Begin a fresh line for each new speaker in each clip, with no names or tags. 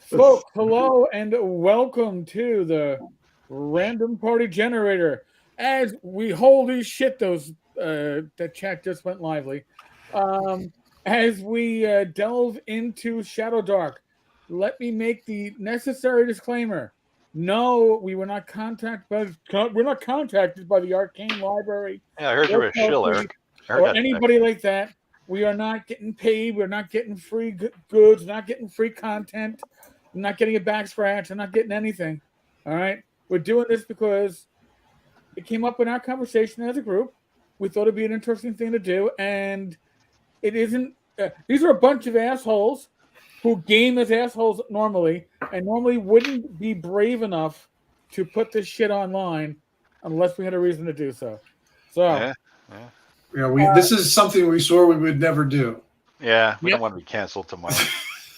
Folks, hello and welcome to the Random Party Generator. As we holy shit, those that chat just went lively. As we delve into Shadowdark, let me make the necessary disclaimer. No, we were not contacted by the Arcane Library.
Yeah, I heard you were a shill, Eric.
Or anybody like that. We are not getting paid. We're not getting free goods. We're not getting free content. I'm not getting a back scratch. I'm not getting anything. All right. We're doing this because it came up in our conversation as a group. We thought it'd be an interesting thing to do, and it isn't. These are a bunch of assholes who game as assholes normally, and normally wouldn't be brave enough to put this shit online unless we had a reason to do so. So,
this is something we swore we would never do.
Yeah, we don't want to be canceled tomorrow.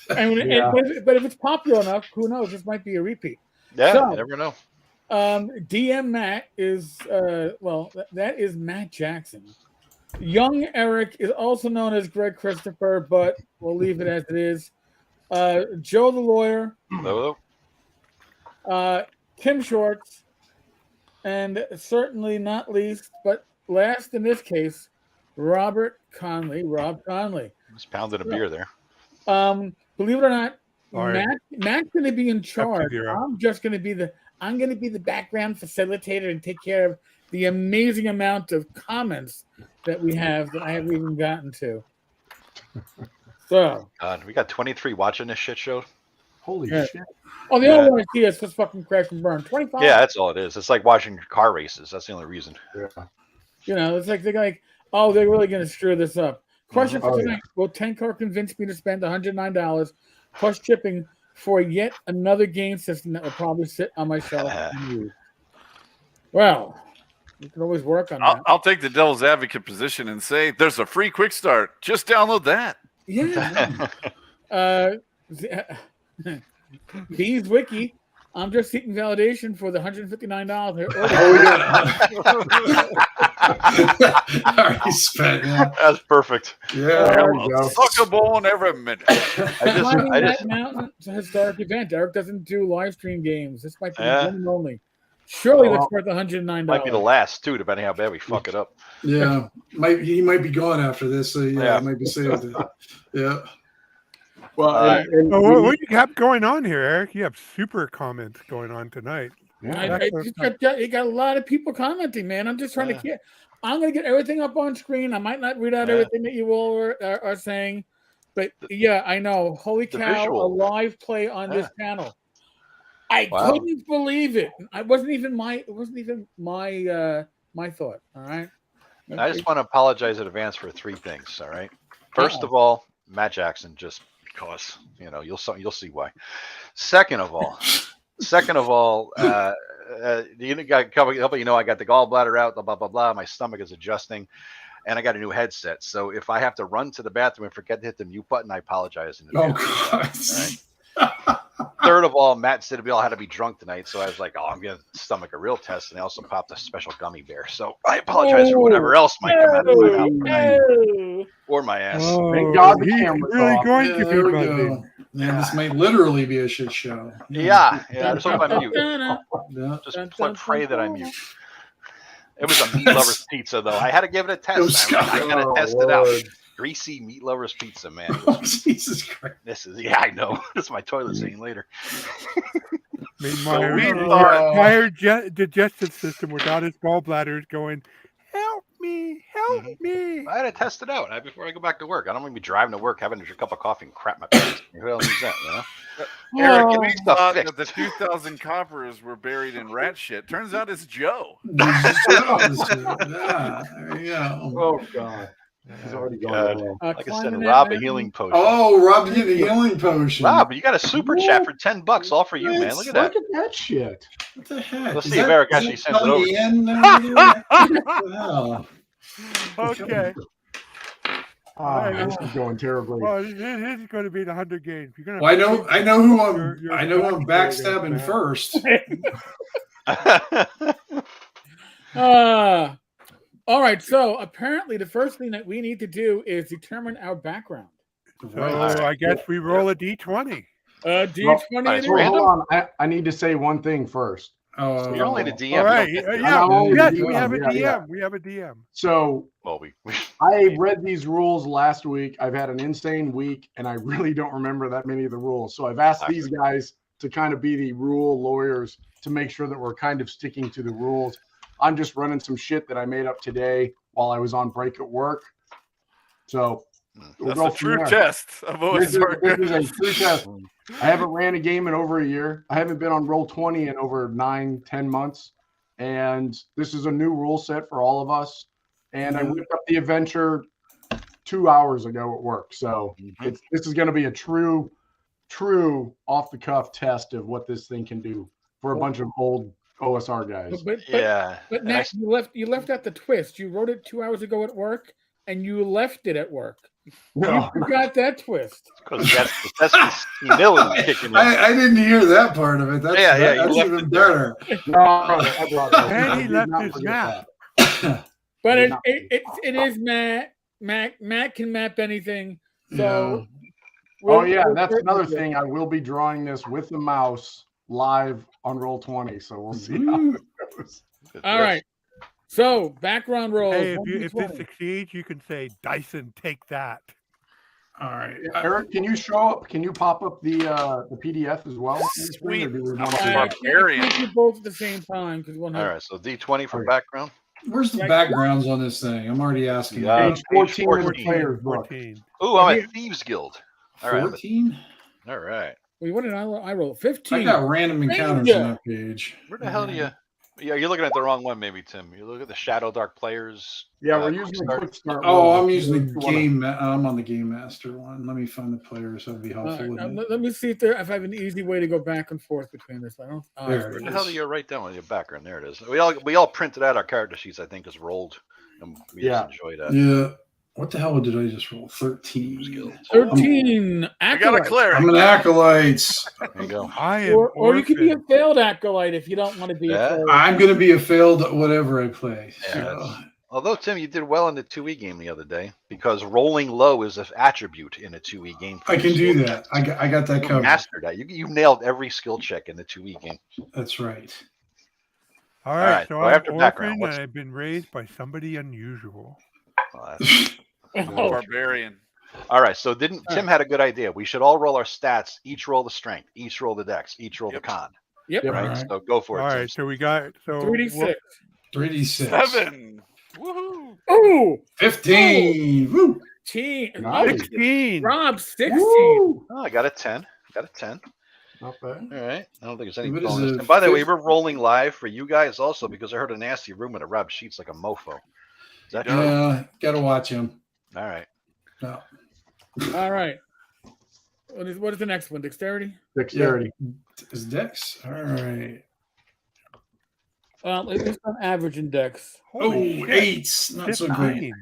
But if it's popular enough, who knows? This might be a repeat.
Yeah, you never know.
DM Matt is that is Matt Jackson. Young Eric is also known as Greg Christopher, but we'll leave it as it is. Joe the Lawyer.
Hello.
Tim Shorts, and certainly not least, but last in this case, Rob Conley.
Just pounding a beer there.
Believe it or not, Matt's going to be in charge. I'm going to be the background facilitator and take care of the amazing amount of comments that we have that I haven't even gotten to. So,
God, we got 23 watching this shit show.
Holy shit!
Oh, they all want to see us just fucking crash and burn. 25.
Yeah, that's all it is. It's like watching car races. That's the only reason.
Yeah.
You know, it's like they're like, oh, they're really going to screw this up. Question for tonight: will Tenkar convince me to spend $109 plus shipping for yet another game system that will probably sit on my shelf and use? Well, you can always work on that.
I'll take the devil's advocate position and say there's a free quick start. Just download that.
Yeah. Bees Wiki. I'm just seeking validation for the $159 here.
Already spent. Yeah.
That's perfect.
Yeah, there we go.
Suckable in every minute.
It's a historic event. Eric doesn't do live stream games. This might be the one and only. Surely that's worth $109.
Might be the last too, depending how bad we fuck it up.
Yeah, he might be gone after this. So yeah, it might be saved. Yeah.
Well, what you have going on here, Eric? You have super comments going on tonight.
Yeah, you got a lot of people commenting, man. I'm just trying to get. I'm going to get everything up on screen. I might not read out everything that you all are saying, but yeah, I know. Holy cow! A live play on this channel. I couldn't believe it. It wasn't even my thought. All right. Okay.
I just want to apologize in advance for three things. All right. First of all, Matt Jackson, just because you'll see why. Second of all, you got a couple. I got the gallbladder out. Blah blah blah. My stomach is adjusting, and I got a new headset. So if I have to run to the bathroom and forget to hit the mute button, I apologize in advance.
Oh God.
Right? Third of all, Matt said we all had to be drunk tonight, so I was like, I'm going to stomach a real test, and I also popped a special gummy bear. So I apologize for whatever else might come out of my mouth or my ass.
Thank God the camera's really off. Going to be
go. Yeah, this might literally be a shit show.
Yeah. I just hope I'm mute. Just pray that I'm mute. It was a meat lover's pizza, though. I had to give it a test. I got to test it out. Greasy meat lover's pizza, man.
Oh, Jesus Christ.
I know. This is my toilet scene later.
My digestive system without his gallbladders going, help me.
I had to test it out before I go back to work. I don't want to be driving to work, having a cup of coffee and crap my pants. Who else needs that,
Eric, we thought that the 2,000 coppers were buried in rat shit. Turns out it's Joe.
Yeah, there you go.
Oh, God.
He's already gone.
Like I said, Rob a healing potion.
Oh, Rob, you get a healing potion.
Rob, you got a super chat for $10, all for you, man. Look at that.
Look at that shit. What the heck?
Let's see if Eric actually sends it over.
Okay.
This is going terribly.
Well, this is going to be the 100 games. You're gonna
I know who I'm backstabbing first.
All right, so apparently the first thing that we need to do is determine our background.
So I guess we roll a d20.
D20.
It's
So
random?
hold on. I need to say one thing first.
So you're only the DM.
All right.
You don't get
Yes,
DM.
we have a
Yeah,
DM.
yeah.
We have a DM.
So
well,
I read these rules last week. I've had an insane week, and I really don't remember that many of the rules. So I've asked these guys to kind of be the rule lawyers to make sure that we're kind of sticking to the rules. I'm just running some shit that I made up today while I was on break at work. So
that's a true test of OSR.
This is a true test. I haven't ran a game in over a year. I haven't been on Roll20 in over 9-10 months. And this is a new rule set for all of us. And I whipped up the adventure 2 hours ago at work. So this is going to be a true off-the-cuff test of what this thing can do for a bunch of old OSR guys.
But Matt, you left out the twist. You wrote it 2 hours ago at work, and you left it at work.
No.
You got that twist.
Because that's the humility kicking in.
I didn't hear that part of it. That's, that's
you
even better.
And he left his map.
But it is Matt. Matt can map anything. So
that's another thing. I will be drawing this with the mouse live on Roll20, so we'll see how it goes.
All right. So background roll.
Hey, if this succeeds, you can say, Dyson, take that.
All right.
Eric, can you show up? Can you pop up the PDF as well?
Sweet.
I can't do both at the same time because
All right. So D20 for background.
Where's the backgrounds on this thing? I'm already asking.
Page 14 of the player's book.
Ooh, I'm at Thieves Guild. All right.
14?
All right.
Wait, what did I roll? I rolled 15.
I got random encounters on that page.
Where the hell do you? Yeah, you're looking at the wrong one, maybe, Tim. You look at the Shadowdark players.
Yeah, we're using the quick start.
I'm using the game. I'm on the game master one. Let me find the players. That'd be helpful.
Let me see if I have an easy way to go back and forth between this.
There
where the hell do you write down on your background? There it is. We all printed out our character sheets. I think is rolled, and we just enjoy that.
Yeah. What the hell did I just roll? 13.
13.
I got a cleric.
I'm an acolyte.
There you go.
Or you could be a failed acolyte if you don't want to be.
I'm going to be a failed whatever I play.
Yeah, although Tim, you did well in the 2E game the other day because rolling low is an attribute in a 2E game.
I can do that. I got that covered.
Mastered that. You nailed every skill check in the 2E game.
That's right.
All right. So I'm
after
orphan,
background,
and I've been raised by somebody unusual.
Barbarian.
All right, so Tim had a good idea. We should all roll our stats, each roll the strength, each roll the dex, each roll the con.
Yep.
Right.
Right.
So go for it.
All
Tim.
right, so we got
3d6.
3d6.
7. Woohoo!
Ooh,
15. Woo.
16.
Nice.
16.
Rob, 16.
Oh, I got a 10.
Not bad.
All right. I don't think there's any
What is
bonus.
it?
And by the way, we're rolling live for you guys also because I heard a nasty rumor that Rob cheats like a mofo. Is that true?
Yeah, got to watch him.
All right.
No.
All right. What is the next one? Dexterity?
Dexterity.
Is Dex? All right.
It's on average in Dex.
Holy shit.
8. Not so great.
15.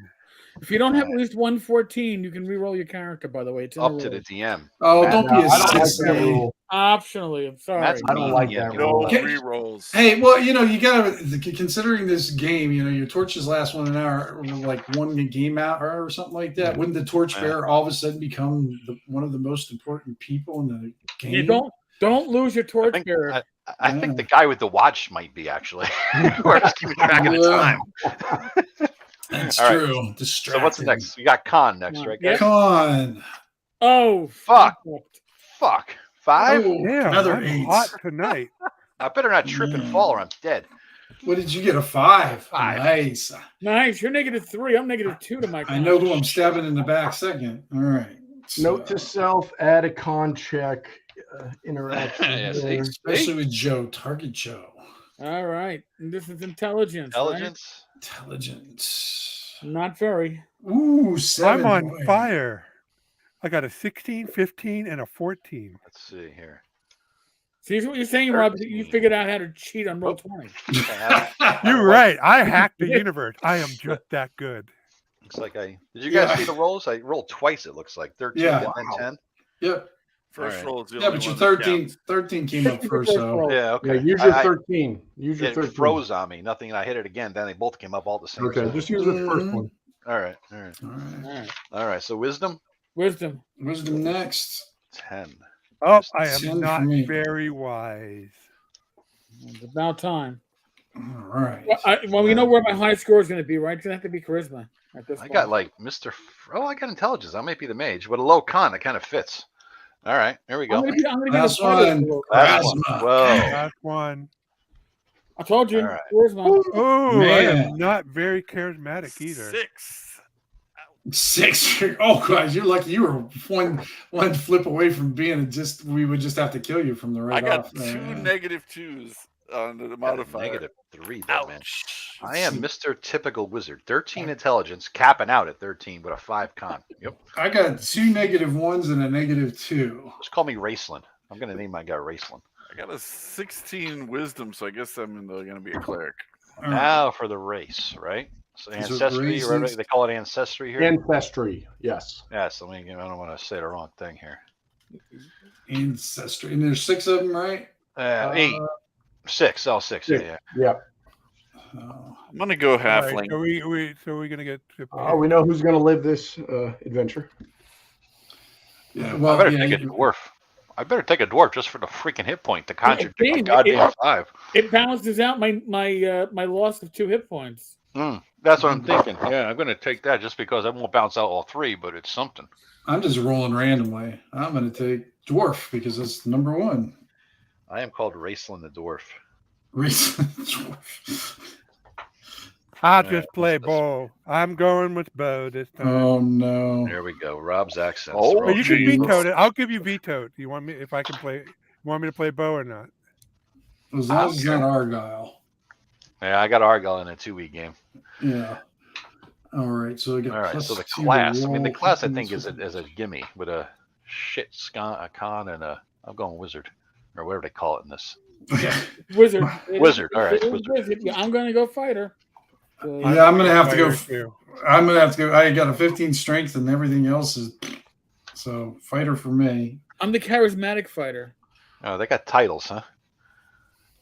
If you don't have at least 114, you can re-roll your character, by the way. It's in
Up
the
to the
rules.
DM.
Oh,
Matt,
don't be
I
a
don't like that
sissy.
rule.
Optionally, I'm sorry.
Matt's
I don't like that rule.
No
Okay.
re-rolls.
Hey, well, you got to, considering this game, your torches last 1 hour, or like one game hour or something like that. Wouldn't the torchbearer all of a sudden become one of the most important people in the game?
You don't lose your torchbearer.
I think the guy with the watch might be actually. We're just keeping track of the time.
That's
All right.
true.
So what's next? We got con next, right, guys?
Con.
Oh,
Fuck. 5?
Oh,
Damn,
another
I'm
8.
hot tonight.
I better not trip and fall or I'm dead.
What did you get? A 5.
5.
Nice.
nice. You're -3. I'm -2 to my con.
I know who I'm stabbing in the back second. All right.
Note to self: add a con check. Interaction.
Yeah, see?
Especially with Joe. Target Joe.
All right. And this is intelligence.
Intelligence.
Intelligence.
Right? Not very.
Ooh, 7.
I'm on
boy.
fire. I got a 16, 15, and a 14.
Let's see here.
See what you're saying, Rob? That you figured out how to cheat on Roll20.
You're right. I hacked the universe. I am just that good.
Looks like did you guys see the rolls? I rolled twice, it looks like. 13
Yeah.
and then 10.
Yep.
First
All right.
roll is the
Yeah,
only
but your
one that
13,
counts.
13 came up first, so.
Yeah, okay.
Yeah, use your 13. Use your
It
13.
froze on me. Nothing. I hit it again. Then they both came up all the same.
Okay,
time.
just use the first one.
All right.
All right.
All right. So wisdom.
Wisdom.
Wisdom next.
10.
Oh, I
10
am
for
not
me.
very wise.
It's about time.
All right.
Well, you know where my high score is going to be, right? It's going to have to be charisma at this point.
I got like Mr. I got intelligence. I might be the mage. With a low con, it kind of fits. All right, here we go.
I'm going to be
Last
the fighter.
one.
Last one.
Charisma.
Whoa.
Last one.
I told you.
All right.
Charisma.
Oh, I
Man.
am not very charismatic either.
6.
6. Oh, God, you're lucky. You were one flip away from being we would just have to kill you from the right
I got
off.
2
Yeah.
-2s on the
Got a
modifier.
-3 though, man.
Ouch.
I am Mr. Typical Wizard. 13 intelligence, capping out at 13 with a 5 con. Yep.
I got 2 -1s and a -2.
Just call me Raceland. I'm going to name my guy Raceland.
I got a 16 wisdom, so I guess I'm going to be a cleric.
All right.
Now for the race, right? So
Is it
ancestry,
races?
right? They call it ancestry here.
Ancestry, yes.
Yeah, so I don't want to say the wrong thing here.
Ancestry. And there's 6 of them, right?
8. 6. Oh, 6. Yeah.
Yep.
Oh.
I'm going to go
All right,
halfling.
so we're gonna get.
We know who's going to live this adventure.
Yeah,
I
well,
better
yeah,
take a dwarf. I better take a dwarf just for the freaking hit point to conjure to my
Dave,
goddamn 5.
It balances out my loss of 2 hit points.
That's what I'm thinking. Yeah, I'm going to take that just because I won't bounce out all 3, but it's something.
I'm just rolling randomly. I'm going to take dwarf because that's number 1.
I am called Raceland the dwarf.
Dwarf.
I'll
Yeah,
just play
that's-
bow. I'm going with bow this time.
Oh no!
There we go. Rob's accents.
Oh,
are all
But you can
changed.
veto it. I'll give you veto. Do you want me if I can play? You want me to play bow or not?
As long as it's not Argyle.
Yeah, I got Argyle in a 2-week game.
Yeah. All right. So I got
All right,
plus
so the
2 to
class. I mean, the
roll.
class I think is a gimme with a a con, and I'm going wizard or whatever they call it in this.
Wizard.
Wizard. All right,
It is
wizard.
wizard. Yeah, I'm going to go fighter. So,
Yeah, I'm gonna have to go.
Fighter too.
I'm gonna have to go. I got a 15 strength, and everything else is so fighter for me.
I'm the charismatic fighter.
Oh, they got titles, huh?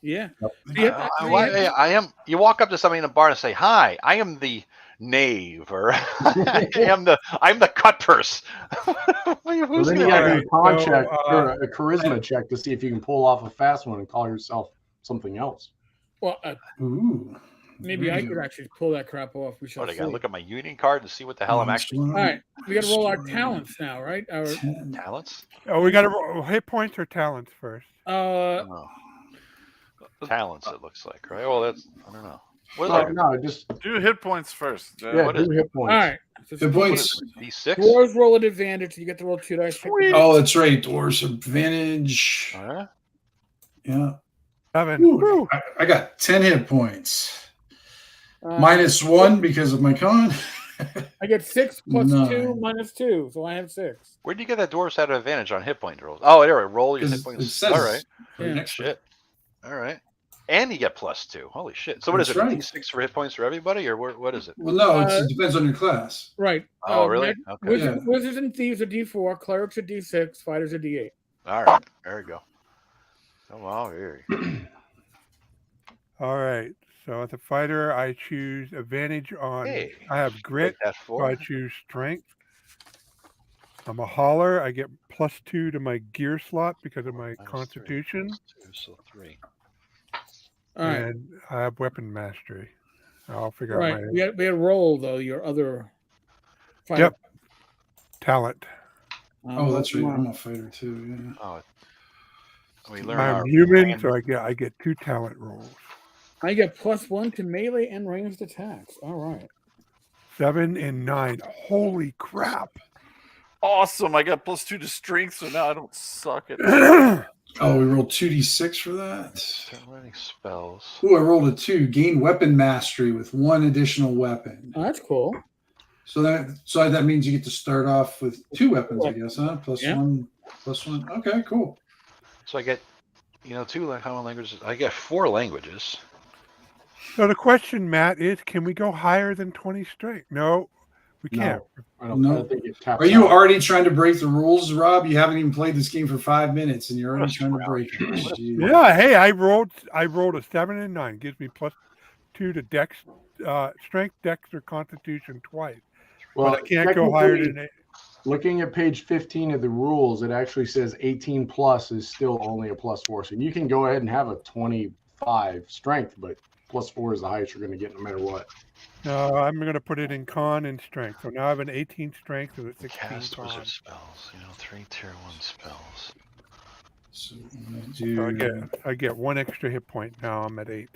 Yeah.
I am. You walk up to somebody in a bar and say, "Hi, I am the knave," or I'm the cut purse. Who's
Then you
gonna
got to
do
do a con
So,
check or a charisma check to see if you can pull off a fast one and call yourself something else.
Well,
Ooh.
maybe I could actually pull that crap off. We shall
What, I
see.
gotta look at my union card to see what the hell I'm actually
All right. We got to roll our talents now, right? Our,
10.
talents.
Oh, we got to roll hit points or talents first.
Oh. Talents, it looks like, right? Well, that's I don't know. What is
No,
that?
no, just
Do hit points first.
yeah,
what
do
is
hit points.
all right. So
The
What
points.
is it, D6?
dwarves roll at advantage. You get to roll 2 dice.
Oh, that's right. Dwarves advantage.
Huh?
Yeah.
7.
Ooh,
Woo.
I got 10 hit points.
Uh,
-1 because of my con.
I get 6 plus 2
9.
minus 2, so I have 6.
Where do you get that dwarves had an advantage on hit point rolls? Oh, there, roll your hit
It
points.
says
All right,
right
Yeah.
next to it.
shit. All right, and you get +2. Holy shit! So what is
That's
it?
right.
D6 for hit points for everybody, or what is it?
Well, no, it depends on your class.
Right.
Oh, really? Okay.
Wizards and thieves are D4, clerics are D6, fighters are D8.
All right, there you go. Oh wow, here.
All right. So as a fighter, I choose advantage on.
Hey.
I have grit.
Take that
So
for.
I choose strength. I'm a hauler. I get +2 to my gear slot because of my constitution,
+2, so 3.
All right.
and I have weapon mastery. I'll figure
Right.
out my
We had roll, though, your other fighter.
Yep. talent.
Oh, that's right. I'm a fighter too. Yeah.
Oh, we learn
I'm
our
human,
random-
so I get 2 talent rolls.
I get +1 to melee and ranged attacks. All right.
7 and 9. Holy crap!
Awesome. I got +2 to strength, so now I don't suck at it.
Oh, we rolled 2d6 for that.
Start learning spells.
Ooh, I rolled a 2. Gain weapon mastery with 1 additional weapon.
Oh, that's cool.
So that means you get to start off with 2 weapons, I guess, huh?
Yeah.
+1. Okay, cool.
So I get, 2 common languages. I get 4 languages.
So the question, Matt, is can we go higher than 20 strength? No, we can't.
I
No.
don't think it taps
Are you
out.
already trying to break the rules, Rob? You haven't even played this game for 5 minutes, and you're already
What a
trying to
scrounge.
break it.
What a-
Jeez.
Yeah, hey, I rolled a 7 and 9. Gives me +2 to dex, strength, dex, or constitution twice.
Well,
But I can't go higher than 8.
Looking at page 15 of the rules, it actually says 18 plus is still only a +4. So you can go ahead and have a 25 strength, but +4 is the highest you're going to get no matter what.
No, I'm going to put it in con and strength. So now I have an 18 strength with a 16
Cast
con.
wizard spells. 3 tier 1 spells.
So
So I get 1 extra hit point. Now I'm at 8.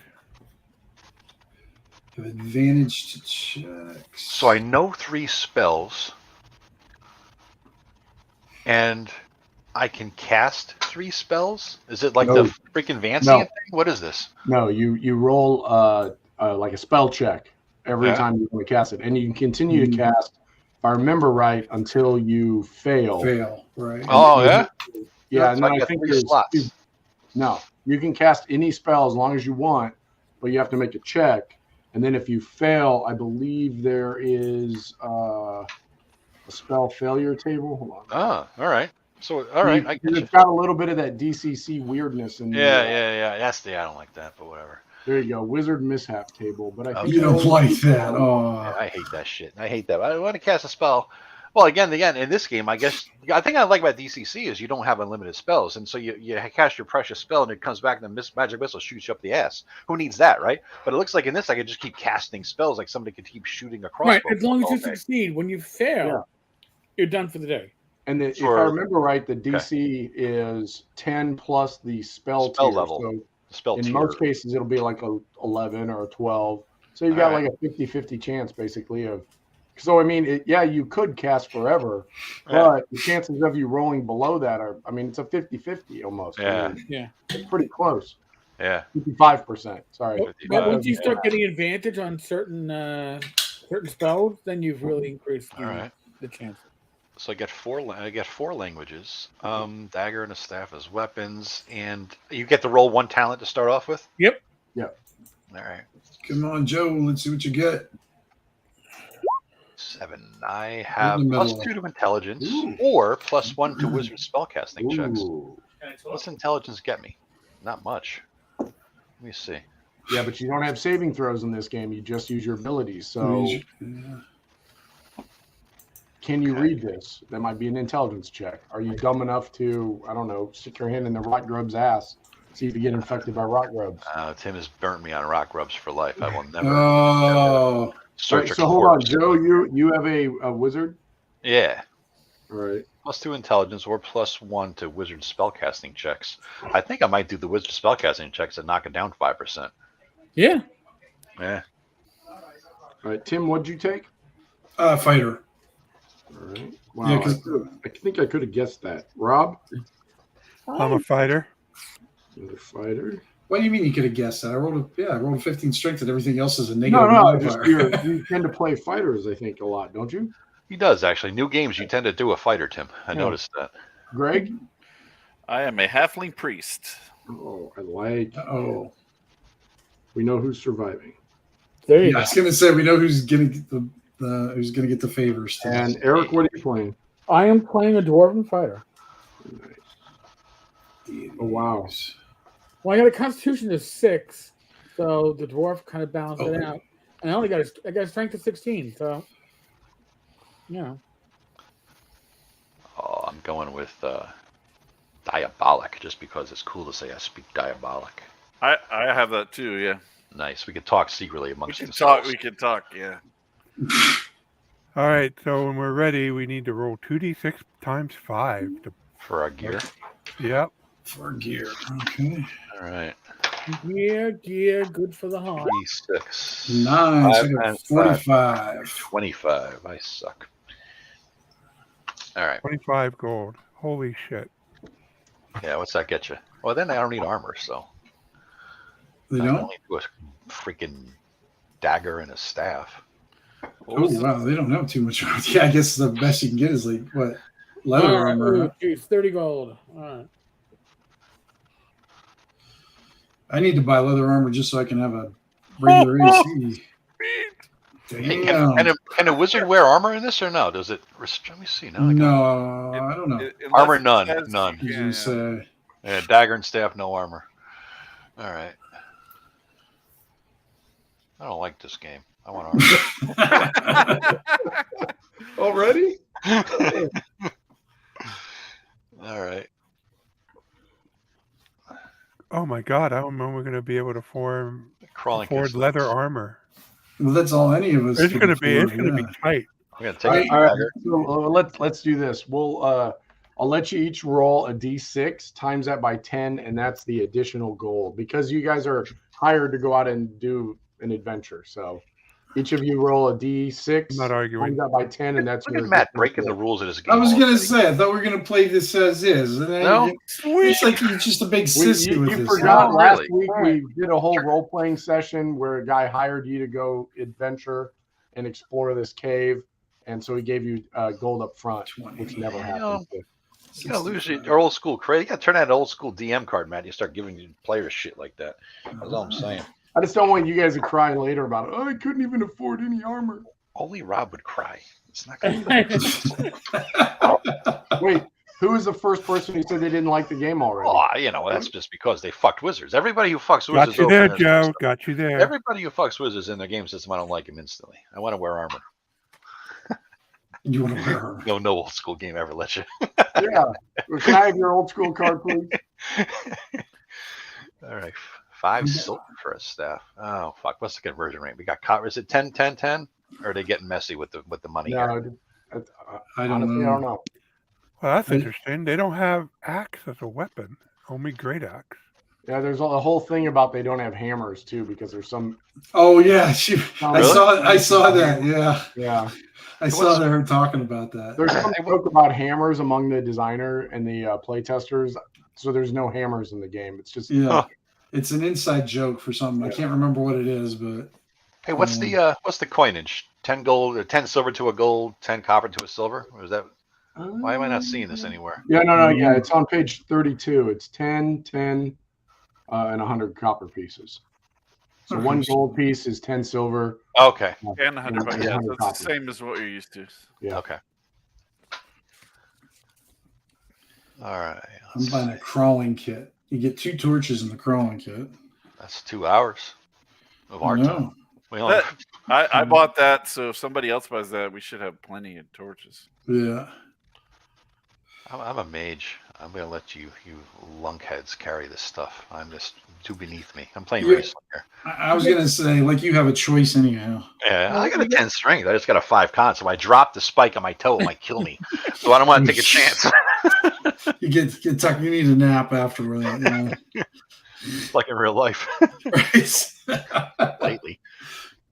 have advantage to checks.
So I know 3 spells, and I can cast 3 spells. Is it like
No.
the freaking Vancian
No.
thing? What is this?
No, you roll like a spell check every
Yeah.
time you want to cast it, and you can continue to cast, if I remember right, until you fail.
Fail, right?
Oh, yeah?
Yeah,
So
and then
I
I
got
think
3
there's
slots.
no. You can cast any spell as long as you want, but you have to make a check. And then if you fail, I believe there is a spell failure table. Hold on.
Oh, all right. So, all right. I get you.
It's got a little bit of that DCC weirdness in
Yeah,
the,
yeah. That's I don't like that, but whatever.
There you go, wizard mishap table. But I think
You don't like that. Oh,
Yeah, I hate that shit. I hate that. I want to cast a spell. Well, again, in this game, I guess I think I like about DCC is you don't have unlimited spells, and so you cast your precious spell, and it comes back, and the magic missile shoots you up the ass. Who needs that, right? But it looks like in this, I could just keep casting spells, like somebody could keep shooting a crossbow.
Right, as long as
all
you
day.
succeed. When you fail, you're done for the day.
And if I remember right, the DC is 10 plus the spell tier.
level.
So
Spell
in
tier.
most cases, it'll be like a 11 or a 12. So you've got like a 50-50 chance, basically, of. So, I mean, you could cast forever, but the chances of you rolling below that are, I mean, it's a 50-50 almost.
Yeah.
I mean,
Yeah.
it's pretty close.
Yeah.
55%. Sorry.
But once you start getting advantage on certain spells, then you've really increased the chances.
So I get 4 languages, dagger and a staff as weapons, and you get to roll 1 talent to start off with?
Yep.
Yep.
All right.
come on, Joe. Let's see what you get.
7. I have
In the middle.
+2 to intelligence or +1 to wizard spellcasting checks.
Ooh.
What's intelligence get me? Not much. Let me see.
Yeah, but you don't have saving throws in this game. You just use your abilities. So can you read this? That might be an intelligence check. Are you dumb enough to, I don't know, stick your hand in the rock grub's ass, see if you get infected by rock grubs?
Tim has burnt me on rock grubs for life. I will never
Oh,
search
Right,
a
so hold on,
corpse.
Joe. You have a wizard?
Yeah.
All right.
+2 intelligence or +1 to wizard spellcasting checks. I think I might do the wizard spellcasting checks and knock it down 5%.
Yeah.
Yeah.
All right, Tim, what'd you take?
fighter.
All right. Wow.
Yeah,
I
'cause-
think I could have guessed that. Rob?
I'm a fighter.
You're a fighter.
What do you mean you could have guessed that? I rolled a 15 strength, and everything else is a negative
No,
modifier.
you tend to play fighters, I think, a lot, don't you?
He does, actually. New games, you tend to do a fighter, Tim. I
Yeah.
noticed that.
Greg?
I am a halfling priest.
Oh, I like.
Oh,
We know who's surviving.
There you
yeah. I was gonna say we know who's gonna get the favors. Too.
And Eric, what are you playing?
go. I am playing a dwarven fighter.
Oh, wow.
Well, I got a constitution of 6, so the dwarf kind of balanced it out. And I only got a strength of 16, so
Oh, I'm going with diabolic, just because it's cool to say I speak diabolic.
I have that too. Yeah.
Nice. We could talk secretly
We
amongst
can
ourselves.
talk. We can talk. Yeah.
All right, so when we're ready, we need to roll 2d6 times 5.
For our gear.
Yep.
For gear. Okay.
All right.
gear, good for the heart.
36.
9. So I
5
got
and
45.
25. I suck. All right.
25 gold. Holy shit.
Yeah, what's that get you? Well, then I don't need armor, so.
They
I
don't.
only do a freaking dagger and a staff.
Oh wow, they don't have too much. Yeah, I guess the best you can get is like what leather armor. Huh?
Geez, 30 gold. All right.
I need to buy leather armor just so I can have a regular AC.
Hey,
Damn.
can a wizard wear armor in this or no? Does it? Let me see.
No, I don't know.
Armor, none. None.
You just,
Yeah, dagger and staff, no armor. All right. I don't like this game. I want armor.
Already?
All right.
Oh my God! How am I going to be able to afford
Crawling kids.
leather armor?
Well, that's all any of us.
It's
could
going to be. It's
afford,
going to
yeah.
be tight.
I'm gonna take
All right,
it.
so let's do this. I'll let you each roll a d6, times that by 10, and that's the additional gold because you guys are hired to go out and do an adventure. So each of you roll a d6,
I'm not arguing.
times that by 10, and that's
Look
your
at Matt
additional
breaking the
gold.
rules of this game.
I was gonna
already.
say, I thought we were gonna play this as is. And then
No?
it's like you're just a big sissy with
You
this.
forgot
Oh,
last
really?
week we did a whole role-playing session where a guy hired you to go adventure and explore this cave, and so he gave you gold up front, which never happened.
You gotta lose your old school credit. You gotta turn out an old school DM card, Matt. You start giving players shit like that. That's all I'm saying.
I just don't want you guys to cry later about it. Oh, I couldn't even afford any armor.
Only Rob would cry. It's not gonna be
Wait, who was the first person who said they didn't like the game already?
Oh, you know, that's just because they fucked wizards. Everybody who fucks wizards
Got you
over
there,
in their
Joe.
system-
Got you there.
Everybody who fucks wizards in their game system, I don't like them instantly. I want to wear armor.
You want to wear her?
No old school game ever let you.
Yeah. Can I have your old school card, please?
All right, 5 silver for a staff. Oh fuck, what's the conversion rate? We got is it 10, 10, 10? Or are they getting messy with the money? here?
No,
I don't
honestly,
know.
I don't know.
Well, that's interesting. They don't have axe as a weapon. Only great axe.
Yeah, there's a whole thing about they don't have hammers too because there's some.
Oh yeah,
Oh,
I saw that. Yeah,
Yeah,
I saw her talking about that.
there's some joke about hammers among the designer and the play testers. So there's no hammers in the game. It's just
Yeah, it's an inside joke for something. I can't remember what it is, but
Hey, what's the coinage? 10 gold or 10 silver to a gold, 10 copper to a silver? Or is that why am I not seeing this anywhere?
Yeah, no, yeah, it's on page 32. It's 10, 10, and 100 copper pieces. So one gold piece is 10 silver.
Okay.
And 100 bucks. Yeah,
100
that's
copies.
the same as what you're used to.
Yeah.
Okay. All right.
I'm buying a crawling kit. You get 2 torches in the crawling kit.
That's 2 hours of our time. We only,
I bought that, so if somebody else buys that, we should have plenty of torches.
Yeah.
I'm a mage. I'm going to let you lunkheads carry this stuff. I'm just too beneath me. I'm playing race here.
I was gonna say, like, you have a choice anyhow.
Yeah, I got a 10 strength. I just got a 5 con. So if I drop the spike on my toe, it might kill me. So I don't want to take a chance.
You get tucked. You need a nap afterward. You know?
Like in real life.
Right.
Lately.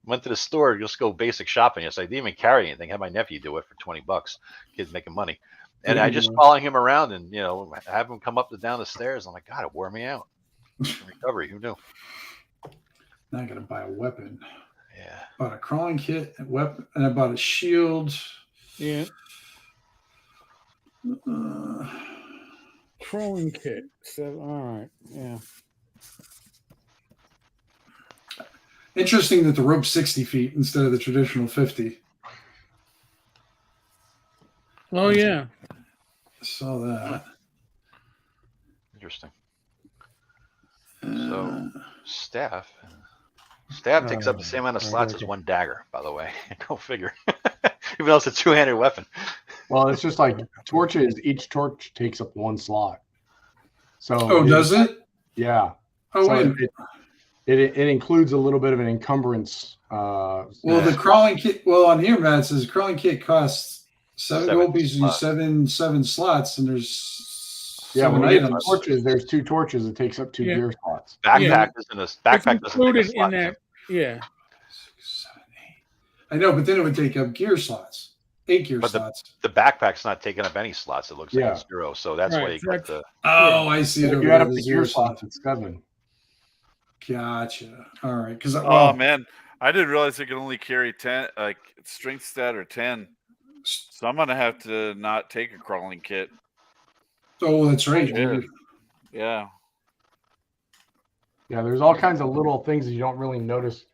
Went to the store, just go basic shopping. I didn't even carry anything. Had my nephew do it for $20. Kid's making money. And I just following him around and, have him come up and down the stairs. I'm like, God, it wore me out. Recovery, who knew?
Now I gotta buy a weapon.
Yeah.
Bought a crawling kit, a weapon, and I bought a shield.
Yeah. Crawling kit. So, all right. Yeah.
Interesting that the rope's 60 feet instead of the traditional 50.
Oh yeah.
Saw that.
Interesting. So, staff takes up the same amount of slots as one dagger, by the way. Go figure. Even though it's a two-handed weapon.
Well, it's just like torches. Each torch takes up 1 slot. So
Does it?
Yeah.
Oh,
So
wait.
it includes a little bit of an encumbrance.
Well, the crawling kit. Well, on here, Matt, it says crawling kit costs 7 gold pieces and 7 slots, and there's
when you get
items.
torches, there's 2 torches. It takes up 2 gear slots.
Backpack isn't a backpack doesn't
included
take a slot.
in that. Yeah.
6, 7, 8. I know, but then it would take up gear slots. 8 gear
But
slots.
the backpack's not taking up any slots. It looks like
Yeah.
it's 0. So that's why you got the.
Oh, I see it.
If
over
you add
there,
up the
the
gear
0
slots,
slot.
it's 7.
Gotcha. All right. Because
Oh man, I didn't realize they could only carry 10, like strength stat or 10. So I'm gonna have to not take a crawling kit.
Oh, that's right.
Yeah.
Yeah, there's all kinds of little things that you don't really notice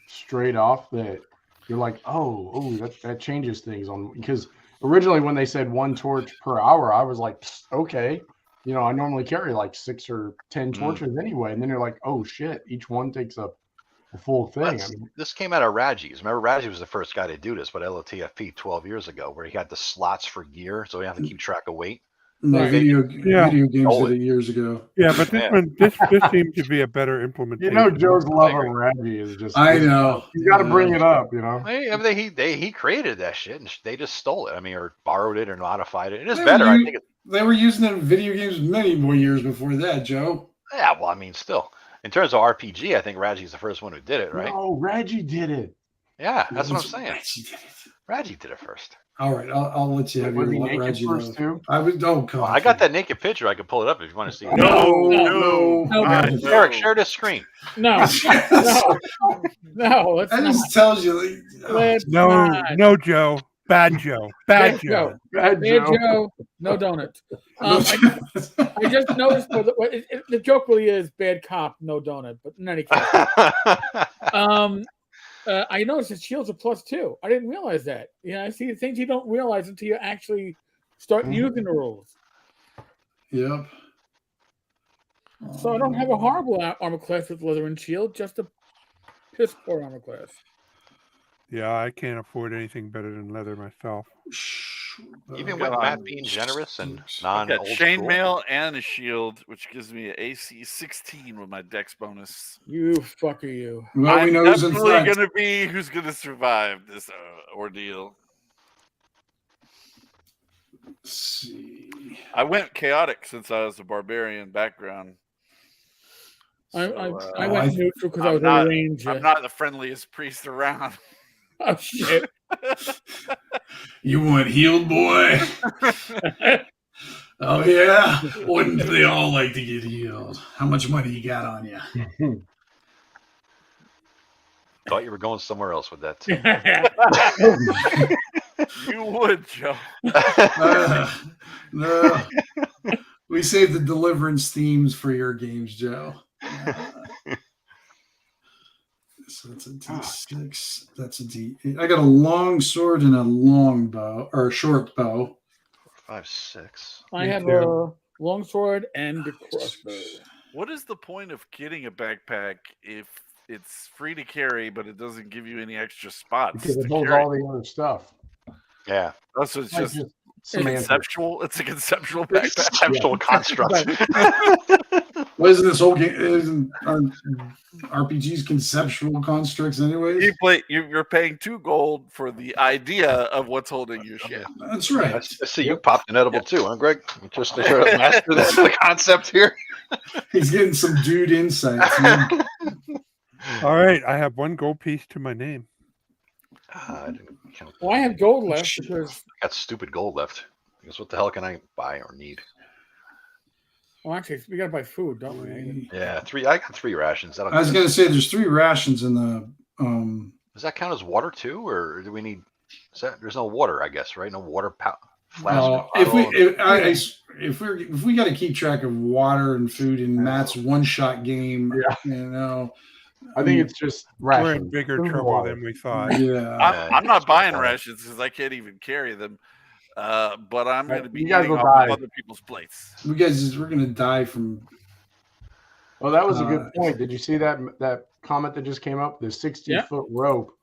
straight off that you're like, oh, that changes things on, because originally when they said 1 torch per hour, I was like, okay, I normally carry like 6 or 10 torches anyway, and then you're like, oh shit, each one takes up the full thing.
This came out of Raji's. Remember, Raji was the first guy to do this, but LTFP 12 years ago, where he had the slots for gear, so he had to keep track of weight.
No,
Right.
video games did it years ago.
Yeah, but this seemed to be a better implementation.
Joe's love of Raji is just.
I know.
You got to bring it up,
He created that shit, and they just stole it. I mean, or borrowed it, or modified it. It is
They
better.
were
I think.
They were using it in video games many more years before that, Joe.
Yeah, well, I mean, still, in terms of RPG, I think Raji's the first one who did it, right?
No, Raji did it.
Yeah, that's what I'm saying.
Raji did it.
Raji did it first.
All right, I'll let you have your
Was he naked
Raji
first
love.
too?
I would. Oh, God.
Well, I got that naked picture. I can pull it up if you want to see it.
No.
Erik, share this screen.
No, let's
That
not.
just tells you.
Let's
No,
not.
no, Joe. Bad Joe. Bad Joe.
Bad
Bad
Joe.
Joe, no donuts. I just noticed the joke really is bad cop, no donut. But in any case, I noticed that shields are +2. I didn't realize that. I see the things you don't realize until you actually start using the rules.
Yep.
So I don't have a horrible armor class with leather and shield, just a piss poor armor class.
Yeah, I can't afford anything better than leather myself.
Even with Matt being generous and
I got
non-old
chainmail and a shield, which gives me an AC 16 with my dex bonus.
You fucker, you.
Well, we
I'm
know who's in
definitely
front.
going to be who's going to survive this ordeal.
Let's see.
I went chaotic since I was a barbarian background.
I
So,
went neutral because I
I'm
was
not-
in range.
I'm not the friendliest priest around.
Oh shit!
You want healed, boy? Oh yeah. Wouldn't they all like to get healed? How much money you got on you?
Thought you were going somewhere else with that. Too.
You would, Joe.
No. We save the deliverance themes for your games, Joe. So that's a D6. That's a D8. I got a long sword and a long bow, or a short bow.
5, 6.
I have a longsword and a crossbow.
What is the point of getting a backpack if it's free to carry, but it doesn't give you any extra spots
Because
to
it holds
carry?
all the other stuff.
Yeah.
Oh, so it's just
semantics.
conceptual. It's a conceptual backpack.
Conceptual construct.
What isn't this whole game? Isn't RPGs conceptual constructs, anyways?
You're paying 2 gold for the idea of what's holding your shit.
That's right.
I see you popped an edible too, huh, Greg? Just to try to master the concept here.
He's getting some dude insights. Man.
All right, I have 1 gold piece to my name.
I didn't count.
Well, I have gold left because.
I got stupid gold left. Because what the hell can I buy or need?
Well, actually, we gotta buy food, don't we?
Yeah, 3. I got 3 rations.
I was going to say there's 3 rations in the.
Does that count as water too, or do we need? There's no water, I guess, right? No water flask.
No, if we got to keep track of water and food in Matt's one-shot game,
I think it's just rations.
We're in bigger trouble than we thought.
Yeah.
I'm not buying rations because I can't even carry them. But I'm going to be
You guys
eating
will
off of
die.
other people's plates.
we're going to die from.
Well, that was a good point. Did you see that comment that just came up? The 60-foot rope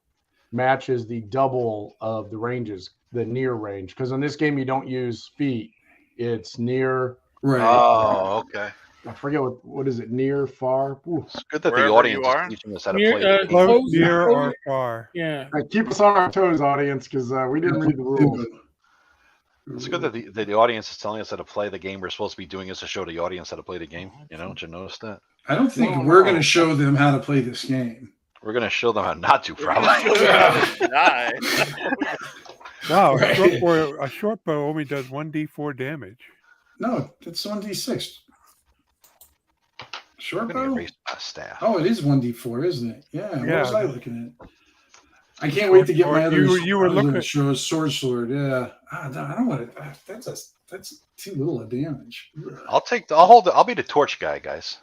matches the double of the ranges, the near range. Because in this game, you don't use feet. It's near.
Right.
Oh, okay.
I forget what is it? Near, far? Ooh.
It's good that
Wherever
the audience
you are.
is teaching us how to
Near,
play. the game.
Close, near, or far.
Yeah.
Keep us on our toes, audience, because we didn't read the rules.
It's good that the audience is telling us how to play the game. We're supposed to be doing is to show the audience how to play the game. Did you notice that?
I don't think we're going to show them how to play this game.
We're going to show them how not to, probably.
Die.
Wow, a short bow only does 1d4 damage.
No, it's 1d6. Short
I'm going to
bow?
erase my staff.
Oh, it is 1d4, isn't it? Yeah. What
Yeah.
was I looking at? I can't wait to get my other.
You were looking at
sword. Yeah. I don't want to. That's too little of damage.
I'll be the torch guy, guys.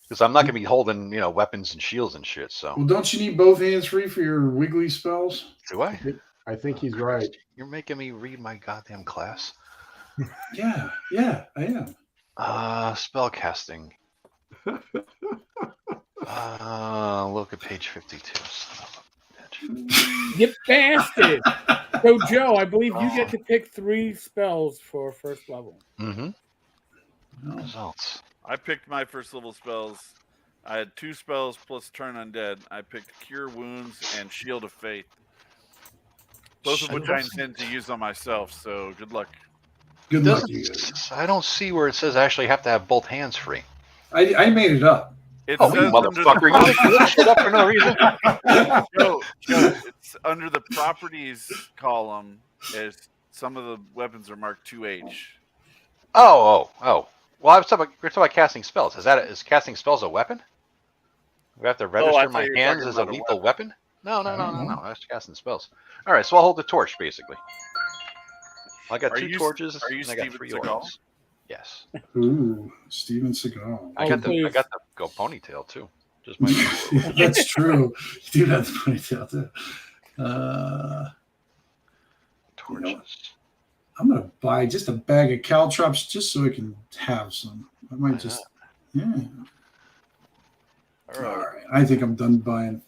Because I'm not going to be holding, weapons and shields and shit. So
Well, don't you need both hands free for your wiggly spells?
do I?
I think he's right.
You're making me read my goddamn class.
Yeah, I am.
Spellcasting. Look at page 52. Son of a bitch.
You bastard. So, Joe, I believe you get to pick 3 spells for first level.
Results.
I picked my first level spells. I had 2 spells plus turn undead. I picked Cure Wounds and Shield of Faith. Both of which I intend to use on myself, so good luck.
Good luck to you guys.
I don't see where it says I actually have to have both hands free.
I made it up.
It
Oh,
says
you motherfucker. You making this shit up for no reason.
Joe, it's under the properties column. Some of the weapons are marked 2H.
Oh. Well, we're talking about casting spells. Is casting spells a weapon? We have to register my hands as a lethal weapon? No. That's casting spells. All right, so I'll hold the torch, basically. I got 2 torches.
Are you
and I got
Steven
3
Seagal?
oils. Yes.
Ooh, Steven Seagal.
I got the go ponytail too. Just my
That's true. You do have the ponytail too.
torches.
You know, I'm gonna buy just a bag of caltrops just so I can have some. I might just All right. I think I'm done buying.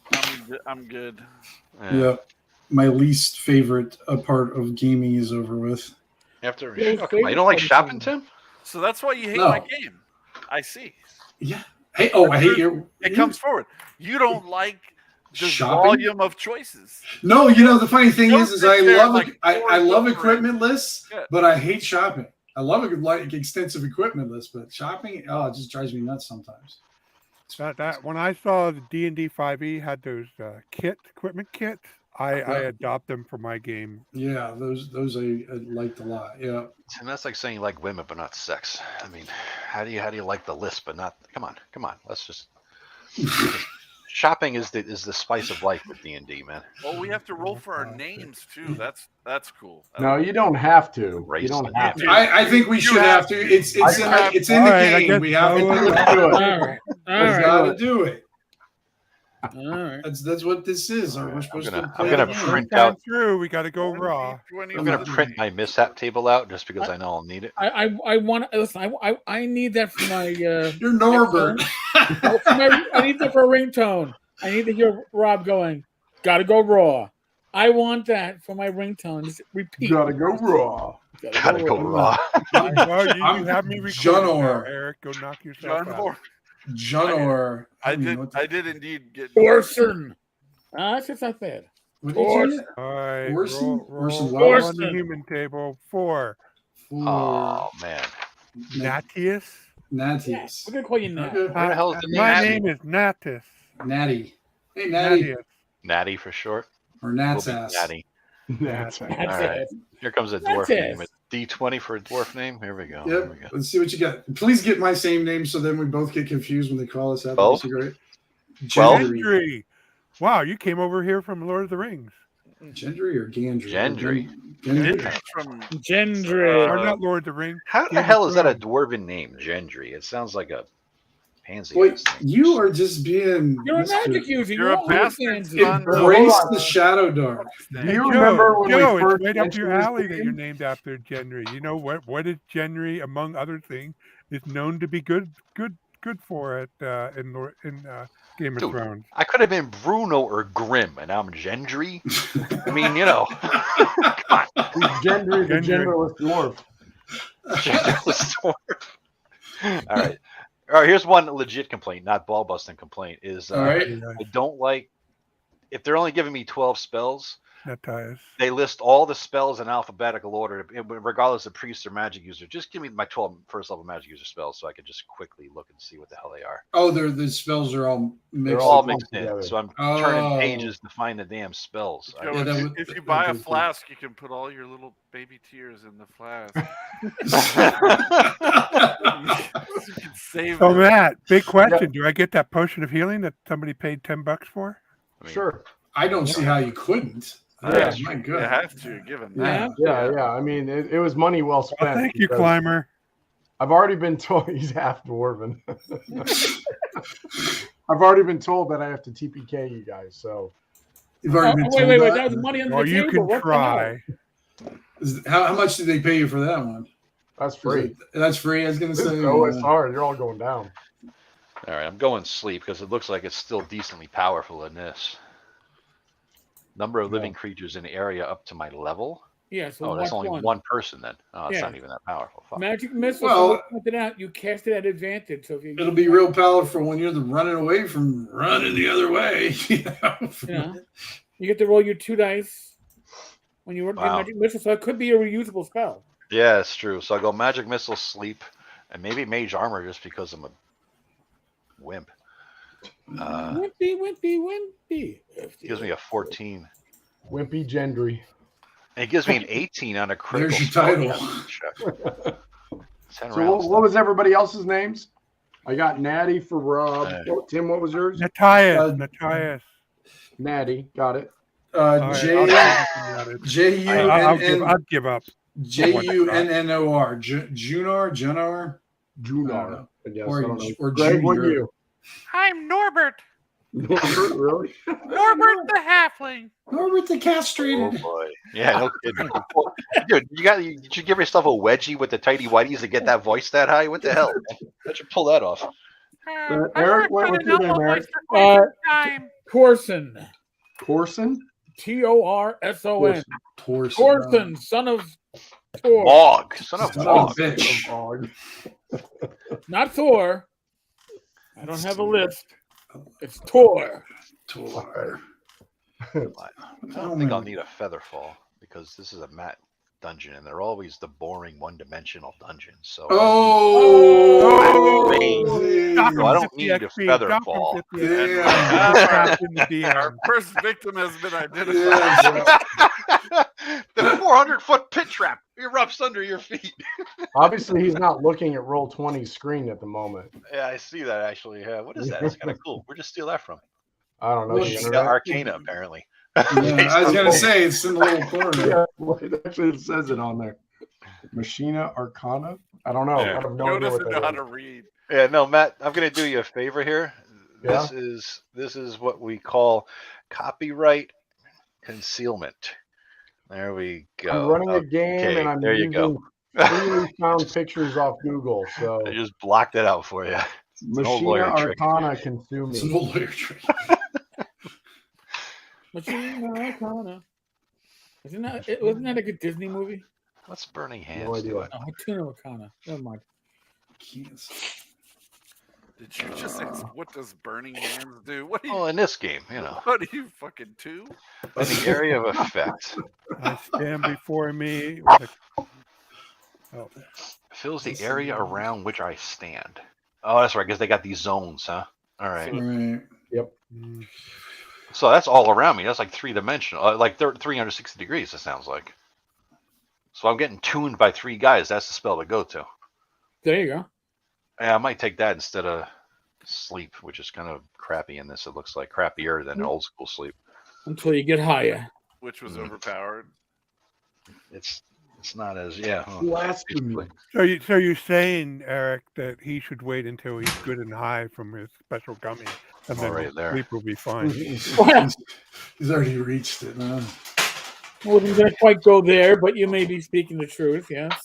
I'm good.
Yeah. My least favorite part of gaming is over with.
You don't like shopping, Tim?
So that's why you hate my game. I see.
Yeah. Hey, I hate your.
It comes forward. You don't like the
shopping?
volume of choices.
No, the funny thing is I love equipment
right?
lists, but I hate shopping. I love extensive equipment lists, but shopping, it just drives me nuts sometimes.
That when I saw the D&D 5e had those equipment kits, I adopt them for my game.
Yeah, those I liked a lot. Yeah,
and that's like saying you like women but not sex. I mean, how do you like the list but not? Come on. Let's just. Shopping is the spice of life with D&D, man.
Well, we have to roll for our names too. That's cool.
No, you don't have to. You don't have to.
I think we should have to. It's in the game. We have to do it. We got to do it.
All right.
That's what this is. We're supposed to play.
I'm gonna print out.
Through. We got to go raw.
I'm gonna print my mishap table out just because I know I'll need it.
I want to listen. I need that for my.
You're Norbert.
I need that for a ringtone. I need to hear Rob going. Gotta go raw. I want that for my ringtone. Just repeat.
Gotta go raw.
Gotta go raw.
Well, you have me recording now, Eric. Go knock yourself out.
Junor.
I did indeed get
Orson. That's just not bad.
Orson.
All right.
Orson.
Roll on the human table. 4.
Oh man.
Natius.
We're gonna call you Nat.
Who the hell is the
My name is Natus.
Natty. Hey, Natty.
Natty for short.
Or Nat's ass.
Natty.
That's
All right. Here comes a dwarf name. A D20 for a dwarf name. Here we go.
Yep.
Here we go.
Let's see what you got. Please get my same name so then we both get confused when they call us out.
Both?
Great.
Gendry. Wow, you came over here from Lord of the Rings.
Gendry or Gandry?
Gendry.
From
Gendry.
Or not Lord of the Rings.
How the hell is that a dwarven name, Gendry? It sounds like a pansy.
Wait, you are just being.
You're a magic user.
You're a bastard.
Embrace the Shadowdark.
Do you remember when
Joe,
we first
it's right up your
mentioned this
alley that
game?
you're named after Gendry. You know what is Gendry, among other things, is known to be good for it in Game of
Dude,
Thrones.
I could have been Bruno or Grimm, and I'm Gendry. I mean, come on.
He's Gendry, the genderless dwarf.
Genderless dwarf. All right. Here's one legit complaint, not ball busting complaint. Is
All right.
I don't like if they're only giving me 12 spells.
Natius.
They list all the spells in alphabetical order, regardless of priest or magic user. Just give me my 12 first level magic user spells so I can just quickly look and see what the hell they are.
Oh, the spells are all mixed.
They're all mixed in,
together.
so I'm turning pages to find the damn spells.
Joe, if you buy a flask, you can put all your little baby tears in the flask. You can save
So
them.
Matt, big question: do I get that potion of healing that somebody paid $10 for?
Sure.
I don't see how you couldn't.
Yeah,
my
You
God.
have to, given that.
Yeah. I mean, it was money well spent.
Well, thank you,
because
Climber.
I've already been told he's half dwarven. I've already been told that I have to TPK you guys. So
You've already been told
wait.
that?
That was money on the
Well,
table.
you can
What the
try.
How much did they pay you for that one?
that's free.
That's free. I was gonna
This
say.
is OSR. You're all going down.
All right, I'm going sleep because it looks like it's still decently powerful in this. Number of living creatures in the area up to my level.
Yeah, so
Oh, that's
watch
only one person then. Oh, it's
Yeah.
not even that powerful. Fuck.
Magic missile.
Well-
Well, pointed out you cast it at advantage. So if you
It'll be real powerful when you're running away from running the other way.
Yeah. You get to roll your 2 dice when you work your
Wow.
magic missile, so it could be a reusable spell.
Yeah, it's true. So I go magic missile, sleep, and maybe mage armor just because I'm a wimp.
Wimpy.
Gives me a 14.
Wimpy Gendry.
And it gives me an 18 on a critical.
There's your title.
check. 10
So
rounds.
what was everybody else's names? I got Natty for Rob. Tim, what was yours?
Matthias.
Natty, got it.
All right, I'll give up.
Junnor. Junar.
Junar. Yes,
Or-
I don't know.
or
Greg, what
Junior.
you?
I'm Norbert.
Norbert, really?
Norbert the halfling.
Norbert the
Oh
castrated.
boy. Yeah, no kidding. Dude, you should give yourself a wedgie with the tighty whities to get that voice that high. What the hell? That should pull that off.
I
Eric,
worked
what
on
was your
an
name,
elbow
Eric?
voice for quite some time.
Corson.
Corson?
Torson. Corson, son of Thor.
Bog. Son of
Son
Bog.
of a bitch.
Dog.
Not Thor. I don't have a list. It's Tor.
Tor.
I don't think I'll need a feather fall because this is a mat dungeon and they're always the boring one-dimensional dungeons. So
Oh!
So I don't need a feather fall.
Our first victim has been identified.
The 400-foot pit trap erupts under your feet.
Obviously, he's not looking at Roll20's screen at the moment.
Yeah, I see that actually. Yeah, what is that? It's kind of cool. Where'd you steal that from?
I don't know.
Well,
the
She's
internet.
got Arcana, apparently.
Yeah, I was gonna say it's in the little corner.
Yeah, well, it actually says it on there. Machina Arcana? I don't know.
Yeah.
I have no
Joe
idea
doesn't
what
know how
that
to
is.
read.
Yeah, no, Matt, I'm gonna do you a favor here.
Yeah?
This is what we call copyright concealment. There we go.
I'm running a game
Okay,
and I'm
there you
using
go.
freely found pictures off Google. So
I just blocked it out for you. an old
Machina
lawyer trick.
Arcana consume
It's an
me.
old lawyer trick.
Machina Arcana. Wasn't that a good Disney movie?
What's burning hands?
No idea.
doing?
Oh, Machina Arcana. Never mind.
Did you just say, what does burning hands do? What do you,
Well, in this game, you know,
what are you fucking two?
in the area of effect,
I stand before me with a
fills the area around which I stand. Oh, that's right, because they got these zones, huh? All right.
Right.
mm,
So that's all around me. That's like three-dimensional, like 360 degrees, it sounds like. So I'm getting tuned by 3 guys. That's the spell to go to.
There you go.
Yeah, I might take that instead of sleep, which is kind of crappy in this. It looks like crappier than old school sleep.
Until you get higher.
Which was overpowered.
It's not as huh,
Blasphemy.
basically.
So you're saying, Eric, that he should wait until he's good and high from his special gummy, and then
right there.
sleep will be fine.
He's already reached it. Huh?
Wasn't going to quite go there, but you may be speaking the truth, yes.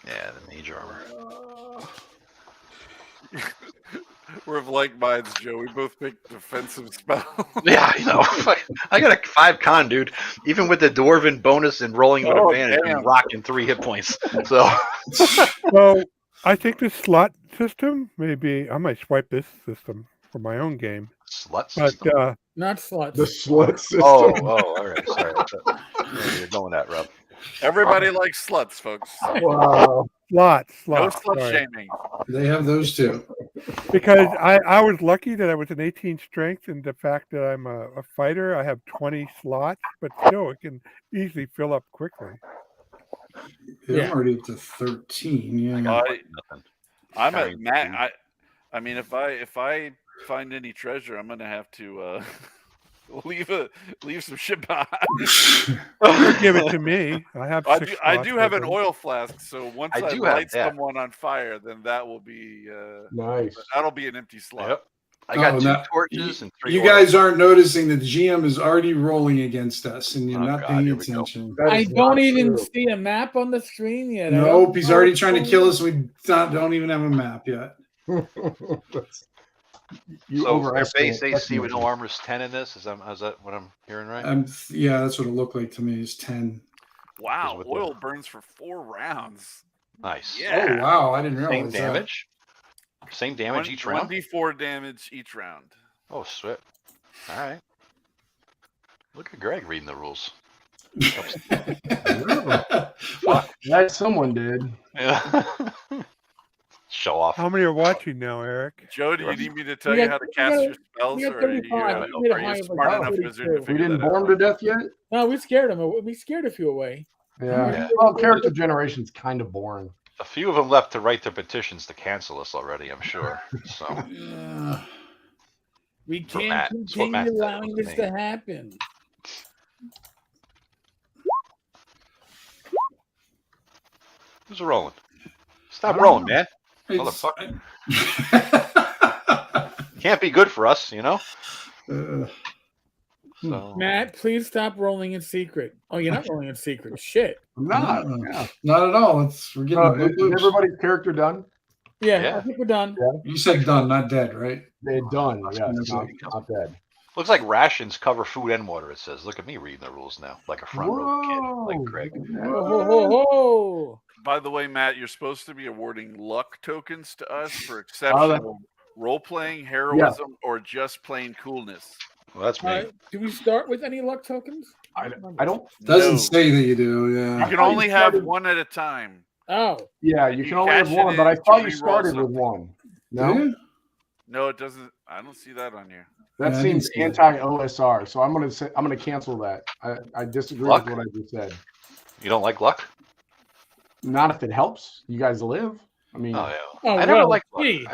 Yeah, the mage armor.
We're of like minds, Joe. We both picked defensive spell.
Yeah, I know. I got a 5 con, dude. Even with the dwarven bonus and rolling with advantage,
damn.
I'm rocking 3 hit points. So
Well, I think the slot system, maybe I might swipe this system for my own game.
slut
But
system.
Not sluts.
The slut system.
Oh, all right. Sorry. Yeah, you're going that route.
Everybody likes sluts, folks.
Wow.
slots,
No
slots.
slut
sorry.
shaming.
They have those too.
Because I was lucky that I was an 18 strength, and the fact that I'm a fighter, I have 20 slots, but still, it can easily fill up quickly.
Yeah,
Yeah.
I'm already up to 13. Yeah.
Nothing.
I'm
Carry
at Matt.
food.
I mean, if I find any treasure, I'm gonna have to leave some shit behind.
Or give it to me. I have.
I
6
do
slots
have an
open.
oil flask, so once
I
I,
do have
light
that.
someone on fire, then that will be
Nice.
that'll be an empty slot.
Yep. I got
Oh,
2
no.
torches and 3
You
oil.
guys aren't noticing that the GM is already rolling against us, and you're
Oh,
not
God,
paying
here we go.
attention.
That
I
is
don't
not
even
true.
see a map on the screen yet. I don't
Nope, he's
know
already
what's
trying to
going
kill
on.
us. We don't even have a map yet.
You
So their
overestimate.
base AC with no armor is 10 in this. Is that what I'm hearing right?
Yeah, that's what it looked like to me. Is 10.
Wow,
with the-
oil burns for 4 rounds.
Nice.
Yeah.
Oh wow, I didn't
Same
realize that.
damage. Same damage each round.
1d4 damage each round.
Oh, sweet. All right. Look at Greg reading the rules.
That someone did.
Yeah. Show off.
How many are watching now, Eric?
Joe, do you need me to tell
We
you
got-
how to
we
cast
got-
your spells,
we got
or are you,
35. We made a
are
high
you
of
smart
like
enough
32.
wizard to
We
figure
didn't
that
bore him
out?
to death yet.
No, we scared him. We scared a few away.
Yeah.
Yeah.
Well, character generation's kind of boring.
A few of them left to write their petitions to cancel us already, I'm sure. So
Yeah.
We
For
can't
Matt. It's what Matt
continue
said,
allowing
wasn't
this
me.
to happen.
who's rolling? Stop rolling, man.
It's-
Can't be good for us, you know.
Uh,
So
Matt, please stop rolling in secret. Oh, you're not rolling in secret. Shit.
I'm not.
No.
Yeah.
not at all. We're getting
Is everybody's character done?
Yeah,
Yeah.
I think we're done.
You said done, not dead, right?
They're done. Yes,
Okay.
not dead.
looks like rations cover food and water. It says. Look at me reading the rules now, like a front row kid, like
Whoa.
Greg.
Ho, ho, ho, ho.
By the way, Matt, you're supposed to be awarding luck tokens to us for exceptional role-playing, heroism, or just plain coolness.
Well, that's me.
Do we start with any luck tokens?
I don't.
Doesn't
No.
say that you do.
You
Yeah.
can
thought
only
you
have
started-
one at a time.
Oh,
Yeah, you
You
can only have
cash it
one, but I
in
thought
to
you
re-roll
started with
something.
one. No,
Yeah?
No, it doesn't. I don't see that on here.
that
Yeah, I didn't
seems
see that.
anti-OSR. So I'm gonna cancel that. I disagree
Luck?
with what I just said.
You don't like luck?
Not if it helps you guys live. I mean,
Oh yeah.
Oh,
I never
well,
liked luck.
gee.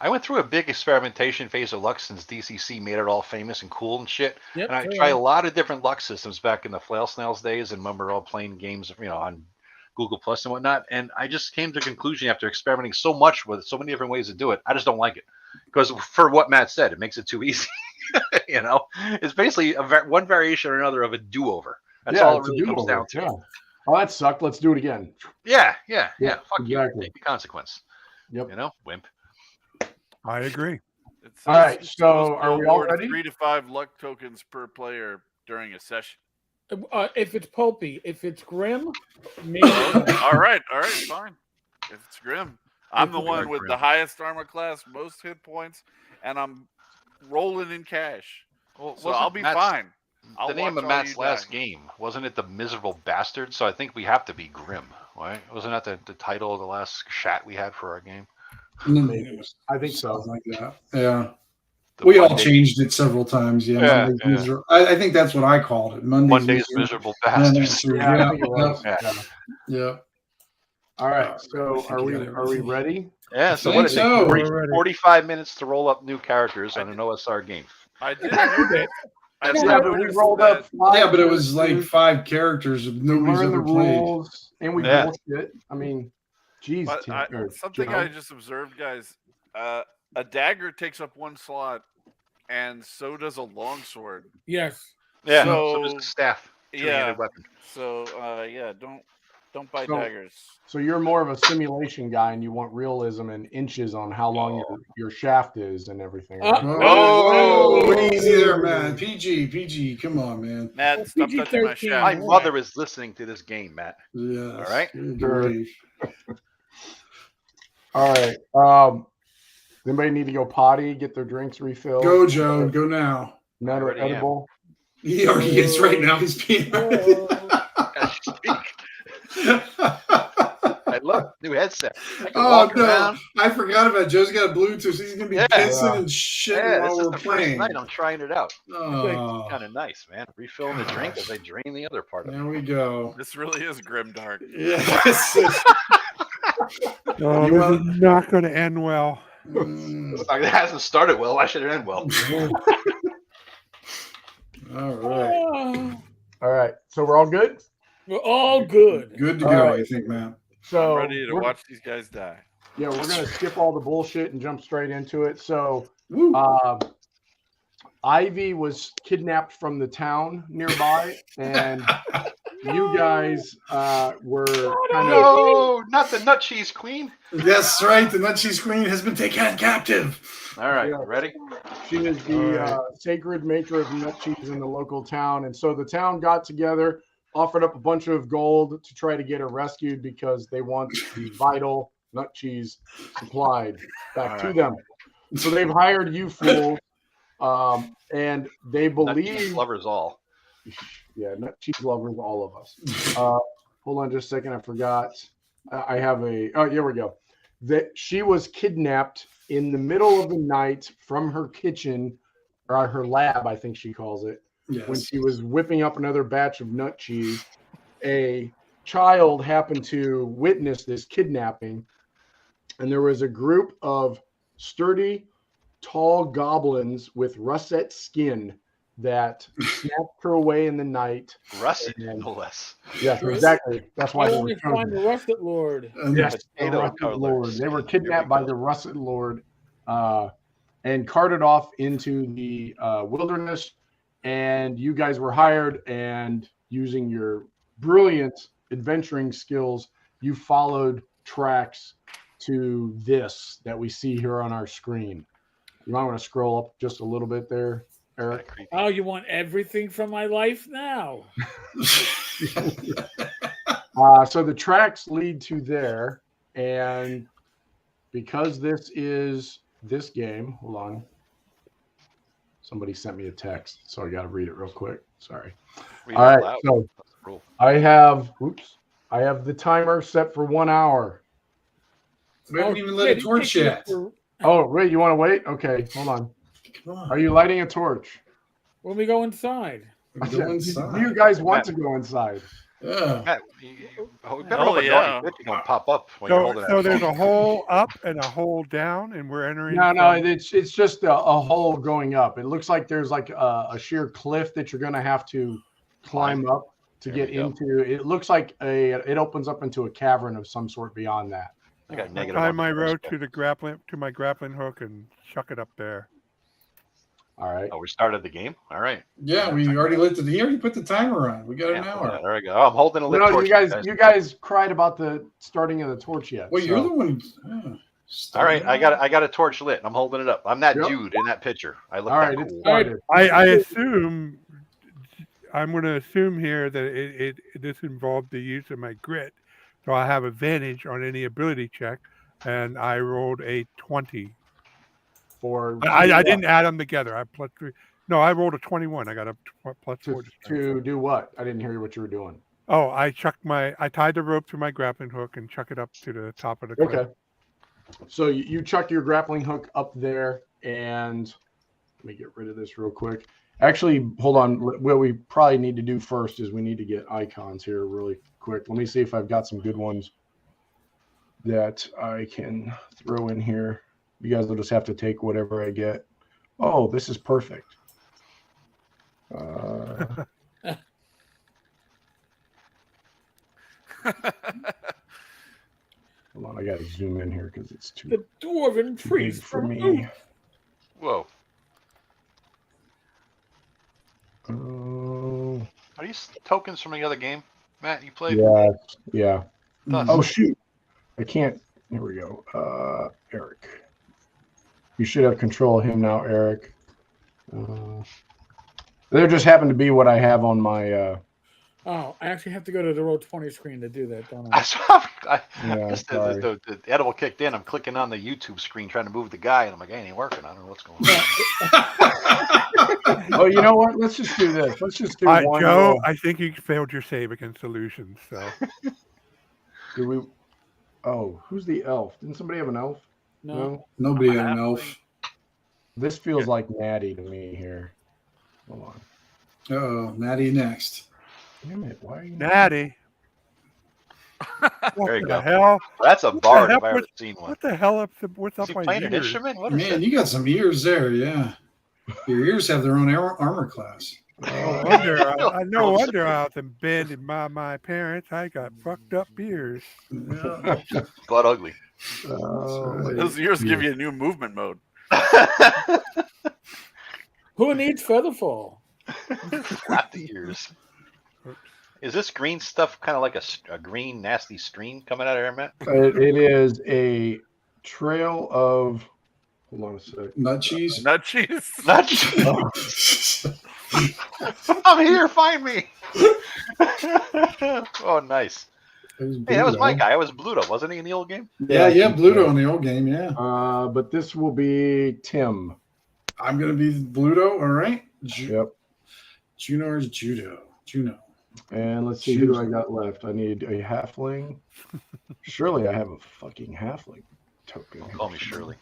I went through a big experimentation phase of luck since DCC made it all famous and cool and shit.
yep.
And I
fair
tried a
enough.
lot of different luck systems back in the Flail Snails days, and remember all playing games, on Google Plus and whatnot. And I just came to the conclusion after experimenting so much with so many different ways to do it, I just don't like it because for what Matt said, it makes it too easy. It's basically one variation or another of a do-over. That's all it
it's a
really comes
do-over.
down to.
Yeah. Oh, that sucked. Let's do it again.
Yeah.
Yeah,
Fuck you.
exactly.
Take the consequence.
Yep.
Wimp.
I agree.
It says
All right,
you're
so
supposed to
are we all
award
ready?
3 to 5 luck tokens per player during a session.
If it's pulpy, if it's grim, maybe.
all right, fine. If it's grim, I'm the
If
one
it's
with
grim.
the highest armor class, most hit points, and I'm rolling in cash.
Well,
So I'll be fine. I'll
The name
watch
of
all
Matt's
you
last
die.
game wasn't it the Miserable Bastard? So I think we have to be grim, right? Wasn't that the title of the last chat we had for our game?
I think so.
Something like that. Yeah.
The
We all
Monday-
changed it several times. Yeah.
Yeah,
Monday's
yeah.
Miserable. I think that's what I called it.
Monday's Miserable Bastards.
Yeah, I
Yeah.
think it was.
Yeah.
Yeah.
Yeah.
All right. So are we ready?
Yeah, so
I
what
think
is
so.
it?
We're ready.
45 minutes to roll up new characters on an OSR game.
I did.
Okay.
I
Yeah,
did
Yeah, but we
notice
rolled
that-
up. 5
Yeah, but it was like
characters,
5 characters nobody's
learned the
ever played.
rules, and we
Yeah.
bullshit. I mean, geez.
But something I just observed, guys. A dagger takes up 1 slot, and so does a longsword.
Yes.
Yeah,
So-
so does the staff.
Yeah.
Two-handed weapon.
So don't buy
So-
daggers.
So you're more of a simulation guy, and you want realism and inches on how long your shaft is and everything. Right?
Oh, easy there, man. PG. Come on, man.
Matt, stop touching my
PG-13.
My
shaft.
mother is listening to this game, Matt.
Yes.
All right.
Good
Sure.
grief.
All right. Anybody need to go potty, get their drinks refilled?
Go, Joe. Go now.
None are
Already am.
edible.
He already is right now. He's peeing.
As you speak. I love new headset. I can
Oh
walk
no!
around.
I forgot about it. Joe's got Bluetooth. So he's gonna be
Yeah.
pissing and shitting
Yeah, this
while
is
we're
the first
playing.
night I'm trying it out.
Oh,
Kind of nice, man. Refilling the drink as I drain the other part of it.
there we go.
This really is grimdark.
Yes.
Oh,
You
this
want-
is not going to end well.
Mm,
It hasn't started well. Why should it end well?
all right.
Oh,
All right. So we're all good.
we're all good.
Good to
All
go,
right.
I think, man.
So
I'm ready to
we're-
watch these guys die.
Yeah, we're gonna skip all the bullshit and jump straight into it. So
Woo.
Ivy was kidnapped from the town nearby, and you guys were kind of.
No, not the nut cheese queen.
That's right. The nut cheese queen has been taken captive.
All right,
Yeah.
ready?
She is the sacred maker of nut cheese in the local town. And so the town got together, offered up a bunch of gold to try to get her rescued because they want the vital nut cheese supplied back to them. So they've hired you fools, and they
Nut cheese
believe.
lovers all.
Yeah, nut cheese lovers, all of us. Hold on just a second. I forgot. I have a. Oh, here we go. That she was kidnapped in the middle of the night from her kitchen, or her lab, I think she calls it, when she was whipping up another batch of nut cheese. A child happened to witness this kidnapping, and there was a group of sturdy, tall goblins with russet skin that snatched her away in the night.
Russet, no less.
Yes, exactly. That's why
I
they
want
were
to find the Russet Lord.
Yes, the
Potato
Russet
colors.
Lord. They were
There
kidnapped
we
by
go.
the Russet Lord and carted off into the wilderness. And you guys were hired, and using your brilliant adventuring skills, you followed tracks to this that we see here on our screen. You might want to scroll up just a little bit there, Eric.
Oh, you want everything from my life now?
So the tracks lead to there, and because this is this game, hold on. Somebody sent me a text, so I got to read it real quick. Sorry.
Read
All
it
right,
loud.
so
That's the rule.
I have the timer set for 1 hour.
We haven't even lit a torch yet.
Oh, wait, you want to wait? Okay, hold on.
Come on.
Are you lighting a torch?
When we go inside.
Go inside.
Do you guys want to go inside?
Yeah.
Matt, we better
Oh,
hope a
yeah.
naughty bitch don't pop up when you're holding
So
that
there's
phone.
a hole up and a hole down, and we're entering.
No,
from-
it's just a hole going up. It looks like there's like a sheer cliff that you're going to have to climb up to
There
get
we go.
into. It looks like it opens up into a cavern of some sort beyond that.
I got
I'll
negative.
tie
on the
my
first
rope
one.
to my grappling hook and chuck it up there.
All right.
Oh, we started the game. All right.
Yeah, we already he already put the timer on. We got an
Yeah,
hour.
there we go. Oh, I'm holding a lit
No,
torch.
you guys cried about the starting of the torch yet.
Well, you're
so-
the one.
All right, I got a torch lit. I'm holding it up. I'm that
Yep.
dude in that picture. I look
All
that
right,
cool.
it's started.
I assume I'm going to assume here that this involved the use of my grit, so I have advantage on any ability check, and I rolled a 20.
For
I didn't add them together. I plus 3. No, I rolled a 21. I got a plus 4.
to do what? I didn't hear what you were doing.
Oh, I tied the rope to my grappling hook and chuck it up to the top of the cliff.
Okay. So you chuck your grappling hook up there, and let me get rid of this real quick. Actually, hold on. What we probably need to do first is we need to get icons here really quick. Let me see if I've got some good ones that I can throw in here. You guys will just have to take whatever I get. Oh, this is perfect. Hold on, I got to zoom in here because it's too
The dwarven
big
priest
for
from
me.
Whoa.
Oh,
Are these tokens from the other game, Matt? You played?
yeah.
Us.
Oh shoot, I can't. Here we go. Eric, you should have control of him now, Eric. There just happened to be what I have on my.
Oh, I actually have to go to the Roll20 screen to do that, don't I?
Yeah,
Just
sorry.
the edible kicked in. I'm clicking on the YouTube screen trying to move the guy, and I'm like, hey, it ain't working. I don't know what's going on.
Oh, you know what? Let's just do this. Let's just do one.
Joe,
roll.
I think you failed your save against illusions. So
Do we? Oh, who's the elf? Didn't somebody have an elf?
No.
Nobody had an elf.
This feels like Natty to me here. Hold on.
Oh, Maddie next.
Damn it! Why are you?
Natty. What
There you
the
go.
hell?
That's a
the
bard
hell
if I ever
was-
seen one.
What's the hell what's
Is
up
he
my
playing an
ears?
instrument? What is
Man,
that?
you got some ears there. Yeah, your ears have their own armor class.
No wonder I was abandoned by my parents. I got fucked up ears.
Yeah.
Blood ugly.
Oh,
Those ears give you a new movement mode.
Who needs Featherfall?
Flap the ears. Is this green stuff kind of like a green nasty stream coming out of there, Matt?
It is a trail of. Hold on a sec.
Nut cheese.
Nut cheese.
I'm here. Find me. Oh, nice. Hey, that was my guy. It was Bluto, wasn't he, in the old game?
Yeah, Bluto in the old game, yeah.
But this will be Tim.
I'm going to be Bluto, all right?
Yep.
Juno is Judo. Juno.
And let's see, who do I got left? I need a halfling. Surely I have a fucking halfling token.
Don't call me Shirley.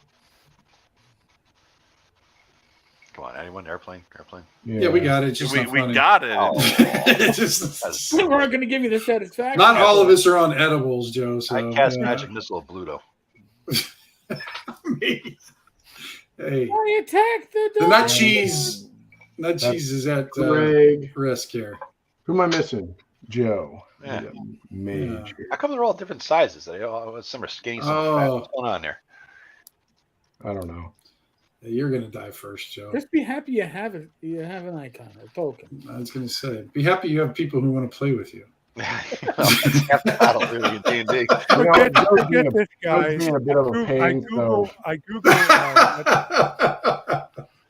Come on, anyone? Airplane?
Yeah, we got it. It's just
we
not funny.
got it.
Oh.
It's just,
We weren't going to give you the satisfaction.
not all of us are on edibles, Joe. So,
I cast magic missile of Bluto.
Hey,
I attack the
the
dog.
nut cheese. Nut cheese is at
Greg.
risk here.
Who am I missing? Joe.
Yeah.
Mage.
How come they're all different sizes? They all some are skinny, some are fat. What's going on there?
I don't know.
You're gonna die first, Joe.
Just be happy you have it. You have an icon or token.
I was gonna say, be happy you have people who want to play with you.
Half the battle really in D&D.
Forget this guy.
being a bit of a pain,
I Google.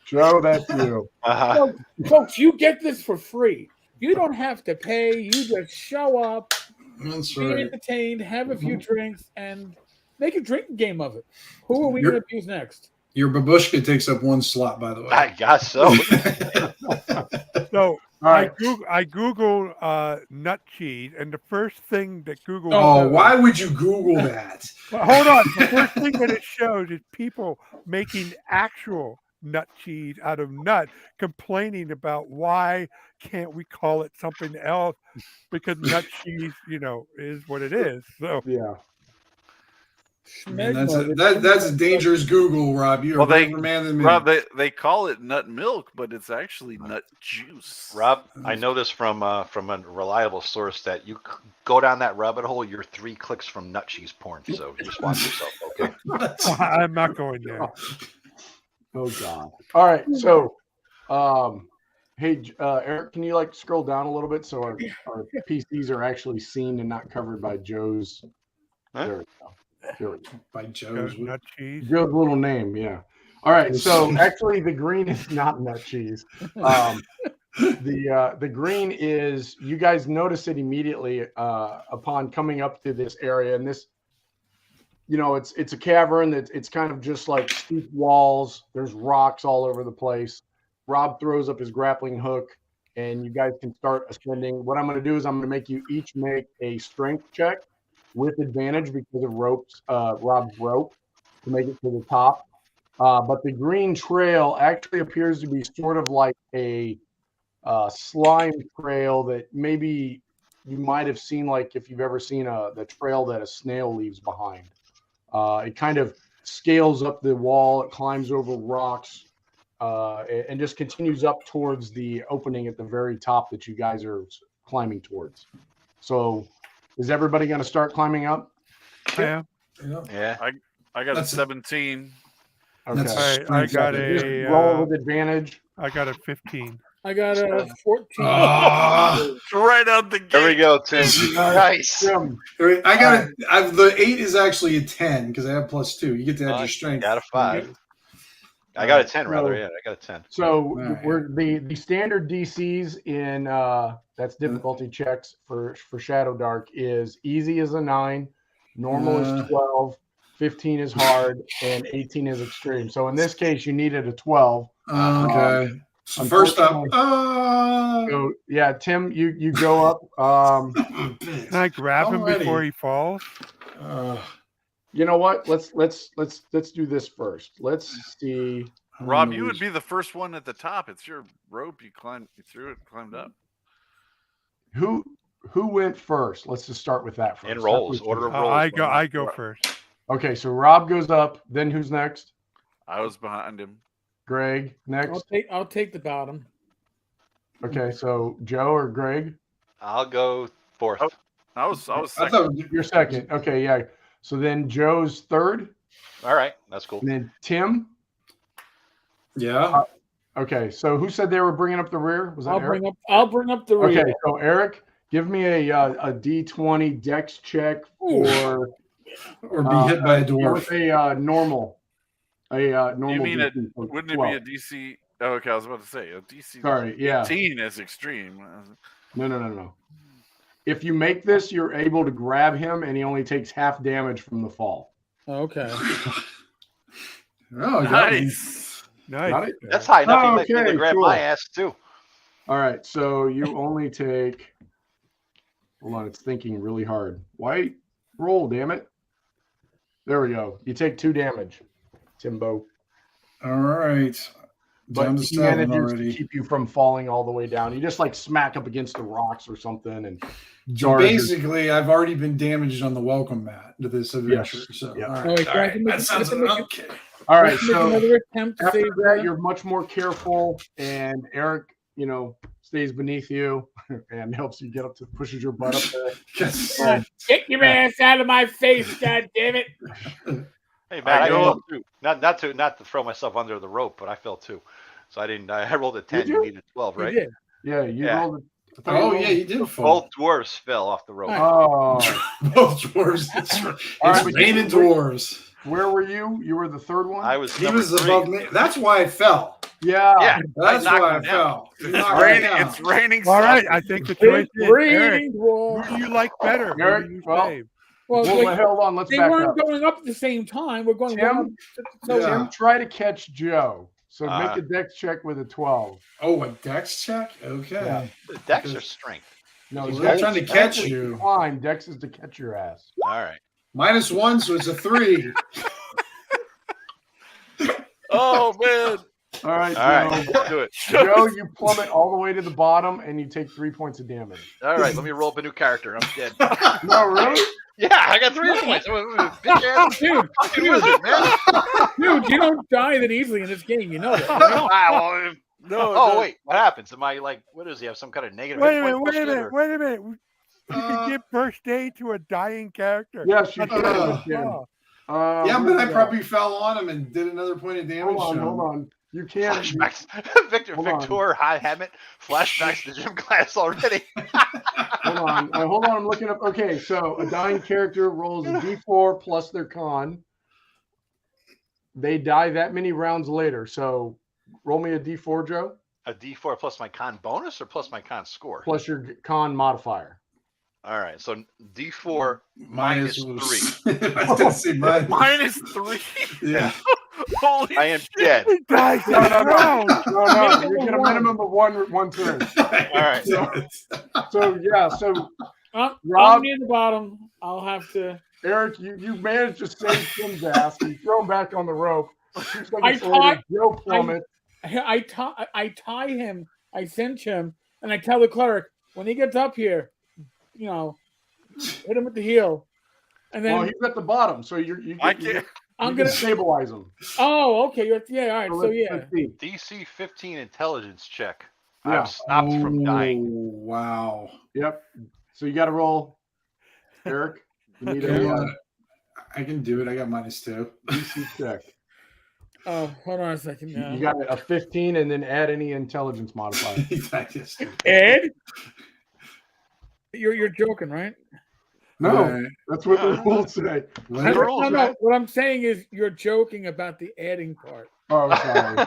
Joe, that's you.
Uh-huh.
Folks, you get this for free. You don't have to pay. You just show up,
That's
be
right.
entertained, have a few drinks, and make a drinking game of it. Who are we
You're-
going to abuse next?
Your babushka takes up one slot, by the way.
I guess so.
So
All right.
I Google nut cheese, and the first thing that Google
Oh, why would you Google that?
Well, hold on. The first thing that it shows is people making actual nut cheese out of nut, complaining about why can't we call it something else, because nut cheese, is what it is. So
Yeah.
Man, that's a dangerous Google, Rob. You're a braver man than me.
Rob, they call it nut milk, but it's actually nut juice.
Rob, I know this from a reliable source that you go down that rabbit hole, you're 3 clicks from nut cheese porn. So just watch yourself, okay?
I'm not going there.
Oh God. All right. So, hey, Eric, can you scroll down a little bit so our PCs are actually seen and not covered by Joe's?
Huh?
There we go. There we go.
By Joe's.
Nut cheese.
Joe's little name, yeah. All right. So actually, the green is not nut cheese. The green is, you guys notice it immediately upon coming up to this area, and this, it's a cavern that it's kind of just like steep walls. There's rocks all over the place. Rob throws up his grappling hook, and you guys can start ascending. What I'm going to do is I'm going to make you each make a strength check with advantage because of Rob's rope to make it to the top. But the green trail actually appears to be sort of like a slime trail that maybe you might have seen, like if you've ever seen the trail that a snail leaves behind. It kind of scales up the wall, it climbs over rocks, and just continues up towards the opening at the very top that you guys are climbing towards. So is everybody going to start climbing up?
Yeah.
Yeah.
I got
That's
a 17.
Okay.
That's-
All right, I got
Just
a
roll with advantage.
I got a 15.
I got a 14.
Ah.
Right out the gate.
There we go, Tim. Nice.
Tim,
I got the 8 is actually a 10 because I have +2. You get to add your strength.
Got a 5. I got a 10 rather. Yeah, I got a 10.
So
right.
we're the standard DCs in that's difficulty checks for Shadowdark is easy is a 9, normal is 12, 15 is hard, and 18 is extreme. So in this case, you needed a 12.
Okay. So first up.
So yeah, Tim, you go up.
Can I grab him before he falls?
You know what? Let's do this first. Let's see.
Rob, you would be the first one at the top. It's your rope. You threw it, climbed up.
Who went first? Let's just start with that first.
In rolls, order of rolls.
I go first.
Okay, so Rob goes up. Then who's next?
I was behind him.
Greg next.
I'll take the bottom.
Okay, so Joe or Greg?
I'll go 4th.
Oh. I was
I
second.
thought
You're second. Okay, yeah. So then Joe's third,
All right, that's cool.
and then Tim.
Yeah.
Okay, so who said they were bringing up the rear? Was that Eric?
I'll bring up the rear.
Okay, so Eric, give me a D20 Dex check for
Or be hit by a dwarf.
with a normal. Normal.
You mean
DC, so
wouldn't
12.
it be a DC? Oh, okay, I was about to say a DC.
Sorry, yeah.
18 is extreme.
No. If you make this, you're able to grab him, and he only takes half damage from the fall.
Okay.
Oh,
Nice.
Got it?
That's high enough. He might be able to
Okay,
grab
cool.
my ass too.
All right, so you only take. Hold on, it's thinking really hard. White, roll, damn it. There we go. You take 2 damage, Timbo.
All right. Down
But
to
he
7
manages
already.
to keep you from falling all the way down. You just like smack up against the rocks or something and
So
jar.
basically, I've already been damaged on the welcome mat to this adventure.
Yes.
So,
Yeah.
all
Oh,
right.
wait,
All
can I
right.
make-
That sounds
can I make-
okay.
All right,
Let's make
so
another attempt to
after
save
that,
her.
you're much more careful, and Eric, stays beneath you and helps you get up to pushes your butt up there.
Yes.
Get your ass out of my face, God damn it!
Hey man, I
know.
fell too. Not to throw myself under the rope, but I fell too. So I didn't. I rolled a 10.
Did
You
you?
needed 12,
You
right?
did.
Yeah, you
Yeah.
rolled.
Oh, yeah, you did fall.
Both dwarves fell off the rope.
Oh,
Both dwarves. It's
All right, but
raining dwarves.
where were you? You were the third one.
I was.
He
number
was
3.
above me. That's why I fell.
Yeah.
Yeah.
That's
knocked
why I
him down.
fell. You knocked me
Raining,
down.
it's raining.
All right,
sausages.
I think the choice
It's
is Eric.
raining
Who
dwarf.
do you like better? Who
Eric,
do you
well,
save?
Well,
Well,
like,
hold on. Let's
they
back
weren't
up.
going up at the same time. We're going
Tim?
one up. So
Yeah.
Tim, try to catch Joe. So
Uh,
make a dex check with a 12.
Oh, a dex check? Okay.
Yeah.
The decks are strength.
No,
Well,
Dex-
they're trying to
Dex
catch
is
you.
Fine. Dex is to catch your ass.
All right.
-1, so it's a 3.
Oh man.
All right,
All right.
Joe.
Let's do it.
Joe, you plummet all the way to the bottom, and you take 3 points of damage.
All right. Let me roll up a new character. I'm dead.
No, really?
Yeah, I got 3 points. Bitch ass
Dude,
fucking wizard, man.
dude, you don't die that easily in this game. You know that. Right?
Ah, well,
No.
oh wait, what happens? Am I like? What does he have? Some kind of negative?
Wait a
hit
minute,
point
wait a
bullshit,
minute,
or-
wait a minute. You can give first aid to a dying character.
Yes, you
That's
can.
what I
Oh.
saw.
Yeah,
where
but I
we
probably fell on him and did another point of
go?
damage.
Hold on,
to him.
hold on. You can't.
Flashbacks.
Hold on.
Victor Hammett. Flashbacks to gym class already.
Hold on. Hold on. I'm looking up. Okay, so a dying character rolls a d4 plus their con. They die that many rounds later. So roll me a d4, Joe,
A D4 plus my con bonus or plus my con score?
plus your con modifier.
All right, so D4 minus 3.
I was gonna say minus.
-3.
Yeah.
Holy
I am dead.
He dies
No,
in
no, no.
round.
No, you get a minimum of one turn.
All right.
So yeah, so
I'm
Rob-
near the bottom. I'll have to.
Eric, you managed to save Tim's ass. You throw him back on the rope. 2 seconds
I
later,
caught-
Joe plummets.
I tie him. I cinch him, and I tell the cleric when he gets up here, hit him with the heel, and then
Well, he's at the bottom, so you
I
can
can't.
I'm
you
gonna.
can stabilize him.
Oh, okay. Yeah. All right. So
let's
yeah.
see.
DC 15 intelligence check.
Yeah.
I'm stopped from dying.
Oh, wow.
Yep. So you got to roll, Eric. You need a
I can do it. I got -2.
DC check.
Oh, hold on a second. Now.
You got a 15, and then add any intelligence modifier.
I just-
Ed. You're joking, right?
No, that's what the rules say.
What?
The rules,
No.
right?
What I'm saying is you're joking about the adding part.
Oh, sorry.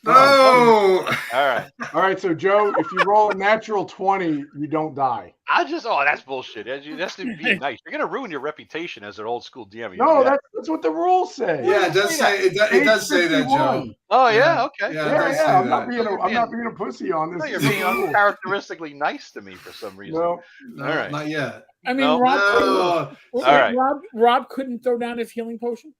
Oh,
All right.
All right, so Joe, if you roll a natural 20, you don't die.
That's bullshit. That's to be nice. You're gonna ruin your reputation as an old school DM. You
No,
do that.
that's what the rules say.
yeah, it does say it does say that, Joe.
51.
Oh yeah. Okay.
Yeah, it
Yeah,
does say
I'm not
that.
being a pussy on this.
No, you're
This is
being
the rules.
uncharacteristically nice to me for some reason.
No,
No,
All right.
not yet.
I mean,
No.
Rob,
No.
wait,
All right.
Rob couldn't throw down his healing potion.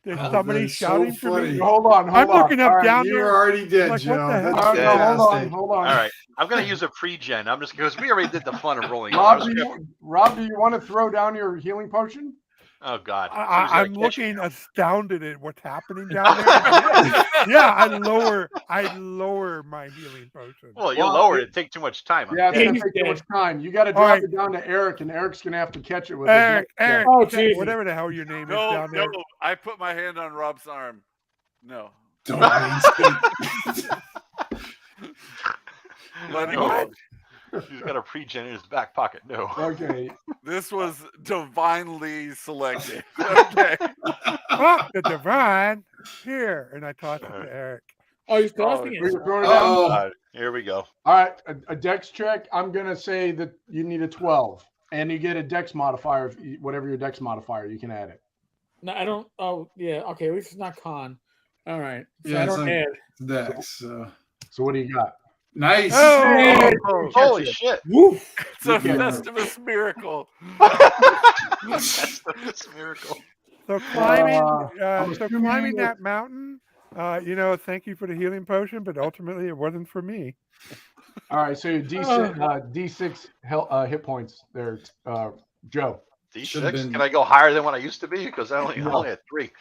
There's
Oh,
somebody
that's so
shouting for
funny.
me.
hold on.
I'm looking up
All right,
down
You
there.
were already dead,
Like, what
Joe.
the hell?
That's
All right, no, hold on,
fantastic.
hold on.
All right. I'm gonna use a pre-gen. I'm just because we already did the fun of rolling.
Rob, do you want to throw down your healing potion?
Oh God.
I'm looking astounded at what's happening down there. Yeah, I lower my healing potion.
Well, you lower it. Take too much time.
Yeah, it's
Yeah,
gonna
he's
take too
dead.
much time. You got to drop it down to Eric, and Eric's gonna have to catch it with
Eric,
Oh, Jesus.
whatever the hell your name is
No,
down there.
no. I put my hand on Rob's arm. No.
Don't
Let him
No.
go.
He's got a pre-gen in his back pocket. No.
Okay.
This was divinely selected. Okay.
Oh, the divine here, and I tossed it to Eric.
Oh, he's tossing it.
We're throwing it down.
Oh,
Here we go.
All right, a dex check. I'm gonna say that you need a 12, and you get a dex modifier. Whatever your dex modifier, you can add it.
No, I don't. Oh, yeah. Okay, at least it's not con. All right. So
Yeah,
I
it's
don't
like-
add.
Dex.
So what do you got?
Nice.
Oh,
Holy shit.
Woof.
It's a
Yeah.
Festivus miracle.
That's the miracle.
so climbing,
I'm
so
assuming
climbing
that-
that mountain. Thank you for the healing potion, but ultimately it wasn't for me.
All right, so your D6 hit points there, Joe.
Should've
D6.
been-
Can I go higher than what I used to be? Because I only had 3.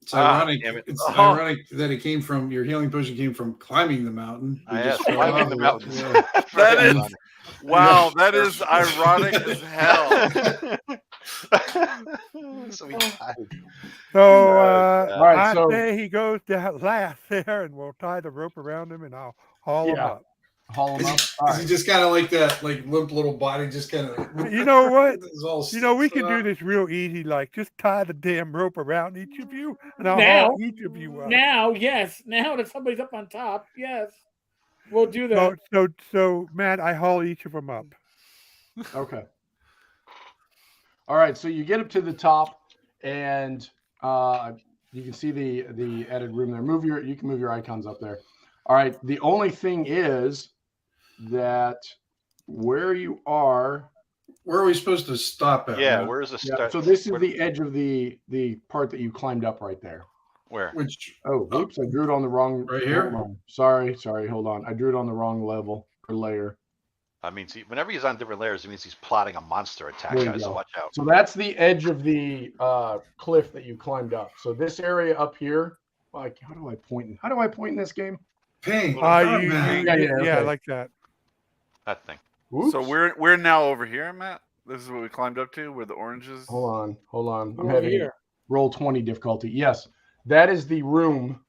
It's ironic.
damn it.
It's
Oh.
ironic that it came from your healing potion came from climbing the mountain. You
Yes,
just fell
climbing
off
the
of it.
mountains.
Yeah.
That is wow. That is ironic as hell.
So we died.
So
All right,
I
so
say he goes down last there, and we'll tie the rope around him, and I'll haul him
Yeah.
up.
haul him up. All
Is he
right.
just kind of like that, like limp little body, just kind of.
You know what?
All
We can do
stuck.
this real easy. Like, just tie the damn rope around each of you, and I'll
Now-
haul each of you up.
Now, yes. Now that somebody's up on top, yes. We'll do that.
So, Matt, I haul each of them up.
Okay. All right, so you get up to the top, and you can see the added room there. You can move your icons up there. All right. The only thing is that where you are.
Where are we supposed to stop at?
Yeah,
Matt?
where's the
Yeah,
start?
so this is
where-
the edge of the part that you climbed up right there.
Where?
Which
Oh, oops! I drew it on the wrong.
Right here?
hold on. Sorry. Hold on. I drew it on the wrong level or layer.
I mean, see, whenever he's on different layers, it means he's plotting a monster attack,
There you
guys. So
go.
watch out.
So that's the edge of the cliff that you climbed up. So this area up here. Like, how do I point? How do I point in this game?
pink.
Yeah,
okay.
like that.
That thing.
Oops.
So we're now over here, Matt. This is what we climbed up to, where the oranges.
Hold on. I'm
We're
having
here.
roll 20 difficulty. Yes, that is the room.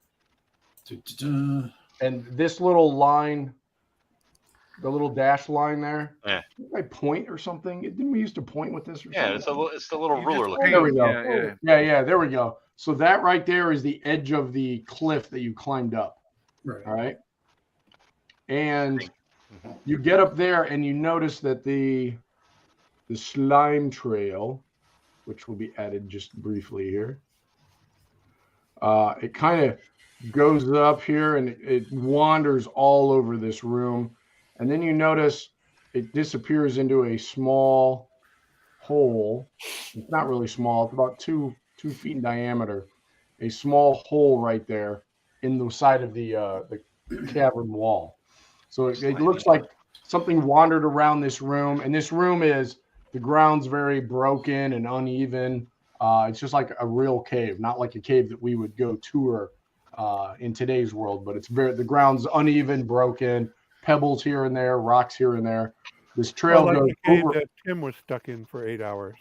Da-da-da.
And this little line, the little dash line there.
Yeah.
Did I point or something? Didn't we used to point with this or
Yeah,
something?
it's the little
You
ruler
just
looking.
There we go.
Yeah.
There we go. So that right there is the edge of the cliff that you climbed up.
Right.
All right. And
Mhm.
you get up there and you notice that the slime trail, which will be added just briefly here, it kind of goes up here and it wanders all over this room. And then you notice it disappears into a small hole. It's not really small. It's about two feet in diameter. A small hole right there in the side of the cavern wall. So it looks like something wandered around this room. And this room the ground's very broken and uneven. It's just like a real cave, not like a cave that we would go tour in today's world. But the ground's uneven, broken, pebbles here and there, rocks here and there. This trail
Like
goes
the cave
over.
that Tim was stuck in for 8 hours.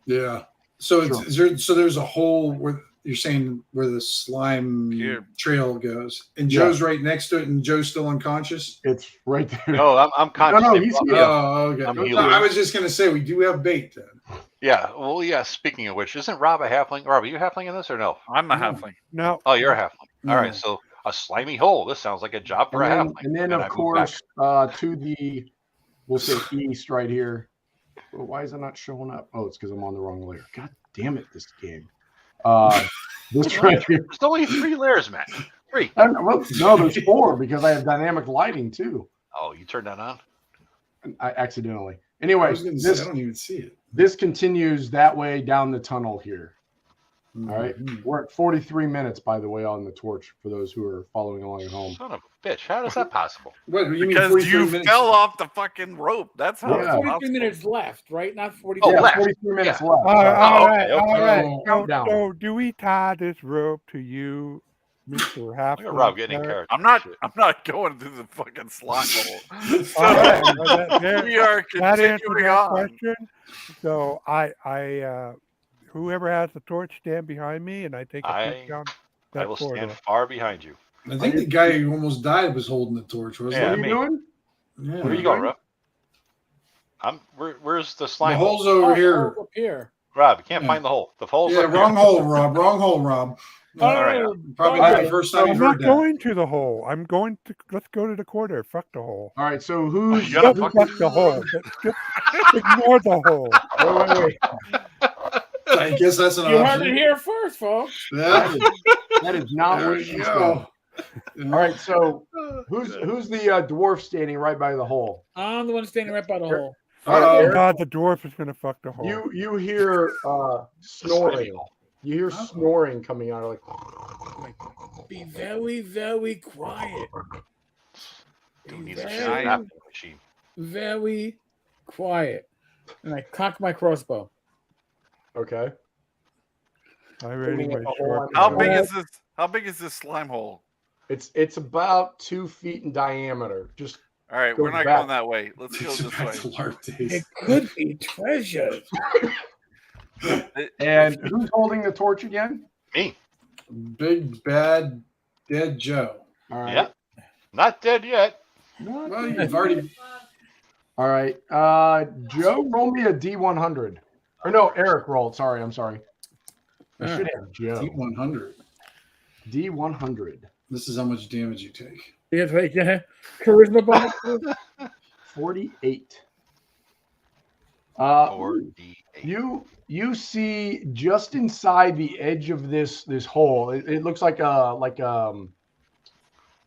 Yeah. So
Sure.
there's a hole where you're saying where the slime
Here.
trail goes, and
Yeah.
Joe's right next to it, and Joe's still unconscious.
It's right there.
No, I'm conscious.
No, he's here.
Oh, okay.
I'm
No,
healing.
I was just gonna say we do have bait then.
Yeah. Well, yeah. Speaking of which, isn't Rob a halfling? Rob, are you a halfling in this or no?
I'm a halfling.
No,
Oh, you're a halfling. All
No.
right. So a slimy hole. This sounds like a job for a halfling.
And then
I
of
move
course,
back.
to the, we'll say east right here. Well, why is it not showing up? Oh, it's because I'm on the wrong layer. God damn it, this game. This right here.
There's only 3 layers, Matt. 3.
Well, no, there's 4 because I have dynamic lighting too.
Oh, you turned that on?
I accidentally.
I
Anyway,
was gonna say I
this
don't even see it.
this continues that way down the tunnel here. All right.
Mhm.
We're at 43 minutes, by the way, on the torch for those who are following along at home.
Son of a bitch. How is that possible?
What you mean?
Because
43
you
minutes?
fell off the fucking rope. That's how
Yeah.
it's
43
possible.
minutes left, right? Not 40.
Oh,
Yeah,
left.
43 minutes
Yeah.
left.
All right,
okay,
all
okay.
right.
Oh,
So,
countdown.
so do we tie this rope to you, Mr.
Look
Half?
at Rob getting in character.
I'm not going through the fucking slime hole. So
All right, well, that-
we are
that answered
continuing
that
on.
question. So I whoever has the torch, stand behind me, and I take a peek down
I
that
will
corridor.
stand far behind you.
I think the guy who almost died was holding the torch, wasn't
Yeah,
What are
he?
you
me.
doing?
Yeah.
Where are you going, Rob? Where's the
The
slime hole?
hole's over here.
Up here.
Rob, you can't
Yeah.
find the hole. The hole's
Yeah,
up
wrong
here.
hole, Rob. Wrong hole, Rob.
All right.
Probably
all
not
right.
the first time
I'm
you've
not
heard that.
going to the hole. I'm going to. Let's go to the corridor. Fuck the hole.
All right. So who's
You gotta
Just
fuck-
fuck the hole. Just ignore the hole.
wait.
I guess that's an
You heard
option.
it here first, folks.
Yeah.
That is not
There
what
you
she
go.
said. All right. So who's the dwarf standing right by the hole?
I'm the one standing right by the hole.
Oh
Uh-oh.
God, the dwarf is gonna fuck the hole.
You hear snoring. You hear snoring coming out like.
Be very, very quiet.
Dude needs a
Very,
grappling machine.
very quiet. And I cock my crossbow.
Okay.
I already
Aiming at
my
the hole
short.
on the
How
wall.
big is this? How big is this slime hole?
It's about 2 feet in diameter. Just
All right,
Go
we're not
back.
going that way. Let's go
It's
this
back
way.
to LARP days.
It could be treasure.
and who's holding the torch again?
Me.
Big bad dead Joe.
All right.
Yeah. Not dead yet.
Well, you've already.
All right. Joe, roll me a D100. Or no, Eric rolled. Sorry, I'm sorry. I should have Joe.
T100.
D100.
This is how much damage you take.
You have to take a charisma bonus.
48.
48.
You see just inside the edge of this hole. It looks like a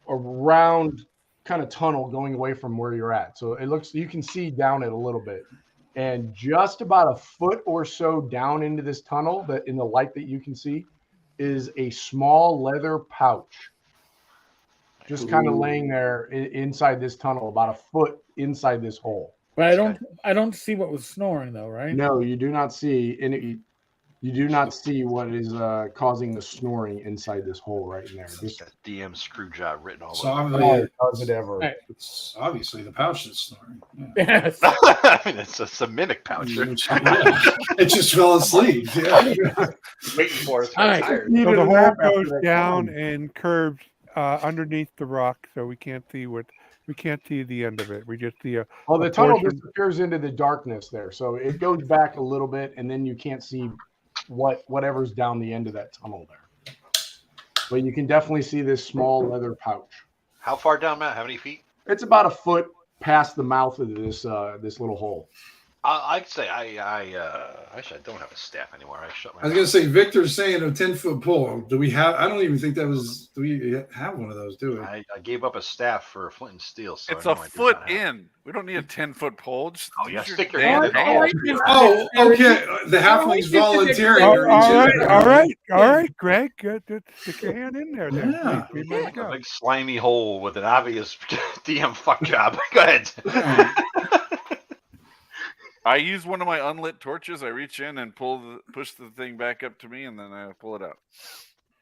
round kind of tunnel going away from where you're at. So it looks, you can see down it a little bit, and just about a foot or so down into this tunnel, that in the light that you can see, is a small leather pouch, just kind of laying there inside this tunnel, about a foot inside this hole.
But I don't see what was snoring though, right?
No, you do not see, and you do not see what is causing the snoring inside this hole right in there. Just
That DM screw job written all
So
over.
obviously,
does it ever?
Right.
it's obviously the pouch that's snoring. Yeah.
Yes.
I mean, it's a mimic pouch.
Yeah. It just fell asleep. Yeah.
Waiting for us.
All right.
So the hole goes down and curves underneath the rock, so we can't see the end of it. We just see a
Oh, the tunnel
portion.
disappears into the darkness there, so it goes back a little bit, and then you can't see whatever's down the end of that tunnel there. But you can definitely see this small leather pouch.
How far down, Matt? How many feet?
It's about a foot past the mouth of this little hole.
I'd say actually I don't have a staff anymore. I shut my.
I was gonna say Victor's saying a 10-foot pole. Do we have? I don't even think that was. Do we have one of those? Do we?
I gave up a staff for flint and steel. So
It's
I
a
know I do
foot
not have-
in. We don't need a 10-foot pole. Just
Oh, yeah,
use
stick your
damn
hand in the hole.
Oh, okay. The halfling's volunteering.
Oh,
to
all
reach in.
right, Greg. Good. Stick your hand in there. Then.
Yeah.
We might
A
go.
big slimy hole with an obvious DM fuck job. Go ahead.
I use one of my unlit torches. I reach in and push the thing back up to me, and then I pull it out.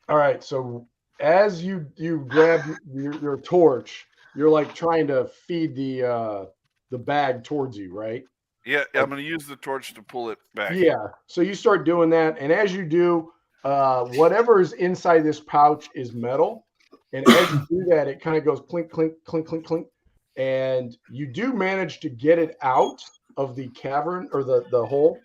All right, so as you grab your torch, you're like trying to feed the bag towards you, right?
Yeah, I'm going to use the torch to pull it back.
Yeah. So you start doing that, and as you do, whatever is inside this pouch is metal, and as you do that, it kind of goes clink, clink, clink, clink, clink, and you do manage to get it out of the cavern or the hole.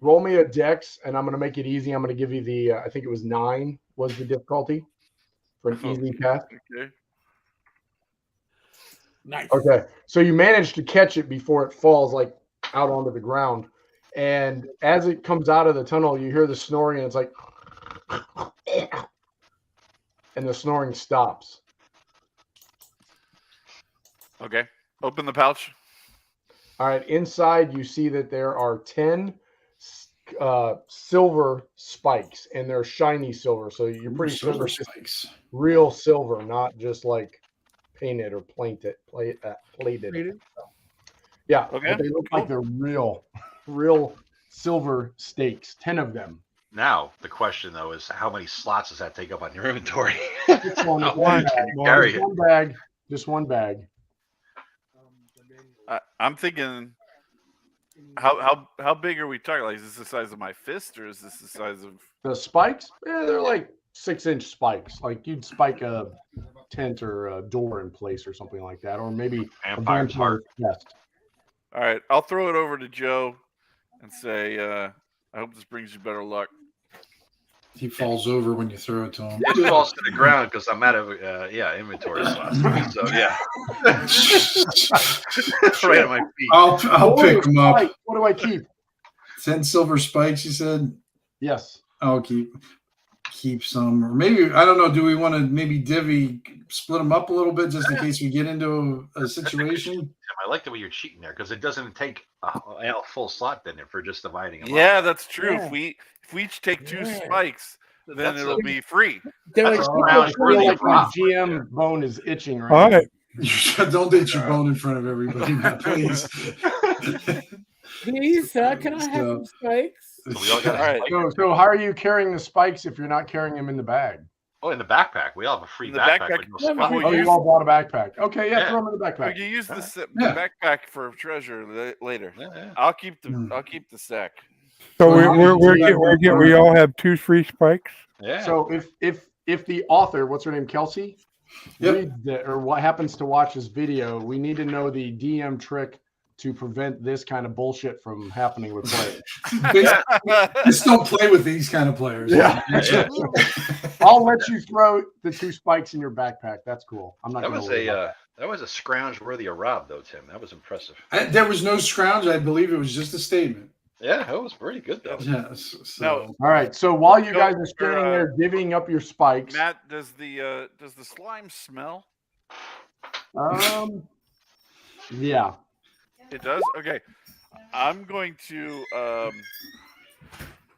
Roll me a dex, and I'm going to make it easy. I'm going to give you the I think it was 9 was the difficulty for an easy path.
Okay.
Nice.
Okay, so you manage to catch it before it falls like out onto the ground, and as it comes out of the tunnel, you hear the snoring, and it's like, and the snoring stops.
Okay. Open the pouch.
All right, inside you see that there are 10 silver spikes, and they're shiny silver. So you're pretty sure
silver
it's just
spikes.
real silver, not just like painted or plated. Yeah,
Okay,
but they look like they're real silver stakes. 10 of them.
Now the question though is how many slots does that take up on your inventory?
Just one
Can
bag.
you carry it?
One bag. Just one bag.
I'm thinking, how big are we talking? Like, is this the size of my fist, or is this the size of
The spikes? Yeah, they're like 6-inch spikes. Like you'd spike a tent or a door in place or something like that, or maybe
Vampire's heart.
nest.
All right, I'll throw it over to Joe and say, I hope this brings you better luck.
He falls over when you throw it to him.
It falls to the ground because I'm out of inventory slots. So yeah, right at my feet.
I'll pick him up.
Spike. What do I keep?
10 silver spikes, you said?
Yes.
I'll keep some. Or maybe, I don't know, do we want to maybe split them up a little bit just in case we get into a situation?
I like the way you're cheating there because it doesn't take a full slot then for just dividing them
Yeah,
up.
that's true.
Yeah.
If we each take 2
Yeah.
spikes, then
That's
it'll be free.
They're
That's
like,
a round
I feel
worthy
like
of
my
Rob.
GM bone is itching right
All
now.
right.
Don't hit your bone in front of everybody, Matt, please.
please, can I have
So-
some spikes?
So we all got
All right.
So how are you carrying the spikes if you're not carrying them in the bag?
Oh, in the backpack. We all have a free
In the
backpack.
backpack.
with no
Yeah,
spot.
we
Oh, you all bought a backpack. Okay, yeah,
Yeah.
throw them in the backpack.
You use the
Yeah.
backpack for treasure later.
Yeah.
I'll keep the
Hmm.
sack.
So
Well,
we all have 2 free spikes.
Yeah.
So if the author, what's her name, Kelsey,
Yep.
reads it, or what happens to watch this video, we need to know the DM trick to prevent this kind of bullshit from happening with players.
Just don't play with these kind of players.
Yeah.
Yeah.
I'll let you throw the 2 spikes in your backpack. That's cool. I'm not
That
going
was
to worry about
that was a scrounge worthy of Rob though, Tim. That was impressive.
There was no scrounge. I believe it was just a statement.
Yeah, that was pretty good though.
Yes. So.
No,
that. All right. So while you
Go-
guys are standing
or,
there divvying up your spikes,
Matt, does the slime smell?
yeah.
It does? Okay. I'm going to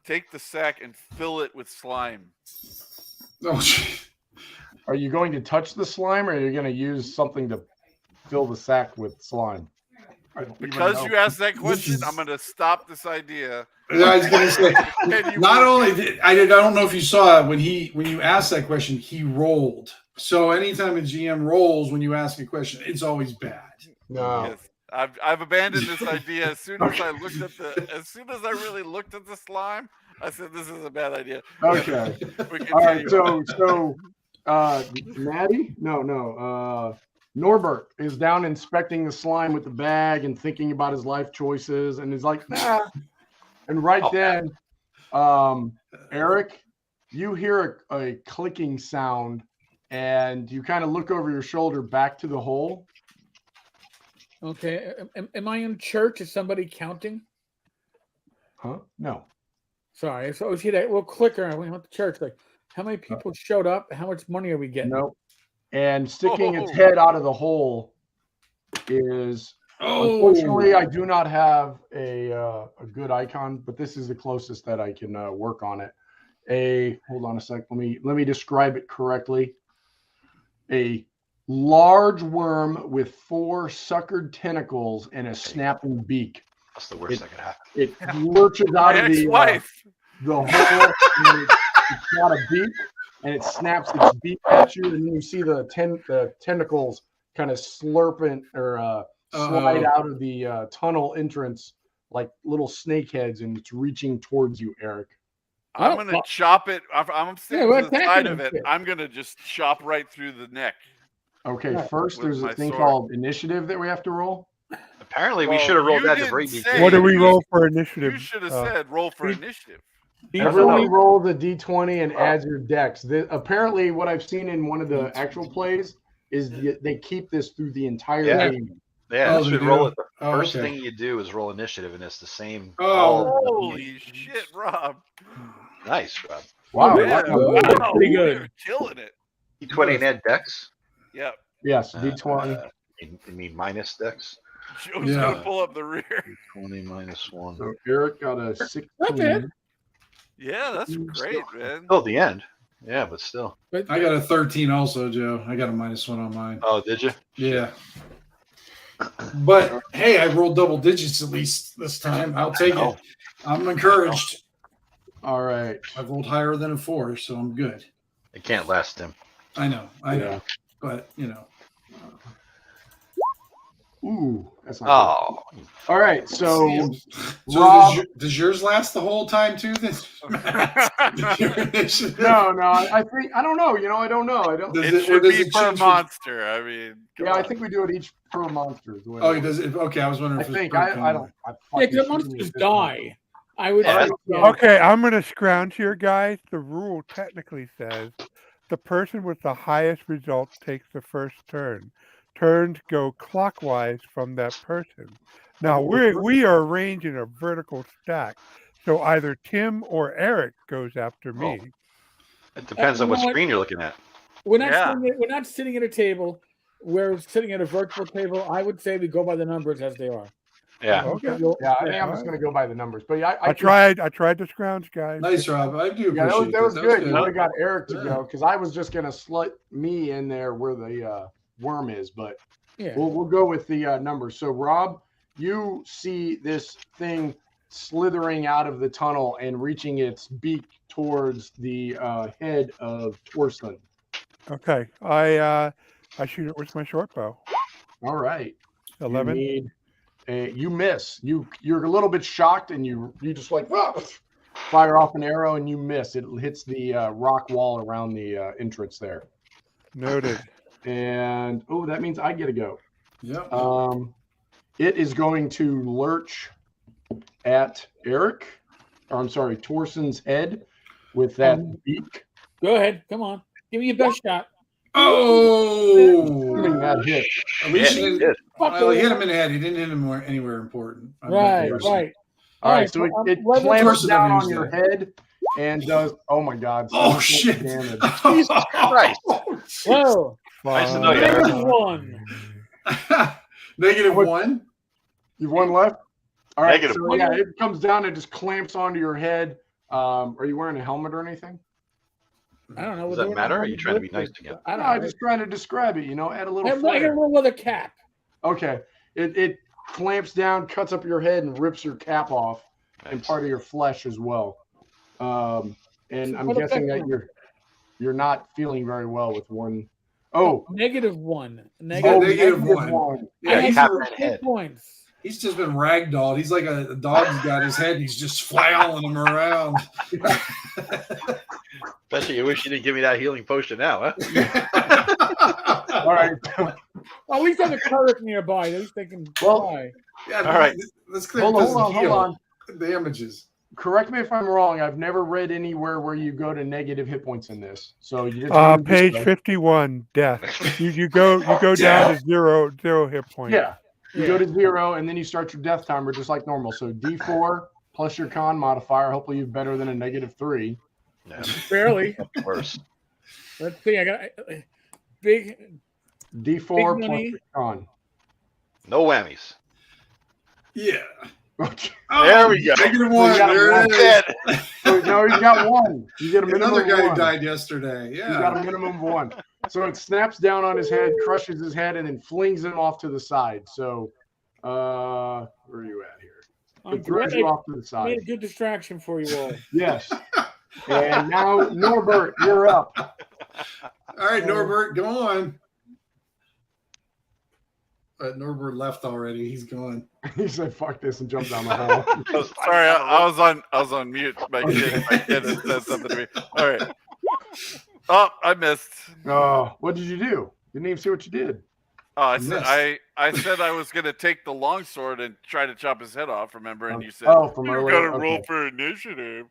take the sack and fill it with slime.
Oh, gee.
Are you going to touch the slime, or are you going to use something to fill the sack with slime? I don't even
Because
know.
you asked that question,
is-
I'm going to stop this idea.
I was going to say,
And you
not
will-
only I don't know if you saw it when you asked that question, he rolled. So anytime a GM rolls when you ask a question, it's always bad.
No.
Yes. I've abandoned this idea as soon as I looked at as soon as I really looked at the slime. I said this is a bad idea.
Okay.
We
All right.
continue.
So Maddie? No. Norbert is down inspecting the slime with the bag and thinking about his life choices, and is like, nah. And right then, Erik, you hear a clicking sound, and you kind of look over your shoulder back to the hole.
Okay. Am I in church? Is somebody counting?
Huh? No.
Sorry. So I see that little clicker. I went to church. Like, how many people showed up? How much money are we getting?
Nope. And sticking its
Oh.
head out of the hole is. Unfortunately, I do not have a good icon, but this is the closest that I can work on it. Hold on a sec. Let me describe it correctly. A large worm with 4 suckered tentacles and a snapping beak.
That's the worst that could happen.
It lurches out
My
of the
ex-wife.
hole. And it's got a beak, and it snaps its beak at you, and then you see the tentacles kind of slurping or slide out of the tunnel entrance like little snake heads, and it's reaching towards you, Erik.
I'm
Oh,
gonna chop it. I'm standing
we're
to the side
attacking
of
him.
it. I'm gonna just chop right through the neck.
Okay,
Right.
first
With
there's
my
a thing
sword.
called initiative that we have to roll.
Apparently, we
Well,
should have rolled
you
that at the
didn't
very
say-
beginning.
What do we
you-
roll for initiative?
You should have said roll for
we-
initiative.
Everyone rolls a d20 and adds your dex. Apparently, what I've seen in one of the actual plays is they keep this through the entire
Yeah.
game.
Yeah,
Oh,
you
they
should
do?
roll it. The
Oh,
first
okay.
thing you do is roll initiative, and it's the same.
Oh.
Holy shit, Rob!
Nice, Rob.
Wow.
Man,
wow.
wow,
pretty good.
you're killing it.
D20 and add dex.
Yep.
Yes, d20.
You mean minus dex?
Joe's
Yeah.
gonna pull up the rear.
20 minus 1.
So Erik got a 16.
Okay.
Yeah, that's great, man.
Still at the end. Yeah, but still.
But
I got a 13 also, Joe. I got a -1 on mine.
Oh, did you?
Yeah. But hey, I rolled double digits at least this time. I'll take it. I'm encouraged.
All right.
I've rolled higher than a 4, so I'm good.
It can't last him.
I know.
Yeah.
But
Ooh, that's not
Oh,
good. All right. So
So
Rob,
does yours last the whole time too? Then your initiative?
no, I think I don't know. I don't know. I don't.
Does
It
or
should
does
be
it
per
change for-
monster. I mean, come
Yeah, I
on.
think we do it each per monster. is the way
Oh,
it
he
is.
does it. Okay, I was wondering
I
if it's
think
per
I
combat.
don't. I
yeah,
fucking
because
shooting
monsters
at this point.
die. I would.
Yeah,
Okay, I'm going to scrounge here, guys. The rule technically says the person with the highest results takes the first turn. Turns go clockwise from that person. Now we are arranged in a vertical stack, so either Tim or Erik goes after me.
it depends on what screen you're looking at.
We're not.
Yeah.
We're not sitting at a table. We're sitting at a virtual table. I would say we go by the numbers as they are.
Yeah.
Okay.
Yeah, I think I'm just going to go by the numbers. But yeah,
I tried to scrounge, guys.
Nice, Rob. I do appreciate
Yeah, that was
that.
good. You would have got Erik to
Yeah.
go because I was just going to slut me in there where the worm is. But
Yeah.
we'll go with the numbers. So Rob, you see this thing slithering out of the tunnel and reaching its beak towards the head of Torsten.
Okay, I shoot it with my short bow.
All right.
11.
You miss. You're a little bit shocked, and you just like fire off an arrow, and you miss. It hits the rock wall around the entrance there.
Noted.
And that means I get to go.
Yep.
It is going to lurch at Erik, or I'm sorry, Torsten's head with that beak.
Go ahead. Come on. Give me your best shot.
Assuming that hit.
At least
Yeah,
he
he
didn't.
did.
Well, he hit him in the head. He didn't hit him anywhere important.
Right.
All right, so it clamps
Torsten
down
never
on
used
your
it.
head and does. Oh my God!
Oh
7
shit!
damage.
Jesus Christ.
Whoa.
Nice to know you.
Negative 1.
-1.
You've one left. All right.
Negative
So
one.
yeah, it comes down and just clamps onto your head. Are you wearing a helmet or anything?
I don't know.
Does that matter? Or are you trying to be nice again?
I don't
No,
know.
I'm just trying to describe it. Add a little
I got a
flair.
little leather cap.
Okay. It clamps down, cuts up your head, and rips your cap off and
Nice.
part of your flesh as well. And I'm
What
guessing
effect
that you're not feeling very well with one. Oh,
-1.
negative one.
Yeah,
I
he's
had
half that
10
head.
points.
He's just been ragdolled. He's like a dog's got his head. And he's just flailing him around.
Especially, you wish you didn't give me that healing potion now, huh?
all right.
Well, at least there's a cleric nearby. At least they can fly.
Yeah,
All right.
Let's clear
Hold
this
on.
heal damages.
Correct me if I'm wrong. I've never read anywhere where you go to negative hit points in this. So you did
Page 51, death. You go down to zero hit points.
Yeah. You go to 0, and then you start your death timer just like normal. So D4 plus your con modifier. Hopefully you're better than a -3.
No,
Barely.
worse.
Let's see. I got big.
D4
Big
plus
money.
your con.
No whammies.
Yeah.
Okay.
There we go.
-1.
You got
There
one
it is.
Dead.
So now you got 1. You get a minimum
Another
of
guy
1.
who died yesterday.
You got a
Yeah.
minimum of 1. So it snaps down on his head, crushes his head, and then flings him off to the side. So, where are you at here? It throws you off to the
Made
side.
a good distraction for you all.
Yes. And now, Norbert, you're up.
All right, Norbert, go on. Norbert left already. He's gone.
He said, "Fuck this," and jumped down the hole.
Sorry, I was on mute. My kid had said something to me. All right. Oh, I missed.
Oh, what did you do? Didn't even see what you did.
Oh, I
You
said
missed.
I said I was gonna take the longsword and try to chop his head off. Remember? And you said,
from
"You
earlier.
gotta roll
Okay.
for initiative."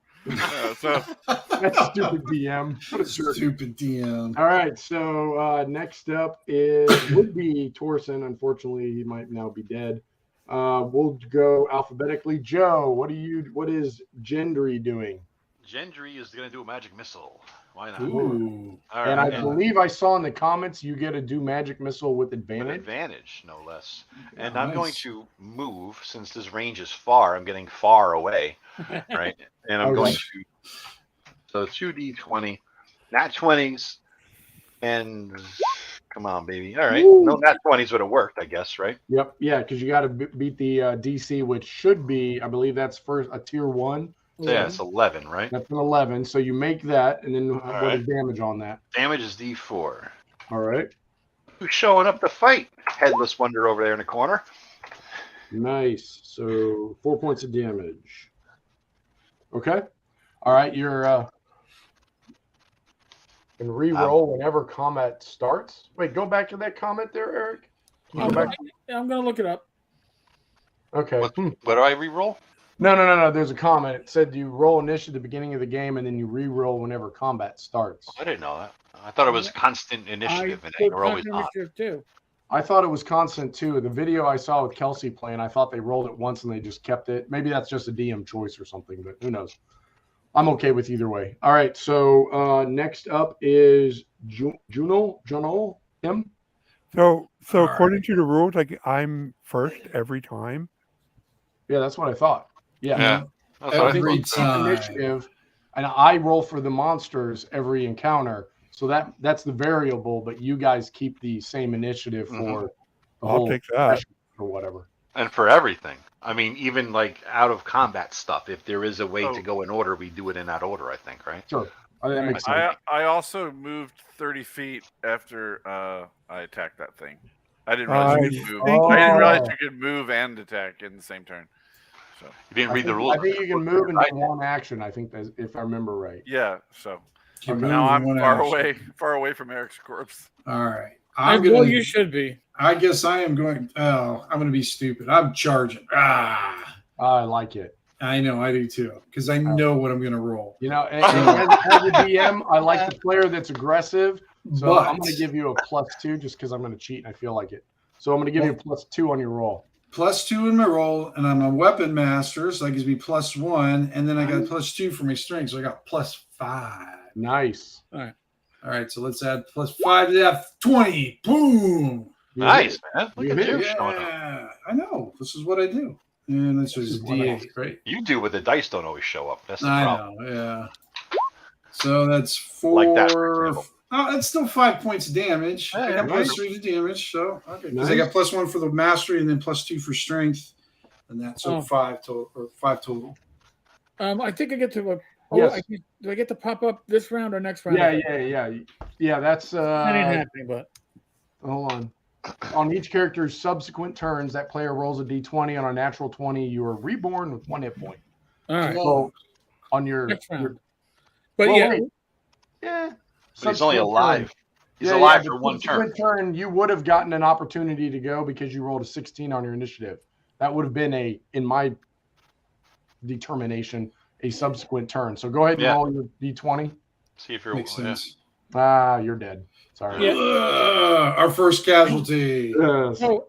So
That's stupid DM. What a jerk.
Stupid DM.
All right, so next up would be Torsten. Unfortunately, he might now be dead. We'll go alphabetically. Joe, what is Gendry doing?
Gendry is going to do a magic missile. Why not?
Ooh.
All
And
right.
I believe I saw in the comments you get to do magic missile with
With
advantage.
advantage, no less. And
Oh,
I'm going
nice.
to move since this range is far. I'm getting far away, right? And I'm
Okay.
going to. So 2d20, nat 20s, and come on, baby. All right,
Woo.
no nat 20s would have worked, I guess, right?
Yep, yeah, because you got to beat the DC, which should be, I believe that's first a tier 1.
So yeah, it's 11, right?
That's an 11. So you make that, and then what
right.
is damage on that?
Damage is d4.
All right.
Who's showing up to fight? Headless Wonder over there in the corner.
Nice. So 4 points of damage. Okay. All right. You're can re-roll whenever combat starts. Wait, go back to that comment there, Eric.
I'm going to look it up.
Okay.
What do I re-roll?
No. There's a comment. It said you roll initiative at the beginning of the game, and then you re-roll whenever combat starts.
I didn't know that. I thought it was constant initiative, and
put
we're always
constant
not.
initiative too.
I thought it was constant too. The video I saw with Kelsey playing, I thought they rolled it once and they just kept it. Maybe that's just a DM choice or something, but who knows? I'm okay with either way. All right, so next up is Juno, him.
So according to the rules, like I'm first every time.
Yeah, that's what I thought. Yeah.
That's what I
Every
thought.
time.
Initiative, and I roll for the monsters every encounter. So that's the variable, but you guys keep the same initiative for the
I'll
whole
take that.
session or whatever.
And for everything. I mean, even like out of combat stuff. If there is a way to go in order, we do it in that order, I think, right?
Sure. That makes sense.
I also moved 30 feet after I attacked that thing. I didn't realize you could move. I didn't realize you could move and attack in the same turn. So
you didn't read the rules.
I think you can move in one action. I think that's, if I remember right.
Yeah. So
Okay.
now I'm far
action.
away from Eric's corpse.
All right.
Well, you should be.
I guess I am going. Oh, I'm going to be stupid. I'm charging.
I like it.
I know. I do too. Because I know what I'm going to roll.
You know, and as a DM, I like the player that's aggressive. So I'm going to give you a +2 just because I'm going to cheat and I feel like it. So I'm going to give you a +2 on your roll.
+2 in my roll, and I'm a weapon master, so that gives me +1, and then I got +2 for my strength, so I got +5.
Nice.
All right. So let's add +5 to that. 20. Boom.
Nice, man. Look at you.
Yeah, I know. This is what I do. And this is D8, right?
You do, but the dice don't always show up. That's the
I
problem.
know, yeah. So that's 4.
Like that, for example.
Oh, that's still 5 points of damage. I got +3 to damage, so okay. Because I got +1 for the mastery and then +2 for strength, and that's 5 total.
I think I get to.
Yes.
Do I get to pop up this round or next round?
Yeah. That's
That ain't happening, but
hold on. On each character's subsequent turns, that player rolls a d20. On a natural 20, you are reborn with 1 hit point.
all right.
So on your
Next round.
your
But
well,
yeah,
wait. Yeah.
But he's only alive. He's
Yeah,
alive
yeah,
for
but
one turn.
subsequent turn, you would have gotten an opportunity to go because you rolled a 16 on your initiative. That would have been in my determination, a subsequent turn. So go ahead and roll your d20.
See if you're
Makes sense.
You're dead. Sorry.
Yeah.
Our first casualty.
So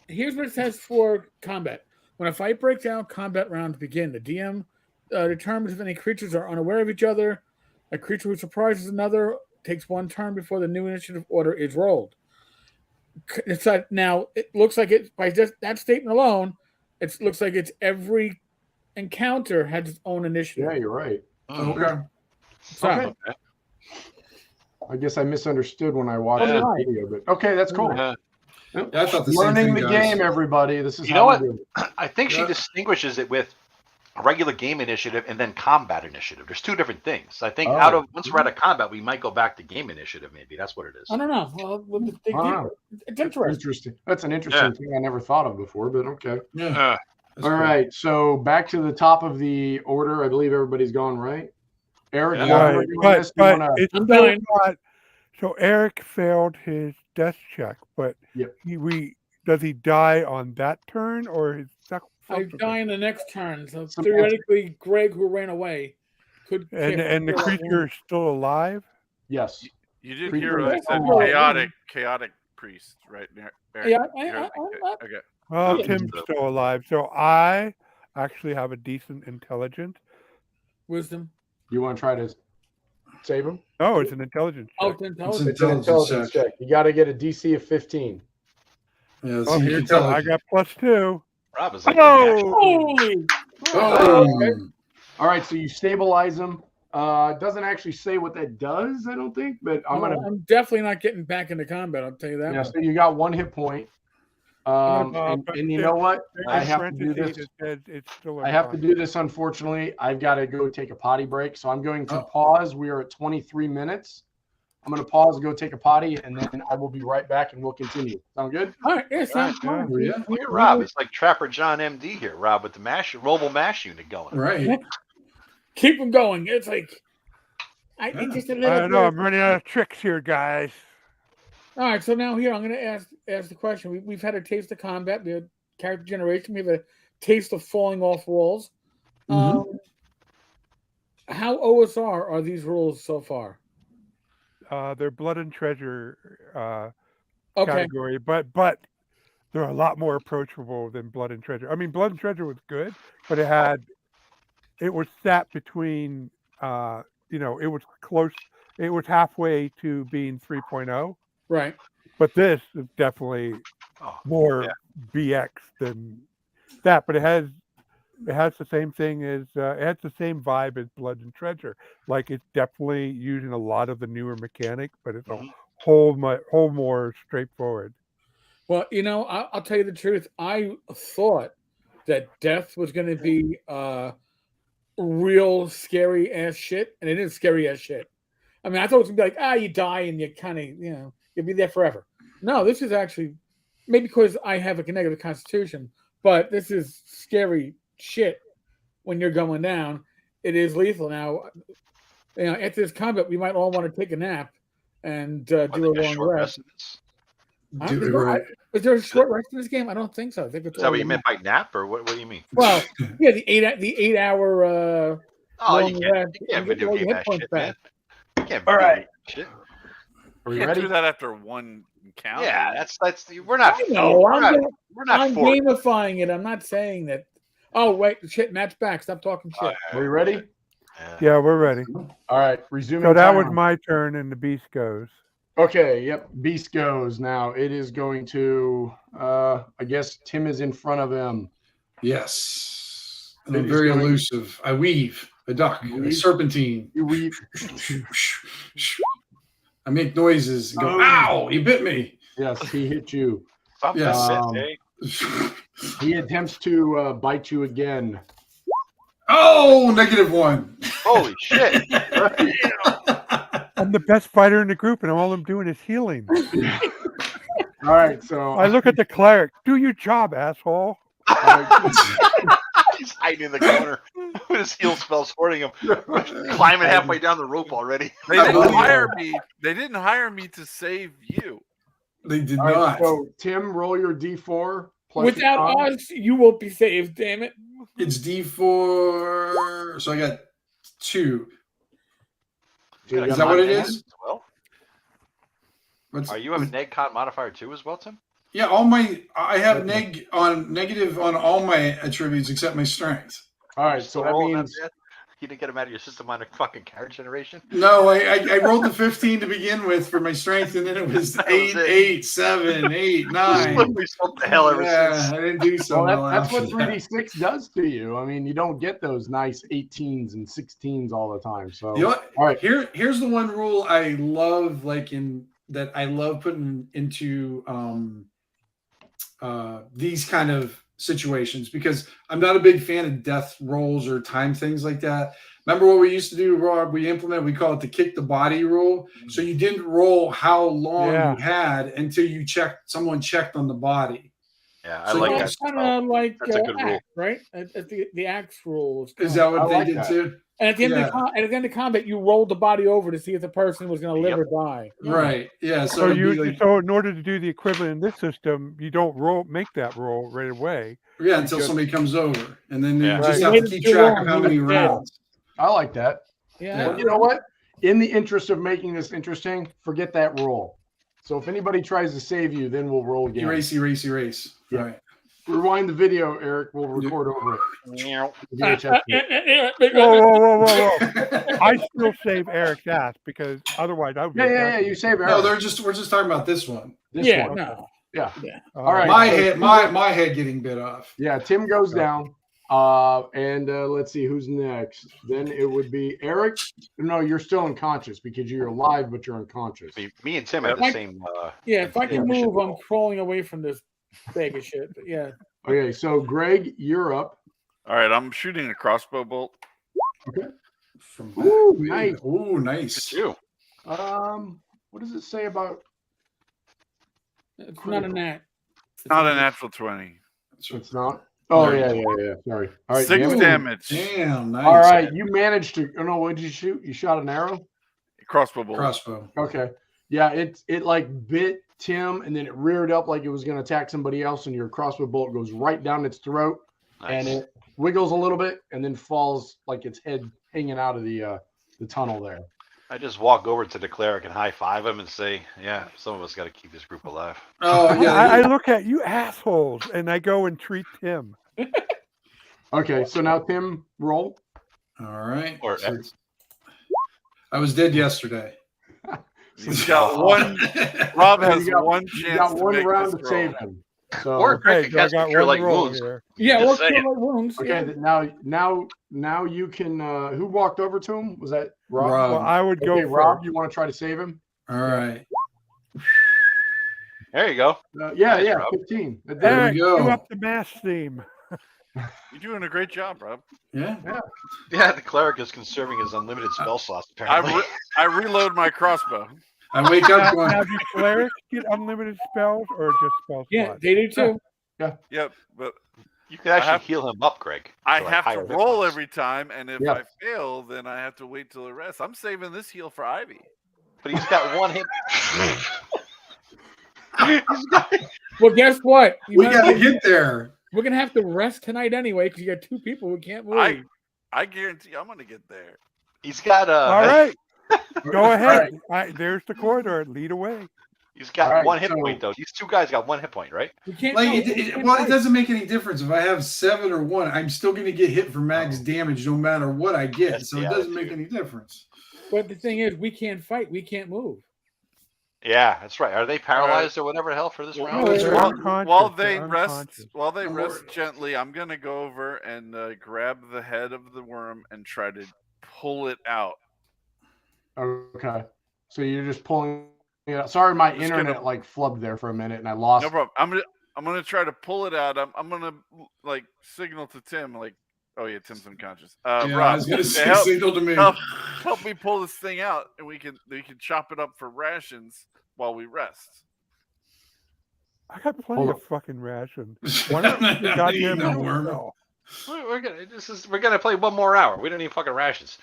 here's what it says for combat. When a fight breaks out, combat rounds begin. The DM determines if any creatures are unaware of each other. A creature who surprises another takes 1 turn before the new initiative order is rolled. It's now it looks like it by just that statement alone. It looks like it's every encounter has its own initiative.
Yeah, you're right.
Okay.
So,
Okay. I guess I misunderstood when I watched the video, but okay, that's cool.
Yeah.
Yeah, I thought the same
Learning
thing,
the
guys.
game, everybody. This is
You know
how
what?
we do it.
I think she distinguishes it with a regular game initiative and then combat initiative. There's 2 different things. I think once we're out of combat, we might go back to game initiative. Maybe that's what it is.
I don't know. Well, it's interesting.
That's an interesting thing I never thought of before, but okay.
Yeah.
All right. So back to the top of the order. I believe everybody's gone, right? Eric,
Right. But it's
I'm
still
dying.
not. So Eric failed his death check, but does he die on that turn or his
I die in the next turn. So theoretically, Greg, who ran away, could.
and the creature is still alive?
Yes.
You did
Creature
hear what I
is
said.
alive.
Chaotic priest, right? Eric,
Yeah,
okay.
Well,
Yeah.
Tim's still alive. So I actually have a decent intelligence.
Wisdom.
You want to try to save him?
No, it's an intelligence
Oh,
check.
it's
It's
intelligence.
It's an intelligence check. You got to get a DC of 15.
Yeah,
Oh,
so
here
you
you
can
go.
tell.
I got +2.
Rob is like the natural.
Holy!
Boom.
All right, so you stabilize him. It doesn't actually say what that does, I don't think, but
I'm definitely not getting back into combat. I'll tell you that.
Yeah,
much.
so you got 1 hit point. And you know what? I
In
have to do
parentheses,
this.
it says it's still
I have to do this, unfortunately. I've got to go take a potty break. So I'm going to pause. We are at 23 minutes. I'm going to pause and go take a potty, and then I will be right back, and we'll continue. Sound good?
All right, yeah, sounds fine.
Yeah.
Look at Rob. It's like Trapper John MD here, Rob, with the mobile mash unit going.
Right.
Keep them going. It's like it's just a little.
I don't know. I'm running out of tricks here, guys.
All right, so now here I'm going to ask the question. We've had a taste of combat. We had character generation. We have a taste of falling off walls. How OSR are these rules so far?
They're blood and treasure
Okay.
category, but they're a lot more approachable than blood and treasure. I mean, blood and treasure was good, but it was sat between it was close. It was halfway to being 3.0.
Right.
But this is definitely more BX than that. But it has the same thing as it has the same vibe as Blood and Treasure. Like it's definitely using a lot of the newer mechanic, but it's a whole more straightforward.
Well, I'll tell you the truth. I thought that death was going to be real scary ass shit, and it is scary ass shit. I mean, I thought it was going to be like, you die and you kind of, you'll be there forever. No, this is actually, maybe because I have a negative constitution, but this is scary shit when you're going down. It is lethal. Now, after this combat, we might all want to take a nap and do a long rest. Is there a short rest in this game? I don't think so. I think it's
Is that what you meant by nap, or what do you mean?
Well, yeah, the 8 hour.
You can't video game that shit, man. You can't
all right.
Shit.
Are we
You can't
ready?
do that after one count.
Yeah, that's we're not.
I know.
We're not
I'm
for it.
gamifying it. I'm not saying that. Oh wait, shit, Matt's back. Stop talking shit.
Are we ready?
Yeah, we're ready.
All right, resuming.
So that
time.
was my turn, and the beast goes.
Okay, yep. Beast goes now. It is going to. I guess Tim is in front of him.
Yes. And I'm very elusive. I weave. I duck. I serpentine.
You weave.
I make noises and go, ow, you bit me.
Yes, he hit you.
Yes.
He attempts to bite you again.
Oh, -1.
Holy shit.
I'm the best fighter in the group, and all I'm doing is healing.
All right, so
I look at the cleric. Do your job, asshole.
He's hiding in the corner with his heal spell supporting him, climbing halfway down the rope already.
They didn't hire me. They didn't hire me to save you.
They did
all
not.
right, so Tim, roll your D4. Plus
Without us, you won't be saved. Damn it!
It's D4. So I got 2. Is that what it is?
Well, are you have a neg con modifier too as well, Tim?
Yeah, I have negative on all my attributes except my strength.
All right, so that means
you didn't get them out of your system on a fucking character generation.
No, I rolled the 15 to begin with for my strength, and then it was 8, 7, 8, 9.
What the hell ever since?
I didn't do so well.
That's what 3d6 does to you. I mean, you don't get those nice 18s and 16s all the time. So
all right, here's the one rule I love, that I love putting into these kind of situations, because I'm not a big fan of death rolls or time things like that. Remember what we used to do, Rob? We call it the kick the body rule. So you didn't roll how long you had until someone checked on the body.
Yeah, I like that.
It's kind of like
that's a good rule,
right? The axe rule.
Is that what they did too?
And at the end of combat, you rolled the body over to see if the person was going to live or die.
Right. Yeah.
So in order to do the equivalent in this system, you don't make that roll right away.
Yeah, until somebody comes over, and then you just have to keep track of how many rounds.
I like that.
Yeah.
But you know what? In the interest of making this interesting, forget that roll. So if anybody tries to save you, then we'll roll again.
Erase.
Yeah.
Right.
Rewind the video, Eric. We'll record over it. VHS.
Whoa. I still save Eric's ass because otherwise I would be.
Yeah. You save Eric.
No, we're just talking about this one.
This
Yeah,
one.
no.
Yeah.
All
right.
My head getting bit off.
Yeah, Tim goes down. And let's see who's next. Then it would be Eric. No, you're still unconscious because you're alive, but you're unconscious.
Me and Tim have the same.
Yeah, if I can move, I'm crawling away from this bag of shit. But yeah.
Okay, so Greg, you're up.
All right, I'm shooting a crossbow bolt.
Okay.
Ooh,
nice.
Ooh, nice.
You.
What does it say about?
It's not a nat.
It's not a natural 20.
It's not. Oh yeah. Sorry. All right.
6 damage.
Damn, nice.
All right, you managed to. Oh no, what did you shoot? You shot an arrow.
Crossbow bolt.
Crossbow.
Okay. Yeah, it like bit Tim and then it reared up like it was going to attack somebody else, and your crossbow bolt goes right down its throat, and it wiggles a little bit and then falls like its head hanging out of the tunnel there.
I just walk over to the cleric and high five him and say, "Yeah, some of us got to keep this group alive."
Oh yeah.
I look at you assholes and I go and treat Tim.
Okay, so now Tim, roll.
All right.
Or
I was dead yesterday.
He's got one. Rob has one chance.
You got one
to make
round
this
to save
roll.
him. So
Or
Okay,
Greg
so I
has to
got
cure
one
like
roll
wounds.
here.
Yeah,
Just
we'll
saying.
kill my wounds.
okay, now you can. Who walked over to him? Was that Rob?
Well, I would go
Okay,
first.
Rob, you want to try to save him?
All right.
There you go.
Yeah,
Nice, Rob.
15.
There we
Eric,
go.
cue up the mass theme.
You're doing a great job, Rob.
Yeah.
Yeah, the cleric is conserving his unlimited spell slots. Apparently,
I reload my crossbow.
I wake up going.
Now, do clerics get unlimited spells or just spell
Yeah,
slots?
they do too.
Yep, but
you can actually
have-
heal him up, Greg.
I
to, like,
have to
higher hit
roll
points.
every time, and if
Yeah.
I fail, then I have to wait till the rest. I'm saving this heal for Ivy.
But he's got one hit.
Well, guess what?
We gotta get there.
We're gonna have to rest tonight anyway because you got 2 people who can't move.
I guarantee I'm gonna get there.
He's got
All right. Go ahead. There's the corridor. Lead away.
He's got
All right,
one hit
so-
point though. These two guys got one hit point, right?
We can't.
Like
no,
it,
we
it,
can't
well, it
fight.
doesn't make any difference if I have 7 or 1. I'm still going to get hit for max damage no matter what I get.
That's
So
the
it doesn't make
attitude.
any difference.
But the thing is, we can't fight. We can't move.
Yeah, that's right. Are they paralyzed or whatever the hell for this
Well,
round?
no, they're
While
unconscious.
they
They're
rest,
unconscious.
Don't worry.
gently, I'm gonna go over and grab the head of the worm and try to pull it out.
Okay. So you're just pulling it out. Sorry, my
Just
internet
gonna-
like flubbed there for a minute and I lost.
No problem. I'm gonna try to pull it out. I'm gonna like signal to Tim like, oh yeah, Tim's unconscious.
Yeah, I
Rob,
was going to say
help,
signal to me.
help me pull this thing out, and we can chop it up for rations while we rest.
I got plenty
Hold
of fucking rations. Why don't you goddamn
No
help
worm.
yourself?
We're gonna play one more hour. We don't need fucking rations.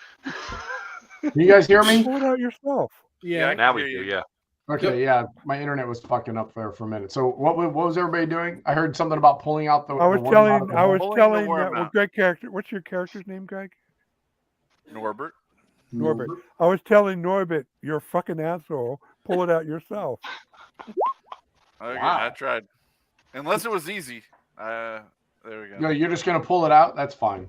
You guys hear me?
Pull it out yourself.
Yeah.
I
Now
can
we
hear
do,
you.
yeah.
Okay, yeah. My internet was fucking up there for a minute. So what was everybody doing? I heard something about pulling out the.
I was
the worm out of
telling.
the
I
hole.
was
Pulling the
telling.
worm
Well,
out.
Greg character. What's your character's name, Greg?
Norbert.
Norbert. I was telling Norbert, you're a fucking asshole. Pull it out yourself.
Okay,
Wow.
I tried. Unless it was easy. There we go.
No, you're just gonna pull it out. That's fine.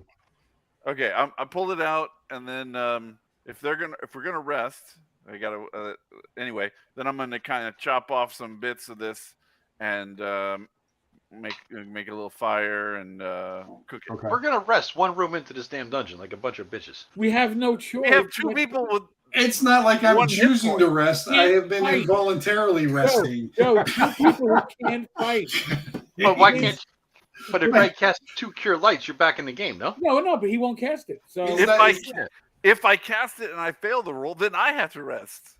Okay, I pulled it out, and then if we're gonna rest, I gotta anyway. Then I'm gonna kind of chop off some bits of this and make a little fire and cook it.
Okay.
We're gonna rest one room into this damn dungeon like a bunch of bitches.
We have no choice.
We have 2 people with.
It's not like I'm
One hit
choosing
point.
to rest. I have been
Fight.
involuntarily resting.
Joe, 2 people who can't fight.
But why can't? But if Greg casts 2 cure lights, you're back in the game, no?
No, but he won't cast it. So
Is
If
that-
if I cast it and I fail the roll, then I have to rest.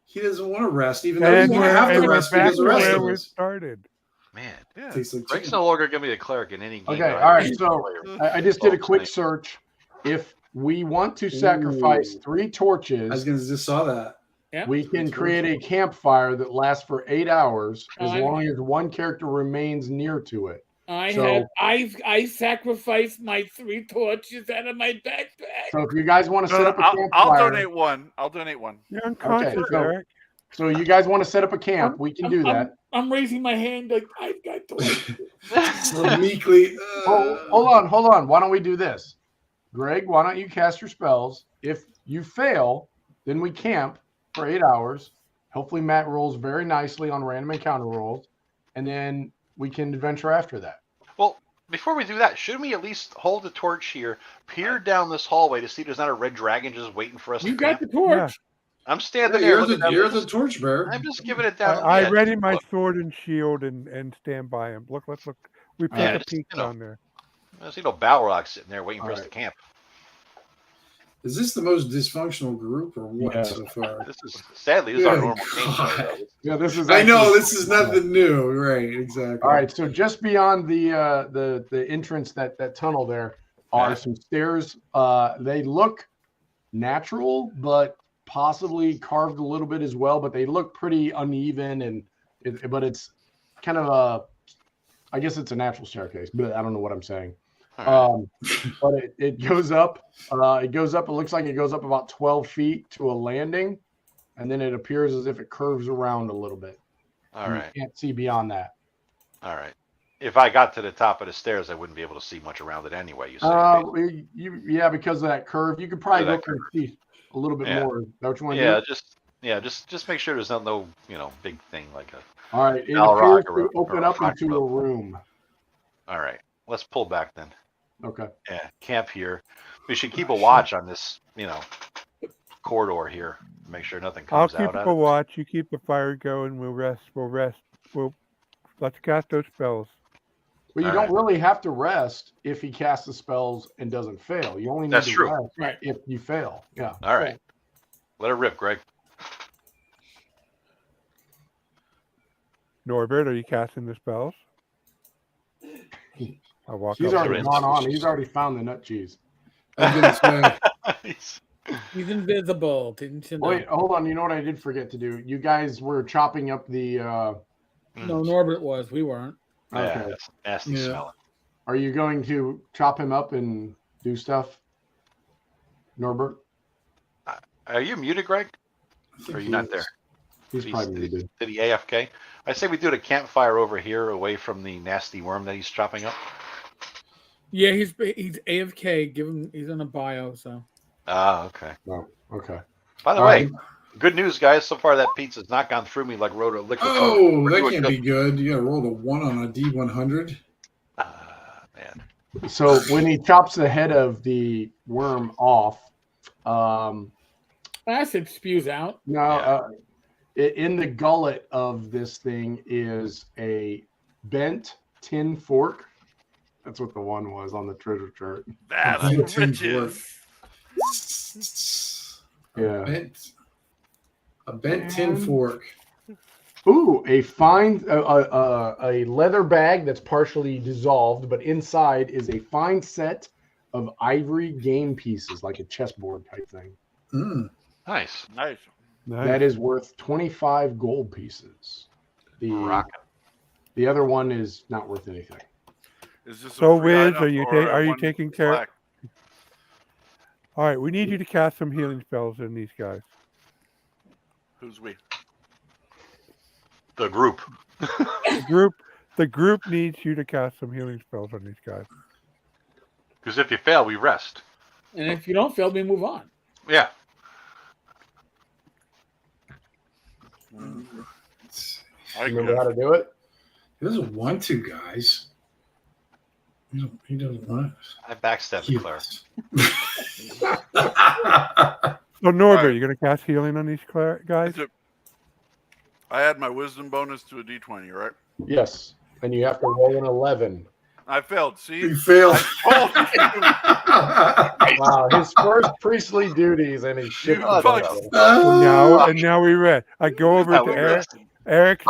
He doesn't want to rest, even though he's
And
going to
we're,
have
and
to
we're
rest
back
because
to
the rest
where
of
we
us.
started.
Man,
Yeah.
Tastes like
Greg's
chicken.
no longer gonna be a cleric in any game.
Okay.
that
All
I
right.
use.
So I just did a
Oh,
quick
nice.
search. If we want to sacrifice 3
I was
torches,
going to just saw that.
yeah.
we can create a campfire that lasts for 8 hours as
I-
long as one character remains near to it.
I sacrificed my 3 torches out of my backpack.
So if you guys want to set up a campfire,
I'll donate one.
Okay,
You're unconscious,
so-
Eric.
so you guys want to set up a camp, we can do that.
I'm raising my hand like I've got torches.
So meekly.
Hold on. Why don't we do this? Greg, why don't you cast your spells? If you fail, then we camp for 8 hours. Hopefully Matt rolls very nicely on random encounter rolls, and then we can adventure after that.
Well, before we do that, shouldn't we at least hold the torch here, peer down this hallway to see if there's not a red dragon just waiting for us
You
to
got
camp?
the torch.
Yeah.
I'm standing there.
You're the torchbearer.
I'm just giving it down.
I ready my sword and shield and stand by him. Let's look. We take
Yeah,
a
just,
peek
you know.
down there.
I see no Balrog sitting there waiting for us to
Alright.
camp.
Is this the most dysfunctional group or what
Yeah.
so far?
This is sadly this is our
Good
normal game.
God.
Yeah, this is.
I know
actually-
this is nothing new, right? Exactly.
All right, so just beyond the entrance, that tunnel there are
Yeah.
some stairs. They look natural, but possibly carved a little bit as well. But they look pretty uneven, but it's kind of I guess it's a natural staircase, but I don't know what I'm saying.
All
But it goes up. It goes up. It looks like it goes up about 12 feet to a landing, and then it appears as if it curves around a little bit.
right.
You can't see beyond that.
All right. If I got to the top of the stairs, I wouldn't be able to see much around it anyway. You say?
Yeah, because of that curve, you could probably
Yeah,
go
that
and see a little bit
Yeah.
more. Is that what you want to do?
just make sure there's no big thing like a.
All right, it
Balrog
appears
or
to open
a
up
fox
into a
rope.
room.
All right. Let's pull back then.
Okay.
Yeah, camp here. We should keep a watch on this, corridor here. Make sure nothing
I'll
comes
keep
out.
a watch. You keep the fire going. We'll rest. Let's cast those spells.
Well, you
All
don't really have to rest if he casts the spells and doesn't fail. You only need
That's
to
true.
rest
Right.
if you fail. Yeah.
All right. Let it rip, Greg.
Norbert, are you casting the spells? I walk
He's
up
already
to him.
gone on. He's already found the nut cheese.
I was gonna say,
He's invisible. Didn't you know?
Wait, hold on. You know what I did forget to do? You guys were chopping up the.
No, Norbert was. We weren't.
Okay.
Yeah, that's nasty
Yeah.
smelling.
Are you going to chop him up and do stuff, Norbert?
Are you muted, Greg?
I think
Or are you
he
not
is.
there?
He's probably muted.
Did he AFK? I say we do the campfire over here away from the nasty worm that he's chopping up.
Yeah, he's AFK. Give him. He's on a bio. So
Ah, okay.
Oh, okay.
By the
All
way,
right.
good news, guys. So far, that pizza's not gone through me like Roto Liquid.
Oh,
We're
that
doing
can't be good. You gotta roll a 1 on a D100.
Man.
So when he chops the head of the worm off,
acid spews out.
in the gullet of this thing is a bent tin fork. That's what the one was on the treasure chart.
That's
Bent tin
riches.
Yeah.
A bent tin fork.
Ooh, a fine a leather bag that's partially dissolved, but inside is a fine set of ivory game pieces, like a chessboard type thing.
Mm.
Nice.
Nice.
Nice.
That is worth 25 gold pieces.
Rockin'.
The other one is not worth anything.
Is this a
So,
free
Wiz,
item
are you
or
are you
one
taking care?
slack?
All right, we need you to cast some healing spells in these guys.
Who's we?
The group.
The group needs you to cast some healing spells on these guys.
Because if you fail, we rest.
And if you don't fail, we move on.
Yeah.
I
Remember how to do it?
He doesn't want to, guys. He doesn't want
I backstabbed the cleric.
to.
So, Norbert,
Alright.
you're going to cast healing on these guys?
I add my wisdom bonus to a d20, right?
Yes. And you have to roll an 11.
I failed. See?
He failed.
Told you.
Wow, his first priestly duties, and he shit.
You fuck.
And now we read. I go over
Now
to
we
Eric's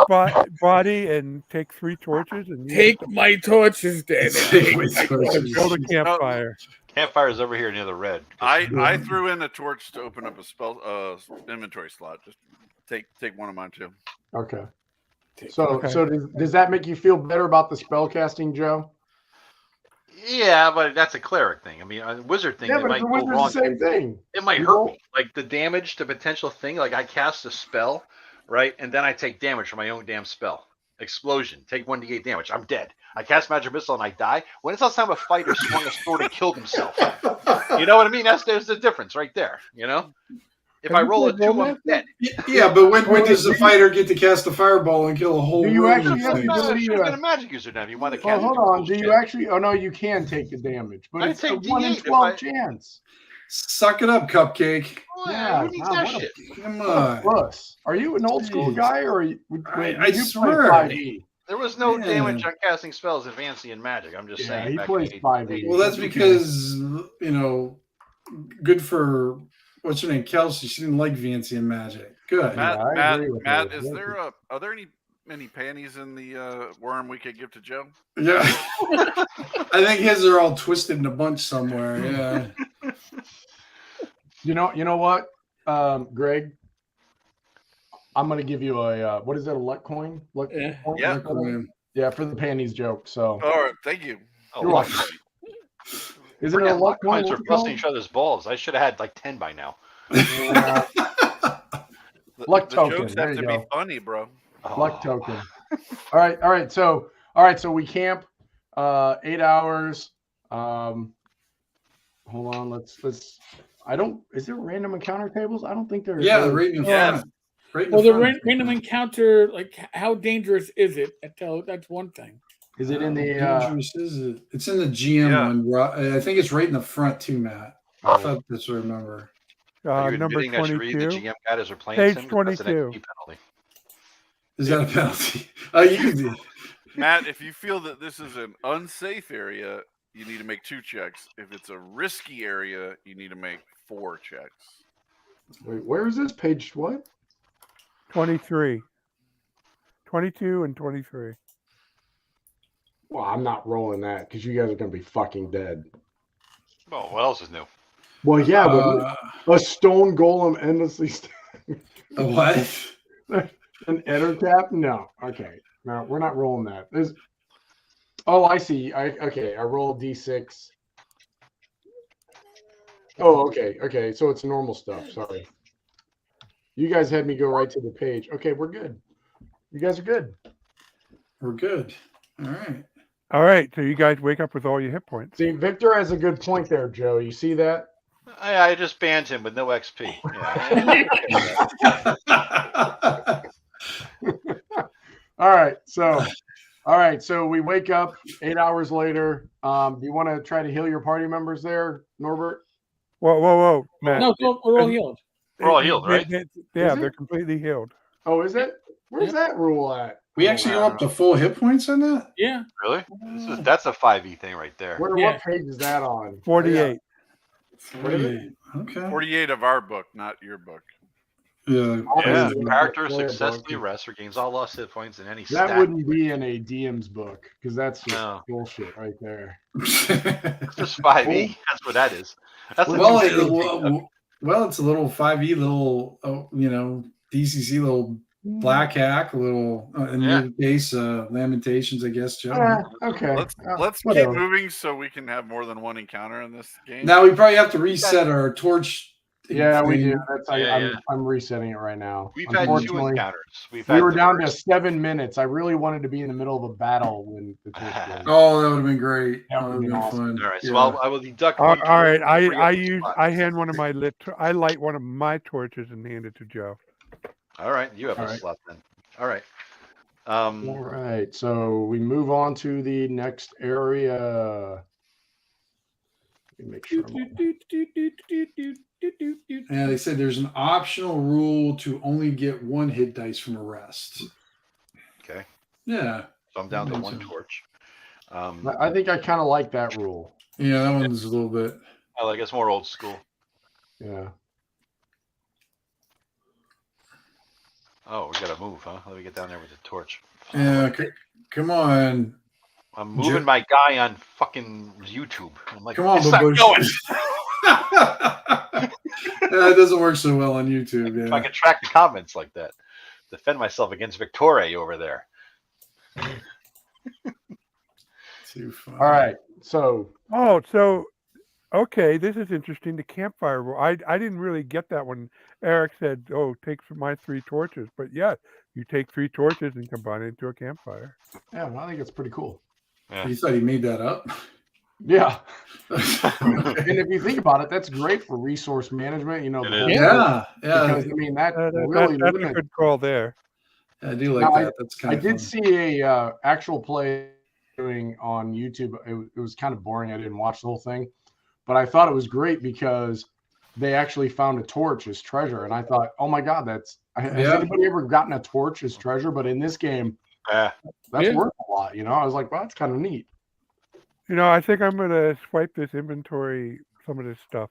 body and take 3 torches and
Take my torches, Danny.
Take my
and
torches.
build a campfire.
Campfire's over here near the red.
I threw in a torch to open up a spell inventory slot. Just take one of mine too.
Okay.
Okay.
So does that make you feel better about the spell casting, Joe?
Yeah, but that's a cleric thing. I mean, a wizard thing,
Yeah,
it
but
might
the
go
wizard's
wrong.
the same thing.
It might
You
hurt
don't-
me. Like the damage to potential thing, like I cast a spell, right? And then I take damage from my own damn spell. explosion, take 1d8 damage. I'm dead. I cast magic missile and I die. When is the last time a fighter swung a sword and killed himself? You know what I mean? There's the difference right there. You know, if I roll a 2, I'm dead.
Yeah, but when does the fighter get to cast a fireball and kill a whole
Do you
room
actually
of
have the
things?
ability
Should have been a magic user now. If you want to
Well,
cast.
hold on. Do you actually? Oh no, you can take the damage, but
I
it's a
take
1 in
D8 if
12 chance.
Suck it up, Cupcake.
Yeah,
who needs
God,
that
what a-
shit?
Come
What a
on.
puss. Are you an old school
Jeez.
guy, or are you,
I
you
swear.
play 5e?
There was no
Yeah.
damage on casting spells in Vancian magic. I'm just
Yeah,
saying.
he
back
plays
in
5e.
Well, that's because, good for, what's her name, Kelsey. She didn't like Vancian magic. Good.
Matt- I
Matt,
agree with
Matt,
her.
is there are there any panties in the worm we could give to Joe?
Yeah. I think his are all twisted in a bunch somewhere. Yeah.
You know what, Greg? I'm gonna give you a what is it? A luck coin? Luck
Yeah.
coin?
Yeah.
Luck coin? Yeah, for the panties joke. So
All right, thank you.
Oh,
You're
luck.
welcome. Isn't it
Forget
a luck coin?
coins are
What's it called?
busting each other's balls. I should have had like 10 by now.
Yeah, Luck
The
token,
jokes
there
have
you
to
go.
be funny, bro.
luck token. All right. So we camp 8 hours. Hold on. Let's. Is there random encounter tables? I don't think there is.
Yeah, right in
Yeah.
front. Right in
Well, the
front.
random encounter, like how dangerous is it? That's one thing.
Is it in the?
How dangerous is it? It's in the GM
Yeah.
one. I think it's right in the front too, Matt. I thought that's what I remember.
Are you
Number
admitting that you read the
22.
GM guide as we're playing
Page
sim? That's an
22.
XP penalty.
Is that a penalty? Oh, you can do.
Matt, if you feel that this is an unsafe area, you need to make 2 checks. If it's a risky area, you need to make 4 checks.
Wait, where is this page? What?
23. 22 and 23.
Well, I'm not rolling that because you guys are gonna be fucking dead.
Well, what else is new?
Well, yeah, but a stone golem endlessly.
A what?
An enter tap? No. Okay. No, we're not rolling that. Oh, I see. I roll D6. Oh, okay. Okay. So it's normal stuff. Sorry. You guys had me go right to the page. Okay, we're good. You guys are good.
We're good. All right.
All right. So you guys wake up with all your hit points.
See, Victor has a good point there, Joe. You see that?
I just banned him with no XP. Yeah.
All right. So we wake up 8 hours later. Do you want to try to heal your party members there, Norbert?
Whoa, Matt.
No, we're all healed.
We're all healed, right?
Yeah,
Is
they're
it?
completely healed.
Oh, is it? Where's that rule at?
We actually go up to full hit points on that?
Yeah.
Really? That's a 5e thing right there.
What page is that on?
48.
48. Okay.
48 of our book, not your book.
Yeah.
Yeah,
Yeah.
character
Yeah,
successfully
bro.
rests or gains all lost hit points in any
That
stat.
wouldn't be in a DM's book because that's just
No.
bullshit right there.
It's just 5e. That's what that is. That's the
well,
new
it's a little 5e, little, DCC, little black hack, a little, in your case, Lamentations, I guess, Joe.
Okay.
Let's keep
whatever.
moving so we can have more than one encounter in this game.
Now we probably have to reset our torch.
Yeah, we
thing.
do. I'm resetting it right now.
We've had 2 encounters.
We were down to 7 minutes. I really wanted to be in the middle of a battle when the torch was.
Oh, that would have been great.
That would've been awesome.
fun.
All right, so
Yeah.
I will deduct
All
one.
right.
torch and bring up the spot.
I hand one of my I light one of my torches and hand it to Joe.
All right, you have
All
a
right.
slot then. All right.
All right. So we move on to the next area. Let me make sure.
Yeah, they said there's an optional rule to only get 1 hit dice from a rest.
Okay.
Yeah.
So I'm down to
Makes
1
sense.
torch.
I think I kind of like that rule.
Yeah, that one's a little bit.
I guess more old school.
Yeah.
Oh, we gotta move, huh? Let me get down there with the torch.
Yeah, come on.
I'm moving my guy on fucking YouTube. I'm like,
Come on,
it's not
Babush.
going.
Yeah, it doesn't work so well on YouTube.
If I
Yeah.
can track the comments like that, defend myself against Victoria over there.
Too fun.
All right. So
Oh, so Okay, this is interesting. The campfire rule. I didn't really get that when Erik said, "Oh, take my 3 torches." But yeah, you take 3 torches and combine it into a campfire.
Yeah, I think it's pretty cool.
Yeah.
You thought he made that up?
Yeah. And if you think about it, that's great for resource management. You know,
It
the
is.
whole-
Yeah,
because
yeah.
I mean that
That's
really
a
limits.
good call there.
I do like
Now,
that. That's kind
I
of
did
fun.
see a actual play doing on YouTube. It was kind of boring. I didn't watch the whole thing, but I thought it was great because they actually found a torch as treasure, and I thought, oh my god, has
Yeah.
anybody ever gotten a torch as treasure? But in this game,
Yeah.
that's
Yeah.
worth a lot. You know, I was like, well, that's kind of neat.
You know, I think I'm gonna swipe this inventory, some of this stuff.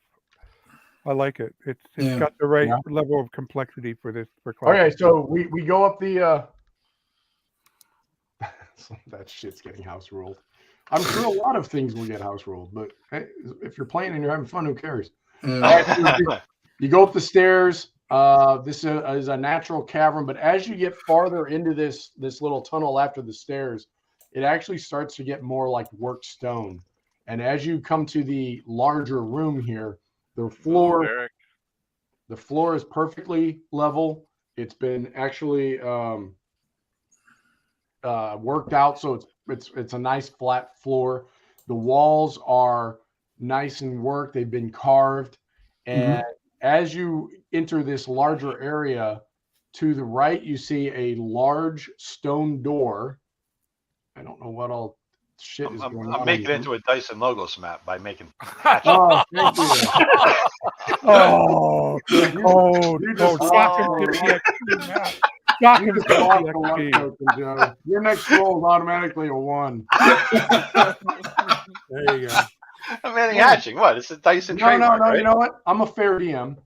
I like it. It's
Yeah.
got the right
Yeah.
level of complexity for this. For
Okay,
class.
so we go up the. That shit's getting house ruled. I'm sure a lot of things will get house ruled, but hey, if you're playing and you're having fun, who cares? You go up the stairs. This is a natural cavern, but as you get farther into this little tunnel after the stairs, it actually starts to get more like worked stone. And as you come to the larger room here, the floor
Erik.
is perfectly level. It's been actually worked out, so it's a nice flat floor. The walls are nice and worked. They've been carved, and as you enter this larger area, to the right you see a large stone door. I don't know what all shit is going on.
I'm making it into a Dyson Logos map by making.
Oh, thank you.
Oh,
You just
Doc
lost
him
the
to
luck-
the XP now. Doc
you
him
just
to
lost
the
the luck
XP.
token, Joe. Your next roll is automatically a 1.
There you go.
I'm adding hatching. What? It's a Dyson trademark,
No.
right?
You know what? I'm a fair DM.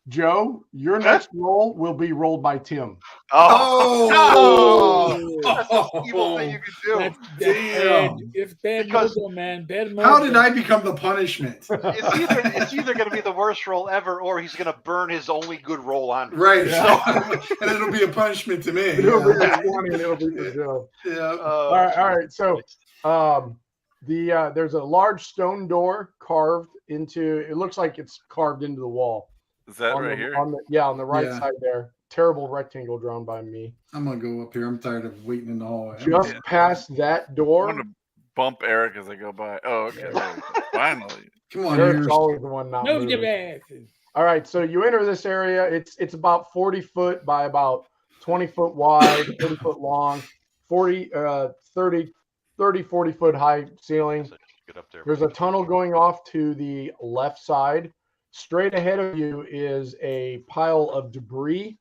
Joe, your next roll will be rolled by Tim.
Oh, no! That's the most evil thing you could do.
That's
Damn.
bad. It's bad
Because-
mojo, man. Bad mojo.
How did I become the punishment?
It's either going to be the worst roll ever, or he's going to burn his only good roll on.
Right. And it'll be a punishment to me.
It'll be a 20 and it'll be for Joe.
Yeah.
All right. So, there's a large stone door carved into. It looks like it's carved into the wall.
Is that
on
right
the,
here?
On the right
Yeah.
side there. Terrible rectangle drawn by me.
I'm going to go up here. I'm tired of waiting in the hallway.
Just past that
I'm
door.
gonna bump Erik as I go by. Oh, okay. Finally.
Come on,
Eric's
here.
always the one not
Move
moving.
your asses.
All right, so you enter this area. It's about 40 foot by about 20 foot wide, 30 foot long, 30, 40 foot high ceiling.
Get up there.
There's a tunnel going off to the left side. Straight ahead of you is a pile of debris.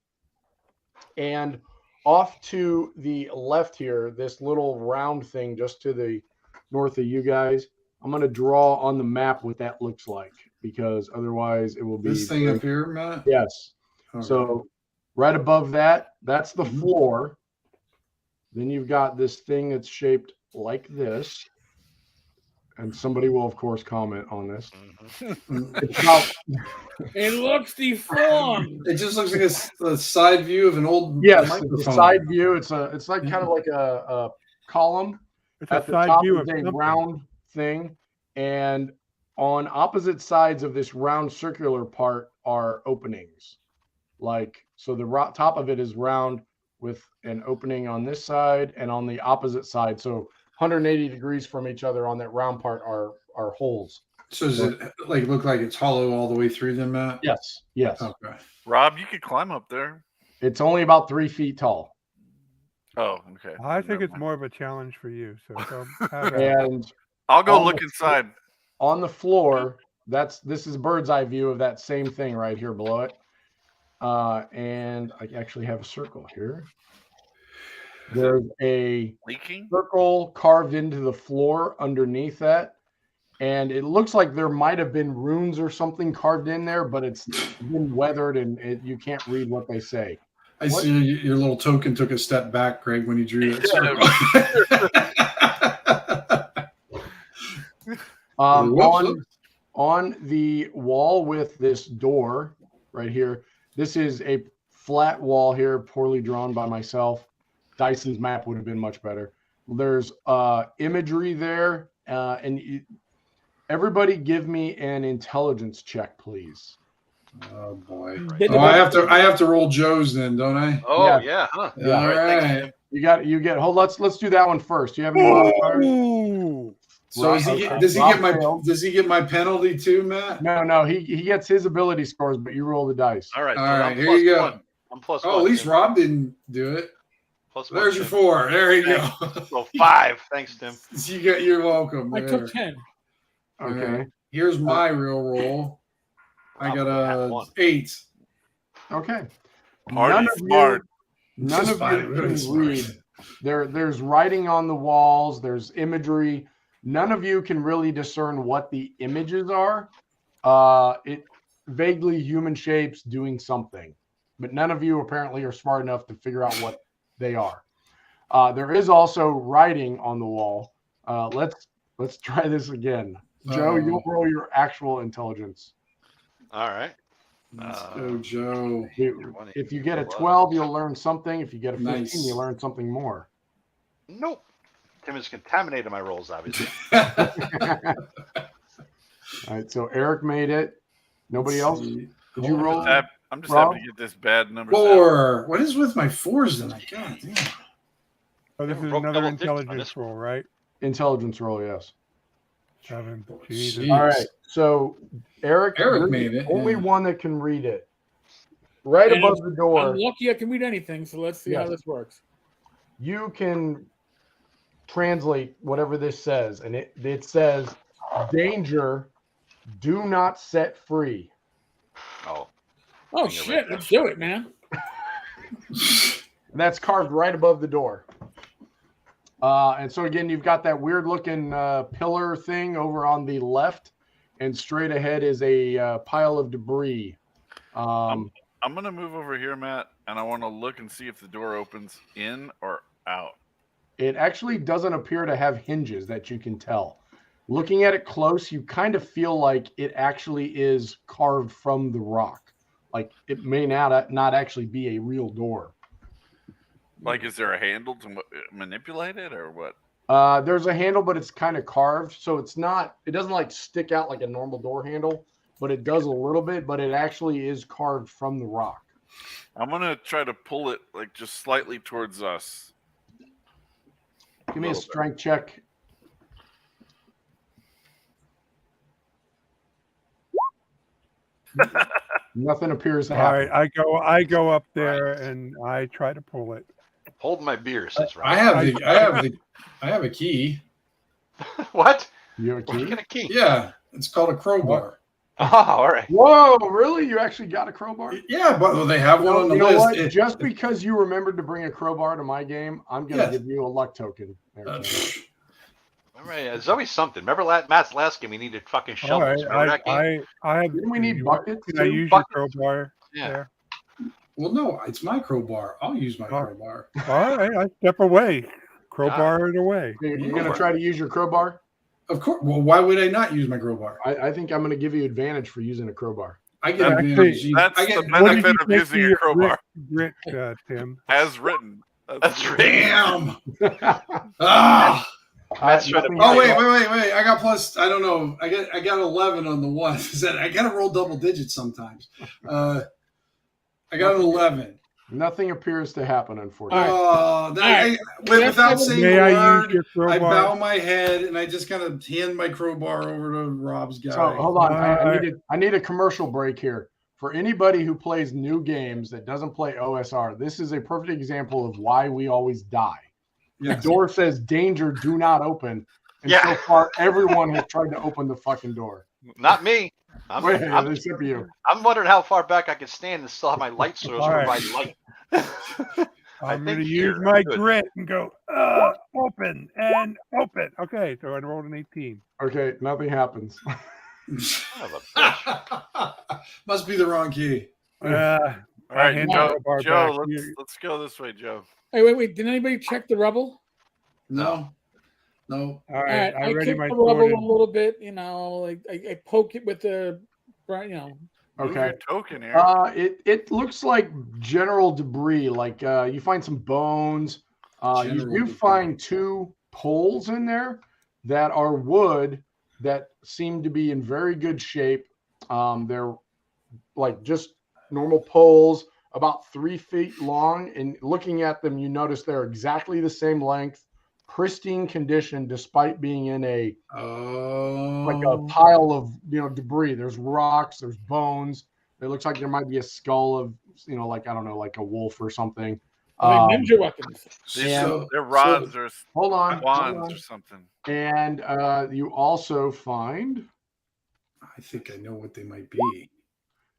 And off to the left here, this little round thing just to the north of you guys. I'm going to draw on the map what that looks like, because otherwise it will be
This thing up here, Matt?
Yes.
Okay.
So right above that, that's the floor. Then you've got this thing that's shaped like this. And somebody will, of course, comment on this. It's about,
It looks deformed.
It just looks like a side view of an old
yes,
microphone.
it's a side view. It's like kind of like a column.
It's
At
a
the
side
top
view
is
of
a
something.
round thing, and on opposite sides of this round circular part are openings. Like, so the top of it is round with an opening on this side and on the opposite side. So 180 degrees from each other on that round part are holes.
So does it look like it's hollow all the way through then, Matt?
Yes.
Okay.
Rob, you could climb up there.
It's only about 3 feet tall.
Oh, okay.
I think
Never
it's
mind.
more of a challenge for you. So have at it.
And
I'll go
on
look
the-
inside.
on the floor, this is bird's eye view of that same thing right here below it. And I actually have a circle here. There's a
Leaking?
circle carved into the floor underneath that. And it looks like there might have been runes or something carved in there, but it's been weathered and you can't read what they say.
I
What?
see your little token took a step back, Greg, when you drew that circle.
On the wall with this door right here, this is a flat wall here, poorly drawn by myself. Dyson's map would have been much better. There's imagery there, and Everybody give me an intelligence check, please.
Oh boy.
Did
Oh, I have to roll Joe's then, don't I?
Oh
Yeah.
yeah, huh?
Yeah.
All
Thanks,
right.
Tim.
You get hold. Let's do that one first. Do you have any modifiers?
Ooh.
So
Rob-
does he
Rob
get my
failed.
does he get my penalty too, Matt?
No. He gets his ability scores, but you roll the dice.
All right,
All
so
right,
I'm
here
plus
you go.
one. I'm plus
Oh,
one.
at least
Tim.
Rob didn't do it.
Plus one,
There's your
Tim.
4. There you go.
So 5. Thanks, Tim.
You're welcome.
I
There.
took 10.
Okay.
All right. Here's my real roll. I got
Probably had
a
one.
8.
Okay.
Party smart.
None
Just
of
fine,
you
really
can
smart.
read. There's writing on the walls. There's imagery. None of you can really discern what the images are. It vaguely human shapes doing something, but none of you apparently are smart enough to figure out what they are. There is also writing on the wall. Let's try this again. Joe, you'll roll your actual intelligence.
All right.
Let's go, Joe.
If you get a 12, you'll learn something. If you get a 15,
Nice.
you learn something more.
Nope. Tim has contaminated my rolls, obviously.
All right, so Erik made it. Nobody else? Did you roll?
I'm just
Rob?
happy to get this bad number.
4. What is with my 4s tonight? God damn.
Oh, this
Never
is
broke
another
double digits on
intelligence
this
roll, right?
Intelligence roll, yes.
7. Jesus.
Jeez.
All right, so Erik you're
made
the
it.
only
yeah.
one that can read it. Right
And
above the door,
I'm lucky I can read anything, so let's see how
Yes.
this works.
you can translate whatever this says, and it says, "Danger, do not set free."
Oh.
Oh,
Finger
shit.
right
Let's do it, man.
And that's carved right above the door. And so again, you've got that weird looking pillar thing over on the left, and straight ahead is a pile of debris.
I'm gonna move over here, Matt, and I want to look and see if the door opens in or out.
It actually doesn't appear to have hinges that you can tell. Looking at it close, you kind of feel like it actually is carved from the rock. Like it may not actually be a real door.
Like, is there a handle to manipulate it, or what?
There's a handle, but it's kind of carved, so it doesn't like stick out like a normal door handle, but it does a little bit, but it actually is carved from the rock.
I'm gonna try to pull it like just slightly towards us.
Give me a
Little bit.
strength check. Nothing appears to
All
happen.
right, I go up there and I try to pull it.
Holding my beer, says Rob.
I have a key.
What?
You have a
What
key?
kind of key?
Yeah, it's called a crowbar.
Oh, all right.
Whoa, really? You actually got a crowbar?
Yeah, but they have one on the
You know
list.
what? Just because you remembered to bring a crowbar to my game, I'm going to
Yes.
give you a luck token. There, Tim.
All right. There's always something. Remember Matt's last game? We needed fucking
All
shovels.
right,
Remember that game?
I have.
Didn't we need buckets?
Can I
too?
use
Buckets.
your crowbar?
Yeah.
There?
Well, no, it's my crowbar. I'll use my
Oh.
crowbar.
All right, I step away. Crowbar it away.
You're going to try to use your crowbar?
Of course. Well, why would I not use my crowbar?
I think I'm going to give you advantage for using a crowbar.
I get
Actually,
advantage.
That's
I get
the
What did
benefit
you
of
take
using
to
a
your
crowbar,
grit, Tim?
as written.
That's right.
damn. Ah.
Matt's trying to-
Nothing-
Oh wait! I got plus. I don't know. I got 11 on the one. I got to roll double digits sometimes. I got an 11.
Nothing appears to happen, unfortunately.
Oh,
right.
without saying
May
a
I use
word,
your
I
crowbar?
bow my head and I just kind of hand my crowbar over to Rob's guy.
So hold on, I need a commercial break here. For anybody who plays new games that doesn't play OSR, this is a perfect example of why we always die.
Yes.
The door says "Danger, do not open," and
Yeah.
so far everyone has tried to open the fucking door.
Not me. I'm
Except for you.
wondering how far back I can stand and still have my light source
All right.
provide light.
I'm going
think
to
here,
use my
good.
grit and go open and open. Okay, so I rolled an 18.
Okay, nothing happens.
Son of a bitch.
Must be the wrong key.
All
I
right,
hand
Joe.
the bar
Joe,
back.
let's go this way, Joe.
Hey, wait. Did anybody check the rubble?
No.
All
All
right,
right,
I
I
ready
kick
my
the rubble
sword.
a little bit, like I poke it with the,
Move
Okay.
your token, Eric.
It looks like general debris. Like you find some bones. You
General
do
debris.
find 2 poles in there that are wood, that seem to be in very good shape. They're like just normal poles, about 3 feet long. And looking at them, you notice they're exactly the same length, pristine condition, despite being in a like a pile of debris. There's rocks, there's bones. It looks like there might be a skull of like I don't know, like a wolf or something.
Like ninja weapons.
They're rods or
hold on,
wands or something.
And you also find.
I think I know what they might be.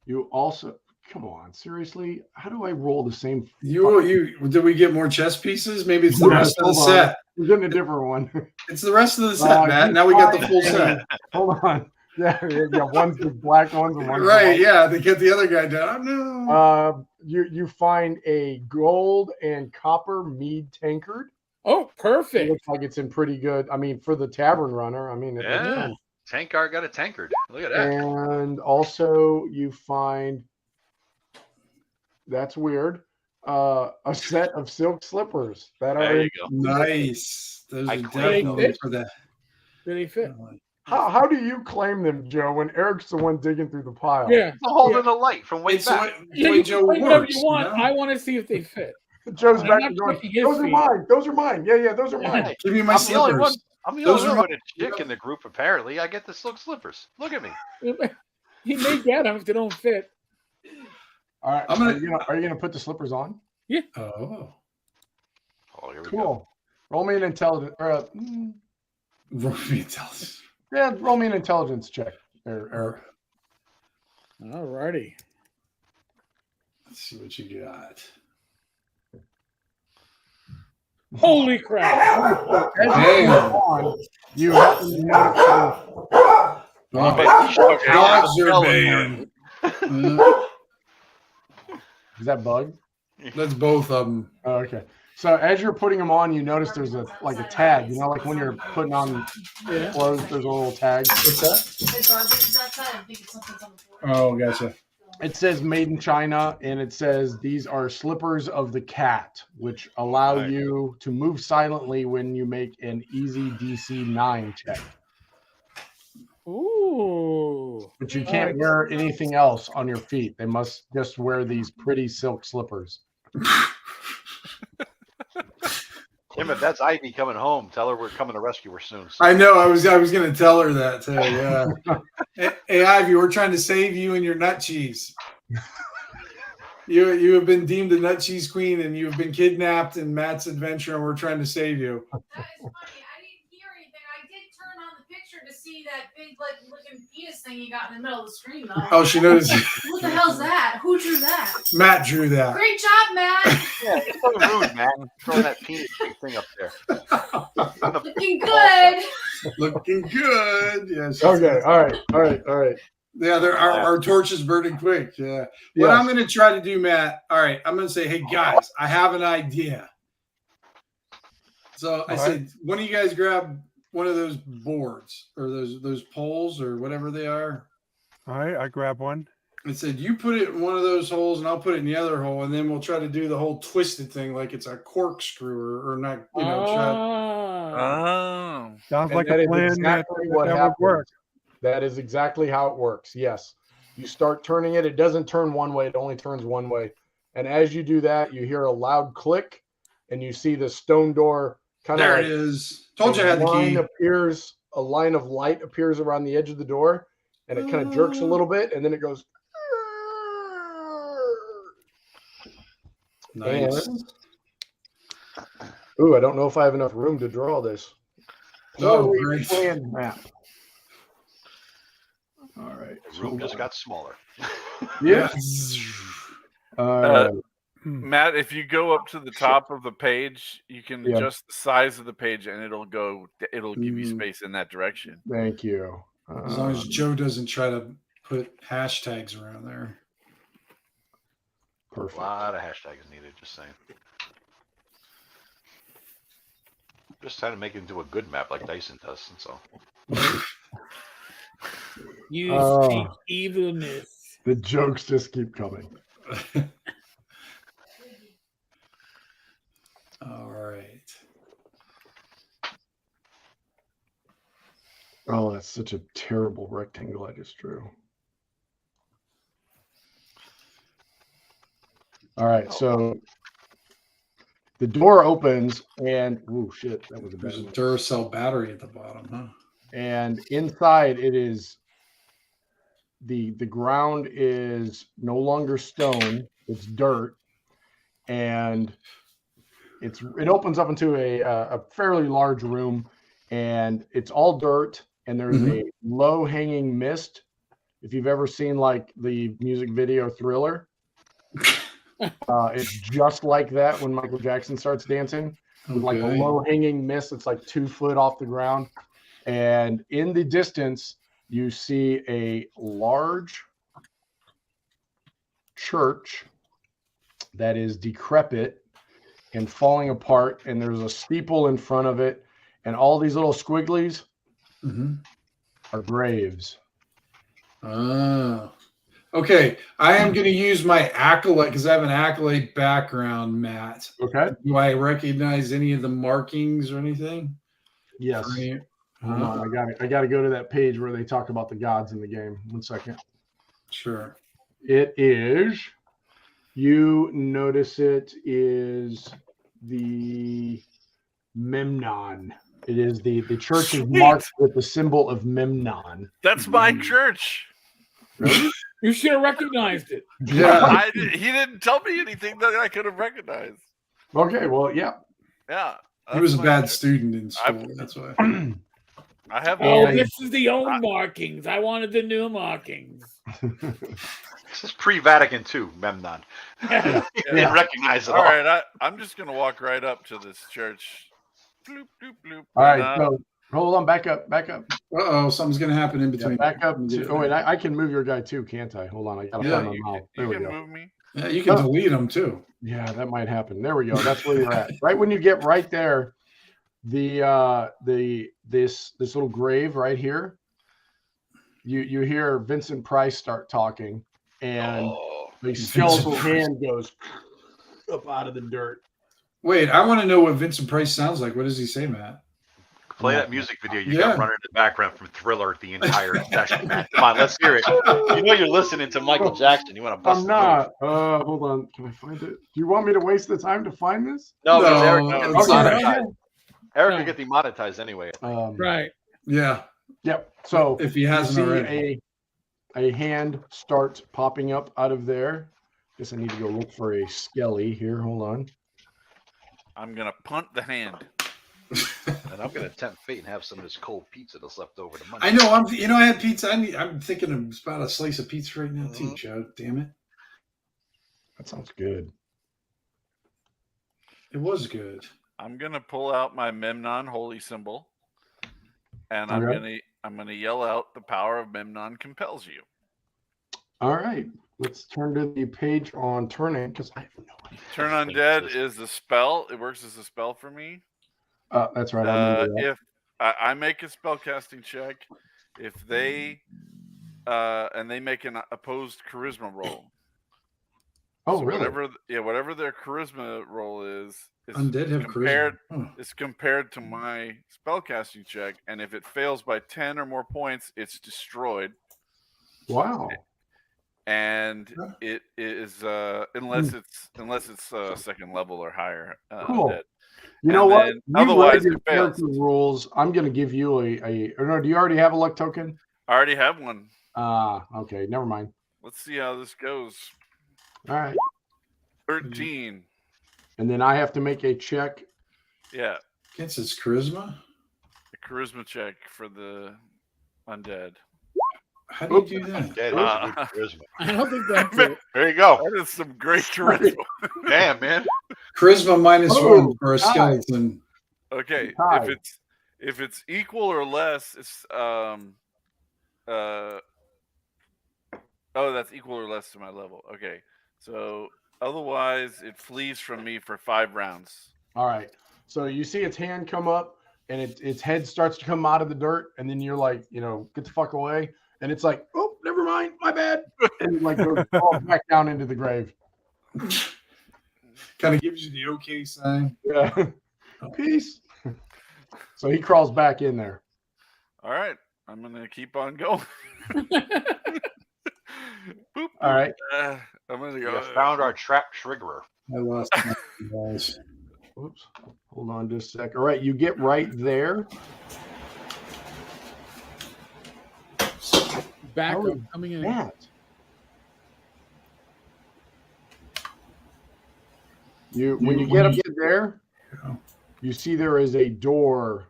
You also come on, seriously? How do I roll the same?
Did we get more chess pieces? Maybe it's the rest of the set.
We're getting a different one.
It's the rest of the set, Matt. Now we got the full set.
Hold on. Yeah, one's the black ones and one's
right.
the white.
Yeah, they get the other guy down. No.
You find a gold and copper mead tankard.
Oh, perfect.
It looks like it's in pretty good. I mean, for the tavern runner. I mean,
Yeah. Tenkar got a tankard. Look at that.
And also you find, that's weird, a set of silk slippers that are.
There you go.
Nice. Those are
I
definitely for that.
Did he fit?
How do you claim them, Joe, when Eric's the one digging through the pile?
Yeah.
The hole in the light from way
It's
back.
Yeah, you can play whatever you want. I want to see if they fit.
Joe's
I'm
back
not
and going,
checking his
those are
feet.
mine. Those are mine. Yeah, those are mine.
Hey,
Give me my
I'm the only one.
slippers.
I'm the
Those
only
are
one with a chick in the group. Apparently, I get the silk slippers. Look at me.
He may get them if they don't fit.
All right.
I'm gonna-
Are you gonna put the slippers on?
Oh.
Oh, here we go.
Cool. Roll me an intelligence.
Roll me intelligence.
Yeah, roll me an intelligence check. Eric.
Alrighty.
Let's see what you got.
Holy crap.
Damn.
You have to notice
Dogs are banned.
Is that bug?
That's both of them.
Oh, okay. So as you're putting them on, you notice there's a tag. Like when you're putting on clothes, there's a little tag.
What's that?
The garbage is outside. I think it's something's on the floor.
Oh, gotcha.
It says made in China, and it says these are slippers of the cat, which allow you to move silently when you make an easy DC 9 check.
Ooh.
But you can't wear anything else on your feet. They must just wear these pretty silk slippers.
Tim, if that's Ivy coming home, tell her we're coming to rescue her soon.
I know. I was going to tell her that too. Yeah. Hey, Ivy, we're trying to save you and your nut cheese. You have been deemed a nut cheese queen, and you have been kidnapped in Matt's adventure, and we're trying to save you.
That is funny. I didn't hear anything. I did turn on the picture to see that big, looking penis thing you got in the middle of the screen, though.
Oh, she noticed.
What the hell's that? Who drew that?
Matt drew that.
Great job, Matt.
Yeah, it's so rude, man. Throwing that penis thing up there.
Looking good.
Looking good. Yes.
Okay. All right.
Yeah, our torch is burning quick. Yeah. What
Yes.
I'm going to try to do, Matt. All right, I'm going to say, hey guys, I have an idea. So I said, one of you guys grab one of those boards or those poles or whatever they are.
All right, I grab one.
I said, you put it in one of those holes and I'll put it in the other hole, and then we'll try to do the whole twisted thing like it's a corkscrew or not,
Ah.
Sounds
And
like
that
a
is
plan
exactly
that
what
would
happens.
work.
That is exactly how it works. Yes. You start turning it. It doesn't turn one way. It only turns one way. And as you do that, you hear a loud click, and you see the stone door kind of.
There it is. Told you I had the key.
A line of light appears around the edge of the door, and it kind of jerks a little bit, and then it goes.
Nice.
Ooh, I don't know if I have enough room to draw this.
Oh,
Poorly
great.
planned map.
All right.
The room just got smaller.
Yes.
Matt, if you go up to the top of the page, you can
Yeah.
adjust the size of the page, and it'll give you space in that direction.
Thank you.
As long as Joe doesn't try to put hashtags around there.
A
Perfect.
lot of hashtags needed, just saying. Just trying to make it into a good map like Dyson does, and so.
You
Oh.
speak evilness.
The jokes just keep coming.
All right.
Oh, that's such a terrible rectangle I just drew. All right, so the door opens and oh shit, that was a bad
There's a
one.
Duracell battery at the bottom, huh?
And inside it is the ground is no longer stone, it's dirt, and it opens up into a fairly large room, and it's all dirt, and there's a low hanging mist. If you've ever seen like the music video Thriller, it's just like that when Michael Jackson starts dancing with like a
Okay.
low hanging mist. It's like 2 foot off the ground, and in the distance you see a large church that is decrepit and falling apart, and there's a steeple in front of it, and all these little squigglies are graves.
Oh. Okay, I am going to use my accolade because I have an accolade background, Matt.
Okay.
Do I recognize any of the markings or anything?
Yes.
Right.
Hold on, I got to go to that page where they talk about the gods in the game. 1 second.
Sure.
It is. You notice it is the Memnon. It is the church is marked with the symbol of Memnon.
That's my church.
Really?
You should have recognized it.
Yeah.
He didn't tell me anything that I could have recognized.
Okay, well, yeah.
Yeah.
He was a
that's
bad
my-
student in school. That's why.
I have
Oh,
Yeah.
this is the old markings. I wanted the new markings.
This is pre-Vatican II, Memnon.
Yeah.
Didn't recognize it
All
all.
right, I'm just gonna walk right up to this church. Bloop, bloop, bloop.
All right,
And,
so hold on, back up.
Uh-oh, something's going to happen in
Yeah,
between.
back up. Oh, wait, I can move your guy too, can't I? Hold on, I got to
Yeah,
find my mouth. There
you
we
can
go.
move me.
Yeah, you can delete them too.
Yeah, that might happen. There we go. That's where you're at. Right when you get right there, this little grave right here, you hear Vincent Price start talking, and the skeletal hand goes up out of the dirt.
Wait, I want to know what Vincent Price sounds like. What does he say, Matt?
Play that music video you
Yeah.
got running in the background from Thriller the entire session, man. Come on, let's hear it. You know you're listening to Michael Jackson. You want to bust
I'm
the move.
not. Hold on. Can I find it? Do you want me to waste the time to find this?
No, because
No,
Eric
no,
will get
it's all right.
demonetized. Eric
No.
will get demonetized anyway.
Right.
Yeah.
Yep. So
If he
you
hasn't
see
already.
a hand start popping up out of there. Guess I need to go look for a skelly here. Hold on.
I'm gonna punt the hand.
And I'm going to tempt fate and have some of this cold pizza that's left over to Monday.
I know. I had pizza. I'm thinking about a slice of pizza right now too, Joe. Damn it.
That sounds good.
It was good.
I'm gonna pull out my Memnon holy symbol, and
Okay.
I'm gonna yell out, "The power of Memnon compels you."
All right. Let's turn to the page on turning because I have no idea.
Turn undead is a spell. It works as a spell for me.
That's right. I remember that.
If I make a spellcasting check, if they and they make an opposed charisma roll.
Oh,
So
really?
whatever their charisma roll is
Undead have
compared
charisma. Huh.
is compared to my spellcasting check, and if it fails by 10 or more points, it's destroyed.
Wow.
And it is unless it's second level or higher.
Cool.
Undead.
You know
And
what?
then
You
otherwise
read your
it fails.
character rules. I'm going to give you or no, do you already have a luck token?
I already have one.
Okay. Never mind.
Let's see how this goes.
All right.
13.
And then I have to make a check.
Yeah.
Against its charisma?
A charisma check for the undead.
How do you do that?
Dead is good charisma.
I don't think that's it.
There you go.
That is some great charisma.
Damn, man.
Charisma minus
Oh,
1 for a
nice.
skeleton.
Okay.
Tie.
If it's equal or less, it's oh, that's equal or less to my level. Okay. So otherwise it flees from me for 5 rounds.
All right. So you see its hand come up and its head starts to come out of the dirt. And then you're like, get the fuck away. And it's like, oh, never mind. My bad. And it like goes falls back down into the grave.
Kind of gives you the okay sign.
Yeah. Peace. So he crawls back in there.
All right. I'm gonna keep on going. Boop,
All right.
I'm gonna
We
go.
have found our trap triggerer.
I lost my guys.
Oops. Hold on just a sec. All right, you get right there.
Back
How
up,
is
coming in.
that? When you get up to there, you see there is a door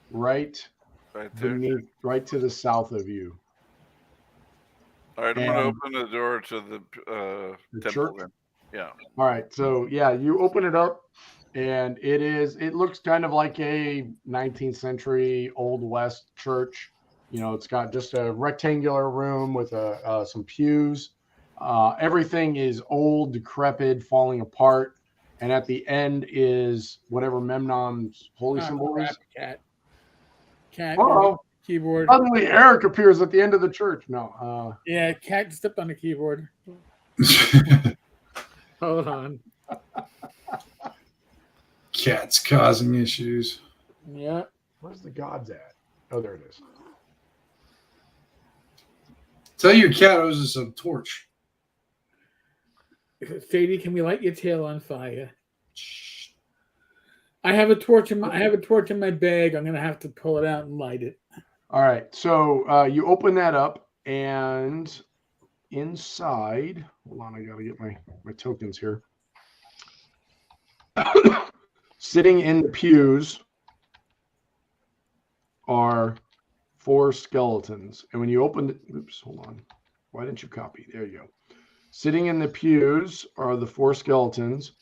right
Right there.
beneath, right to the south of you.
All right, I'm gonna
And-
open the door to the temple.
church?
Then. Yeah.
All right, so yeah, you open it up, and it looks kind of like a 19th century Old West church. You know, it's got just a rectangular room with some pews. Everything is old, decrepit, falling apart, and at the end is whatever Memnon's holy symbol is.
Cat.
Uh-oh.
Keyboard.
Suddenly, Erik appears at the end of the church. No,
Yeah, cat stepped on the keyboard. Hold on.
Cat's causing issues.
Yeah.
where's the gods at? Oh, there it is.
Tell your cat owes us a torch.
Sadie, can we light your tail on fire? I have a torch in my bag. I'm gonna have to pull it out and light it.
All right, so you open that up, and inside, hold on, I gotta get my tokens here. Sitting in the pews are 4 skeletons, and when you open it, oops, hold on, why didn't you copy? There you go. Sitting in the pews are the 4 skeletons,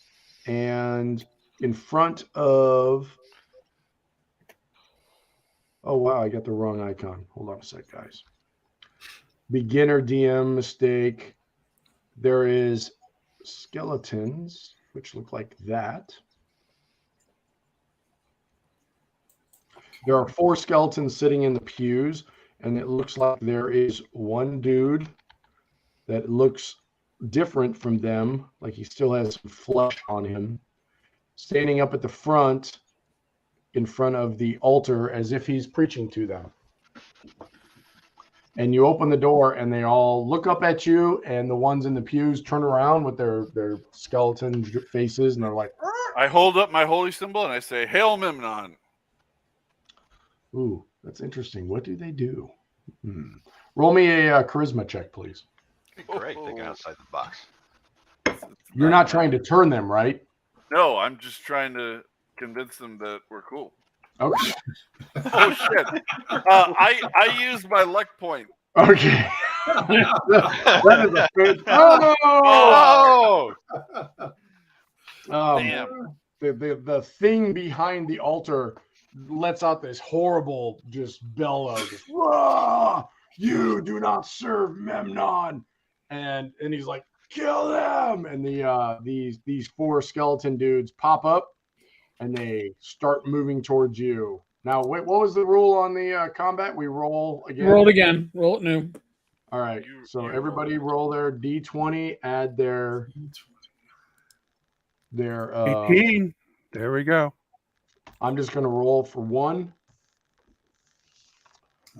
and in front of, oh wow, I got the wrong icon. Hold on a sec, guys. Beginner DM mistake. There is skeletons, which look like that. There are 4 skeletons sitting in the pews, and it looks like there is one dude that looks different from them, like he still has some flesh on him, standing up at the front, in front of the altar, as if he's preaching to them. And you open the door, and they all look up at you, and the ones in the pews turn around with their skeleton faces, and they're like,
I hold up my holy symbol and I say, "Hail Memnon."
ooh, that's interesting. What do they do? Roll me a charisma check, please.
Great, thinking outside the box.
You're not trying to turn them, right?
No, I'm just trying to convince them that we're cool.
Okay.
Oh shit! I used my luck point.
Okay. That is a good.
Oh!
Damn.
The thing behind the altar lets out this horrible just bellow. Just, "Rah! You do not serve Memnon," and he's like, "Kill them!" And these 4 skeleton dudes pop up, and they start moving towards you. Now, wait, what was the rule on the combat? We roll again.
Roll it again. Roll it new.
All right. So everybody roll their d20. Add their
18. There we go.
I'm just going to roll for 1.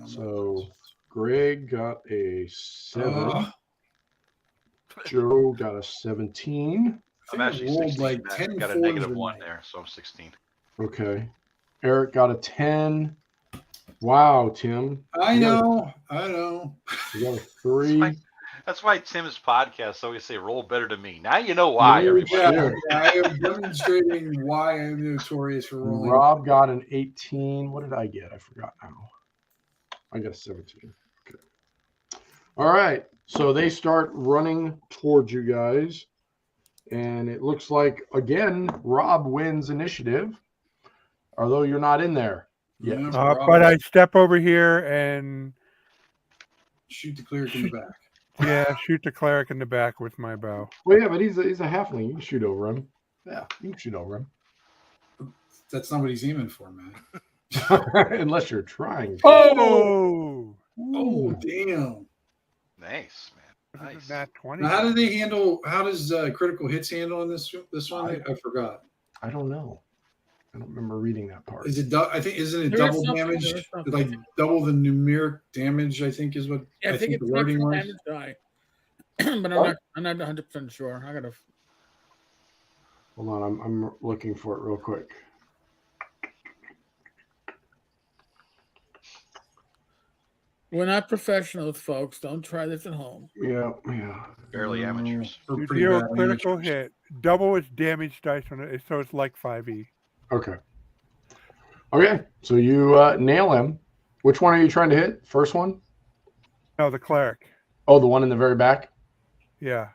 So Greg got a 7. Joe got a 17.
I'm actually
rolled
16.
like
I
10
got a
fours
negative
in
1
there.
there, so I'm 16.
Okay. Eric got a 10. Wow, Tim.
I
You got
know.
You got a 3.
That's why Tim's podcast always say roll better than me. Now you know why, everybody.
Yeah, I am demonstrating why I'm notorious for rolling.
Rob got an 18. What did I get? I forgot now. I got a 17. Okay. All right. So they start running towards you guys. And it looks like, again, Rob wins initiative. Although you're not in there yet.
Yeah,
But I step over here and
shoot the cleric in the back.
shoot the cleric in the back with my bow.
Well, yeah, but he's a halfling. You can shoot over him. Yeah, you can shoot over him.
That's not what he's aiming for, man.
Unless you're trying.
Oh!
Oh, damn.
Nice, man. Nice.
Nat 20.
Now, how does critical hits handle in this one? I forgot.
I don't know. I don't remember reading that part.
Is it? I think isn't it
There is
double
something,
damage?
there is something.
Like double the numeric damage. I think is what
Yeah, I think it's
the wording
an
was.
extra damage die. But I'm not 100% sure. I gotta.
Hold on, I'm looking for it real quick.
We're not professionals, folks. Don't try this at home.
Yeah.
Barely amateurs.
We're
You
pretty
deal a
bad
critical
amateurs.
hit, double its damage dice on it, so it's like 5e.
Okay. Okay, so you nail him. Which one are you trying to hit? First one?
No, the cleric.
Oh, the one in the very back?
Yeah.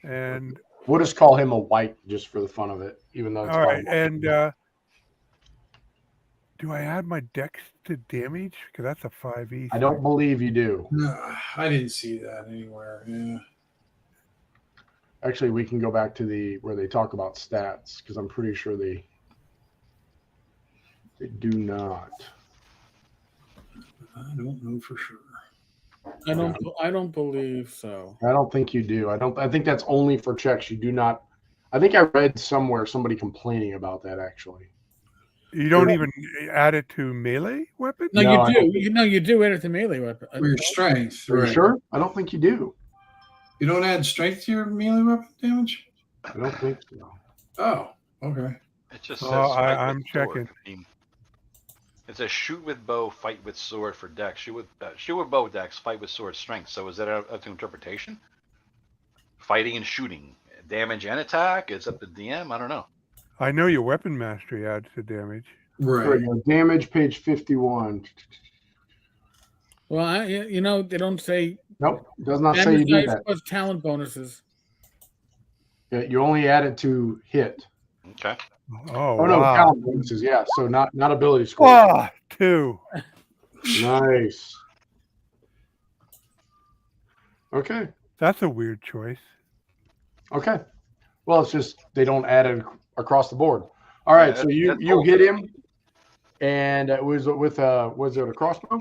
And
We'll just call him a white just for the fun of it, even though it's
all right,
fine.
and do I add my dex to damage? Because that's a 5e.
I don't believe you do.
No, I didn't see that anywhere. Yeah.
Actually, we can go back to where they talk about stats because I'm pretty sure they do not.
I don't know for sure.
I don't believe so.
I don't think you do. I think that's only for checks. You do not. I think I read somewhere somebody complaining about that actually.
You don't even add it to melee weapon?
No,
No, I
you
don't
do. You do add it to melee weapon.
For your strength,
Are you
right?
sure? I don't think you do.
You don't add strength to your melee weapon damage.
I don't think so.
Oh, okay.
It just
Oh,
says fight
I'm
with sword.
checking.
I mean, it says shoot with bow, fight with sword for dex. Shoot with bow dex, fight with sword strength. So is that up to interpretation? Fighting and shooting, damage and attack. It's up to DM. I don't know.
I know your weapon mastery adds to damage.
There
Right.
we go. Damage, page 51.
Well, they don't say
Nope, does not say you
damage
do
dice
that.
plus talent bonuses.
Yeah, you only add it to hit.
Okay.
Oh,
Oh no,
wow.
talent bonuses. Yeah, so not ability score.
Ah, 2.
Nice. Okay.
That's a weird choice.
Okay. Well, it's just they don't add it across the board. All right,
Yeah,
so you
that's
you
cool.
hit him, and it was with was it a crossbow?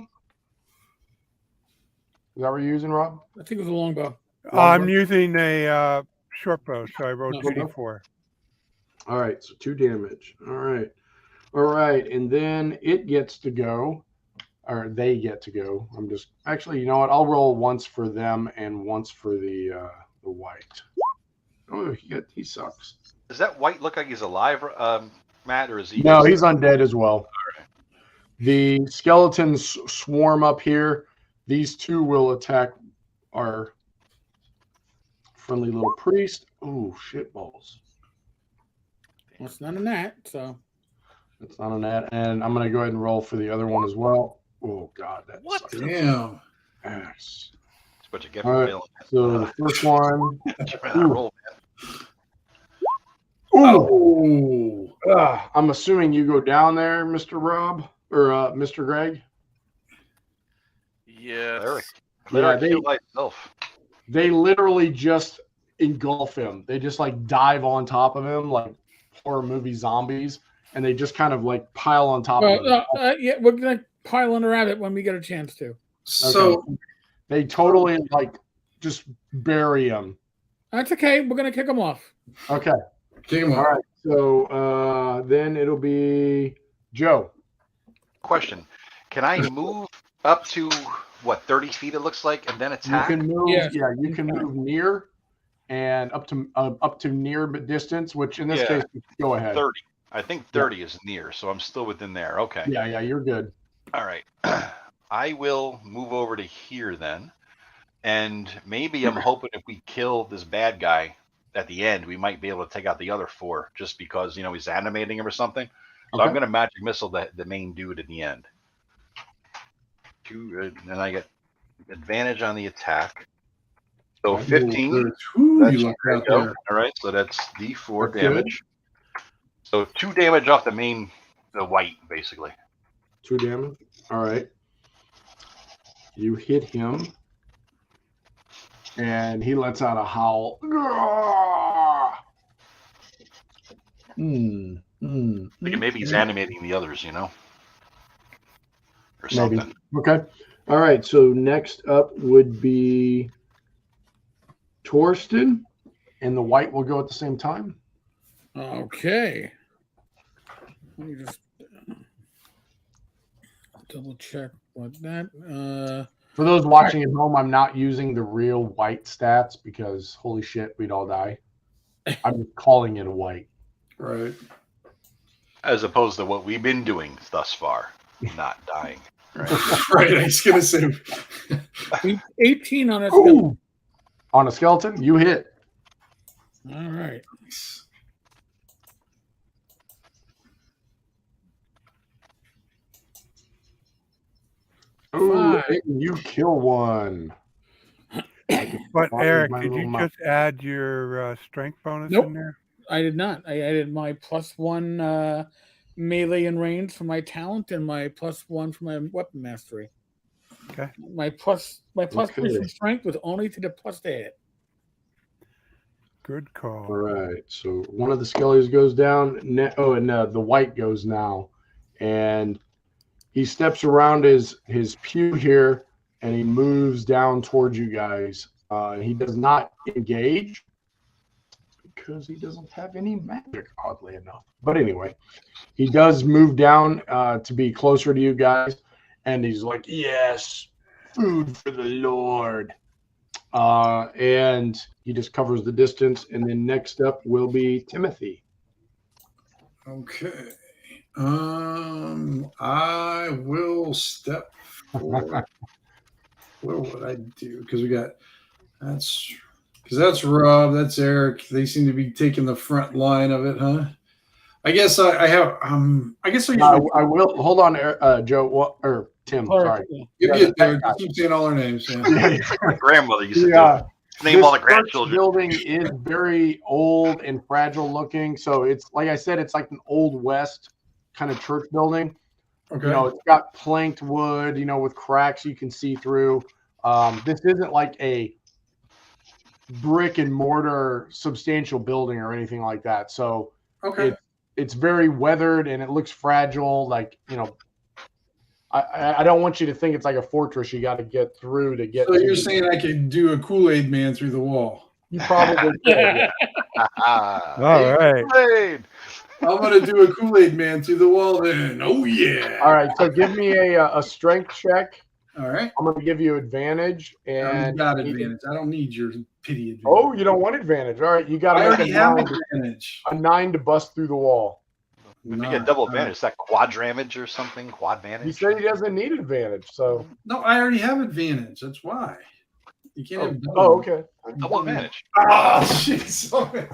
Is that what you're using, Rob?
I think it was a longbow.
I'm using a short bow, so I rolled
No.
2d4.
All right, so 2 damage. All right, and then it gets to go, or they get to go. I'm just actually, you know what? I'll roll once for them and once for the white. Oh, he sucks.
Does that white look like he's alive, Matt, or is he?
No,
just-
he's undead as well. The skeletons swarm up here. These two will attack our friendly little priest. Oh, shitballs.
Well, it's not a nat, so
That's not a net. And I'm going to go ahead and roll for the other one as well. Oh, God. That
What?
sucks.
Damn.
Ass.
That's what you get
All
for
right.
failing.
So the first one.
That roll,
Ooh. I'm assuming you go down there, Mr. Rob, or Mr. Greg.
Yes.
Cleric.
Yeah,
Cleric
they-
kill myself.
They literally just engulf him. They just like dive on top of him like horror movie zombies, and they just kind of like pile on top of him.
yeah, we're gonna pile on a rabbit when we get a chance to.
So
They totally like just bury him.
That's okay. We're gonna kick them off.
Okay.
kick him
All
off.
right. So then it'll be Joe.
Question: can I move up to what 30 feet? It looks like, and then attack.
You can move.
Yes.
Yeah, you can move near and up to near distance. Which in this
Yeah.
case, go ahead.
30. I think 30 is near, so I'm still within there. Okay.
Yeah, you're good.
All right. I will move over to here then, and maybe I'm hoping if we kill this bad guy at the end, we might be able to take out the other 4, just because he's animating him or something. So
Okay.
I'm going to magic missile the main dude at the end. And I get advantage on the attack. So 15.
Ooh,
That's
you lucked out
go.
there.
All right, so that's D4
That's good.
damage. So 2 damage off the white, basically.
2 damage. All right. You hit him, and he lets out a howl.
Maybe he's animating the others, or
Maybe.
something.
Okay. All right. So next up would be Torsten, and the white will go at the same time.
Okay. Let me just double check what that.
For those watching at home, I'm not using the real white stats because holy shit, we'd all die. I'm calling it a white.
Right.
As opposed to what we've been doing thus far, not dying. Right.
Right. I was gonna say
18 on a skeleton.
On a skeleton, you hit.
All right.
Ooh, you kill one.
But Eric, did you just add your strength bonus
Nope.
in there?
I did not. I added my +1 melee and range for my talent and my +1 for my weapon mastery.
Okay.
My plus three from strength was only to the plus to hit.
Good call.
All right. So one of the skellies goes down. The white goes now. And he steps around his pew here and he moves down towards you guys. He does not engage because he doesn't have any magic, oddly enough. But anyway, he does move down to be closer to you guys. And he's like, yes, food for the Lord. And he just covers the distance. And then next up will be Timothy.
okay. I will step forward. What would I do? Because that's Rob, that's Eric. They seem to be taking the front line of it, huh? I guess I have. I guess I
will hold on, Joe or Tim. Sorry,
you get there. Just keep saying all our names. Yeah.
My grandmother used to do. Name all the grandchildren.
Building is very old and fragile looking. So it's like I said, it's like an old west kind of church building.
Okay.
You know, it's got planked wood. You know, with cracks you can see through. This isn't like a brick and mortar substantial building or anything like that. So
okay.
It's very weathered and it looks fragile. Like, you know, I don't want you to think it's like a fortress you got to get through to get.
So you're saying I could do a Kool-Aid man through the wall?
You probably could. Yeah.
All right.
Kool-Aid.
I'm gonna do a Kool-Aid man through the wall then. Oh yeah.
All right. So give me a strength check.
All right.
I'm going to give you advantage. And
got advantage. I don't need your pity advantage.
Oh, you don't want advantage. All right. You got to make
advantage.
A 9 to bust through the wall.
If you get double advantage, is that quadramage or something? Quadvantage?
He said he doesn't need advantage. So
no, I already have advantage. That's why. You can't have double.
Oh, okay.
Double advantage.
Oh, jeez. Oh, man.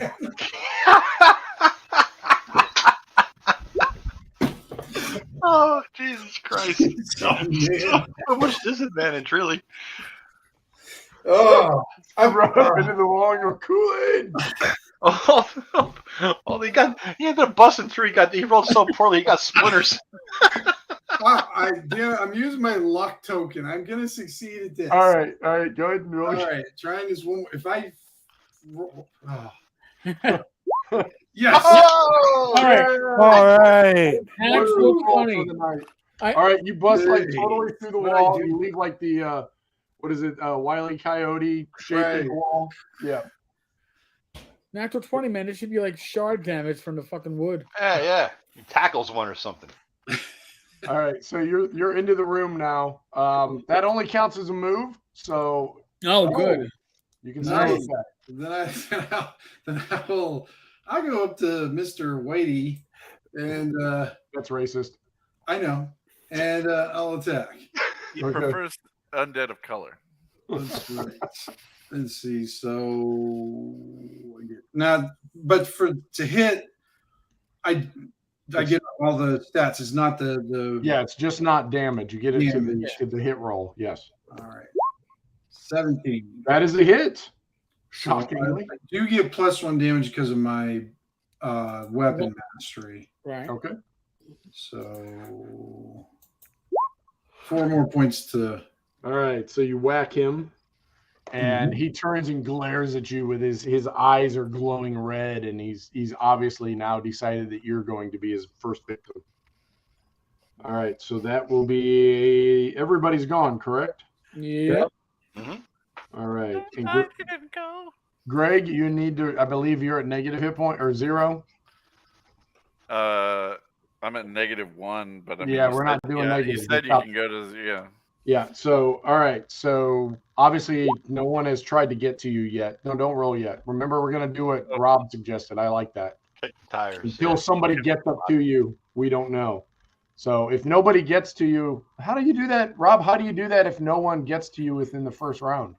Oh, Jesus Christ.
Oh, man.
So much disadvantage, really.
Oh,
I've run up into the wall and go, Kool-Aid.
He ended up busting through. He rolled so poorly, he got splinters.
I'm using my luck token. I'm going to succeed at this.
All right. Go ahead and roll.
All right. Trying this one. If I. Yes.
Oh, all right.
Actual 20.
All right. You bust like totally through the wall. You leave like the, what is it? Wile E. Coyote shaped wall. Yeah.
Natural 20, man. It should be like shard damage from the fucking wood.
Yeah. He tackles one or something.
All right, so you're into the room now. That only counts as a move. So
good.
You can stay with
that. Then I'll go up to Mr. Whitey and
that's racist.
I know. And I'll attack.
He prefers undead of color.
Let's see. So now, but to hit, I get all the stats. It's not the
yeah. It's just not damage. You get it to the hit roll. Yes.
All right. 17.
That is a hit.
Shockingly, I do get +1 damage because of my weapon mastery.
Right.
Okay.
So 4 more points to.
All right. So you whack him. And he turns and glares at you with his eyes are glowing red, and he's obviously now decided that you're going to be his first victim. All right, so that will be everybody's gone, correct?
Yeah.
All right. And
I didn't go.
Greg, you need to. I believe you're at negative hit point or 0.
I'm at -1, but I mean,
Yeah,
you
we're
said-
not doing
yeah,
negative.
You said you can go to
Yeah. So, all right. So, obviously, no one has tried to get to you yet. No, don't roll yet. Remember, we're going to do what Rob suggested. I like that.
Kick the tires.
Until somebody gets up to you, we don't know. So, if nobody gets to you, how do you do that, Rob? How do you do that if no one gets to you within the first round?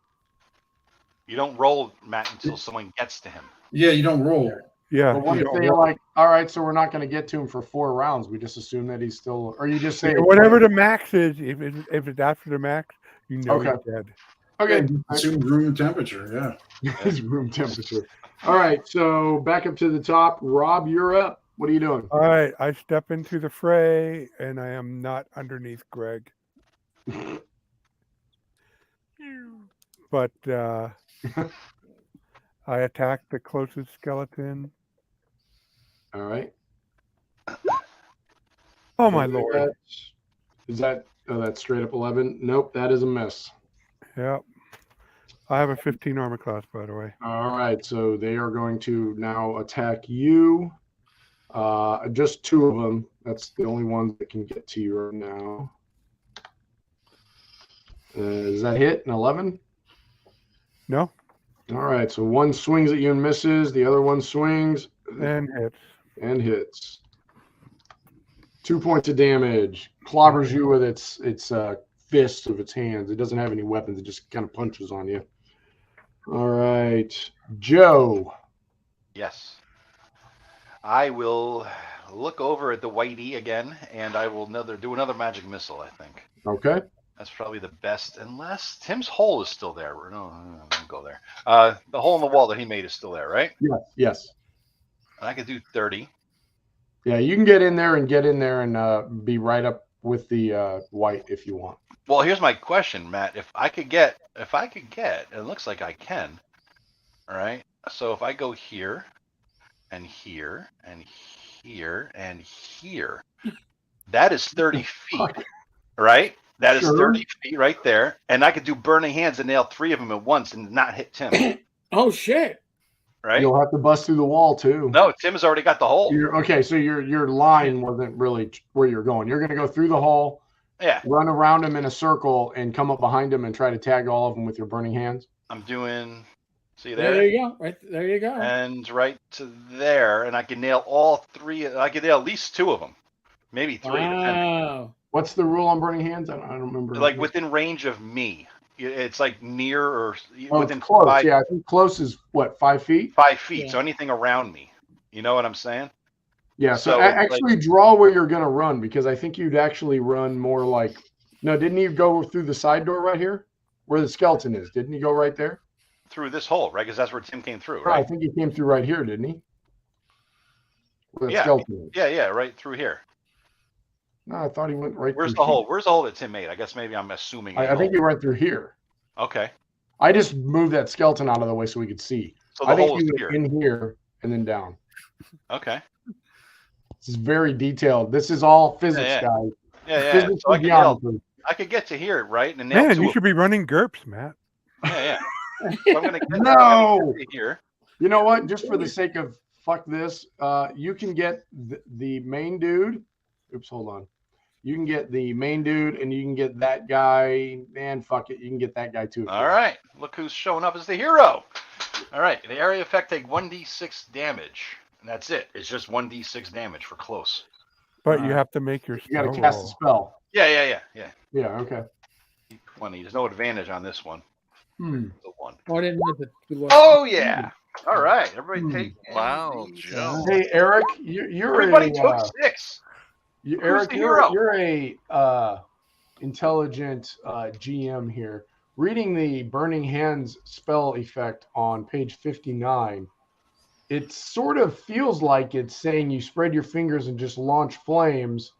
You don't roll, Matt, until someone gets to him.
Yeah, you don't roll.
Yeah.
But what
you
if
don't
they're
roll.
like, all right, so we're not going to get to him for 4 rounds? We just assume that he's still, or you just say
Whatever the max is, if it's after the max, you know
Okay.
you're dead.
Okay.
Assume room temperature. Yeah.
His room temperature. All right, so back up to the top. Rob, you're up. What are you doing?
All right, I step into the fray, and I am not underneath Greg. But I attack the closest skeleton.
All right.
Oh my lord!
Is that that's straight up 11? Nope, that is a miss.
Yep. I have a 15 armor class, by the way.
All right, so they are going to now attack you. Just 2 of them. That's the only ones that can get to you right now. Does that hit an 11?
No.
All right, so one swings at you and misses. The other one swings
And hits.
and hits. 2 points of damage. Clobbers you with its fist of its hands. It doesn't have any weapons. It just kind of punches on you. All right, Joe.
Yes. I will look over at the whitey again, and I will do another magic missile, I think.
Okay.
That's probably the best, unless Tim's hole is still there. No, don't go there. The hole in the wall that he made is still there, right?
Yes.
And I could do 30.
Yeah, you can get in there and be right up with the white if you want.
Well, here's my question, Matt. If I could get, it looks like I can. All right. So if I go here, and here, and here, and here, that is 30 feet, right? That is 30 feet right there. And I could do burning hands and nail 3 of them at once and not hit Tim.
Oh shit!
Right?
You'll have to bust through the wall too.
No, Tim's already got the hole.
Okay, so your line wasn't really where you're going. You're going to go through the hole, run around him in a circle, and come up behind him and try to tag all of them with your burning hands.
I'm doing. See
There
there?
you go. Right there you go.
And right to there, and I can nail all 3. I can nail at least 2 of them, maybe 3.
Wow.
What's the rule on burning hands? I don't remember.
Like within range of me. It's like near or
within close.
5.
Yeah, I think close is what, 5 feet?
5 feet.
Yeah.
So anything around me. You know what I'm saying?
Yeah. So,
So,
actually draw where you're going to run, because I think you'd actually run more like. No, didn't you go through the side door right here, where the skeleton is? Didn't you go right there?
Through this hole, right? Because that's where Tim came through,
I
right?
think he came through right here, didn't he? Where the
Yeah.
skeleton is.
Yeah, right through here.
No, I thought he went right
Where's
through
the hole?
here.
Where's the hole that Tim made? I guess maybe I'm assuming.
I think he went through here.
Okay.
I just moved that skeleton out of the way so we could see.
So the
I think
hole
he
is
went
here.
in here and then down.
Okay.
This is very detailed. This is all physics,
Yeah.
guys.
Yeah.
Physics
So
and geometry.
I could get to here, right? And nail
Man,
2
you
of
should be running GURPS, Matt.
them. Yeah. So I'm gonna get
No!
to here.
You know what? Just for the sake of fuck this, you can get the main dude. Oops, hold on. You can get the main dude, and you can get that guy. And fuck it, you can get that guy too.
All right. Look who's showing up as the hero. All right. The area effect take 1d6 damage, and that's it. It's just 1d6 damage for close.
But you have to make your
You got
spell
to cast a
roll.
spell.
Yeah.
Yeah. Okay.
20. There's no advantage on this one. The 1.
Oh, I didn't know that.
Oh yeah. All right. Everybody take.
Wow,
1d6.
Joe.
Hey, Eric, you're
Everybody
a,
took 6.
Eric,
the hero?
you're a intelligent GM here. Reading the Burning Hands spell effect on page 59, it sort of feels like it's saying you spread your fingers and just launch flames.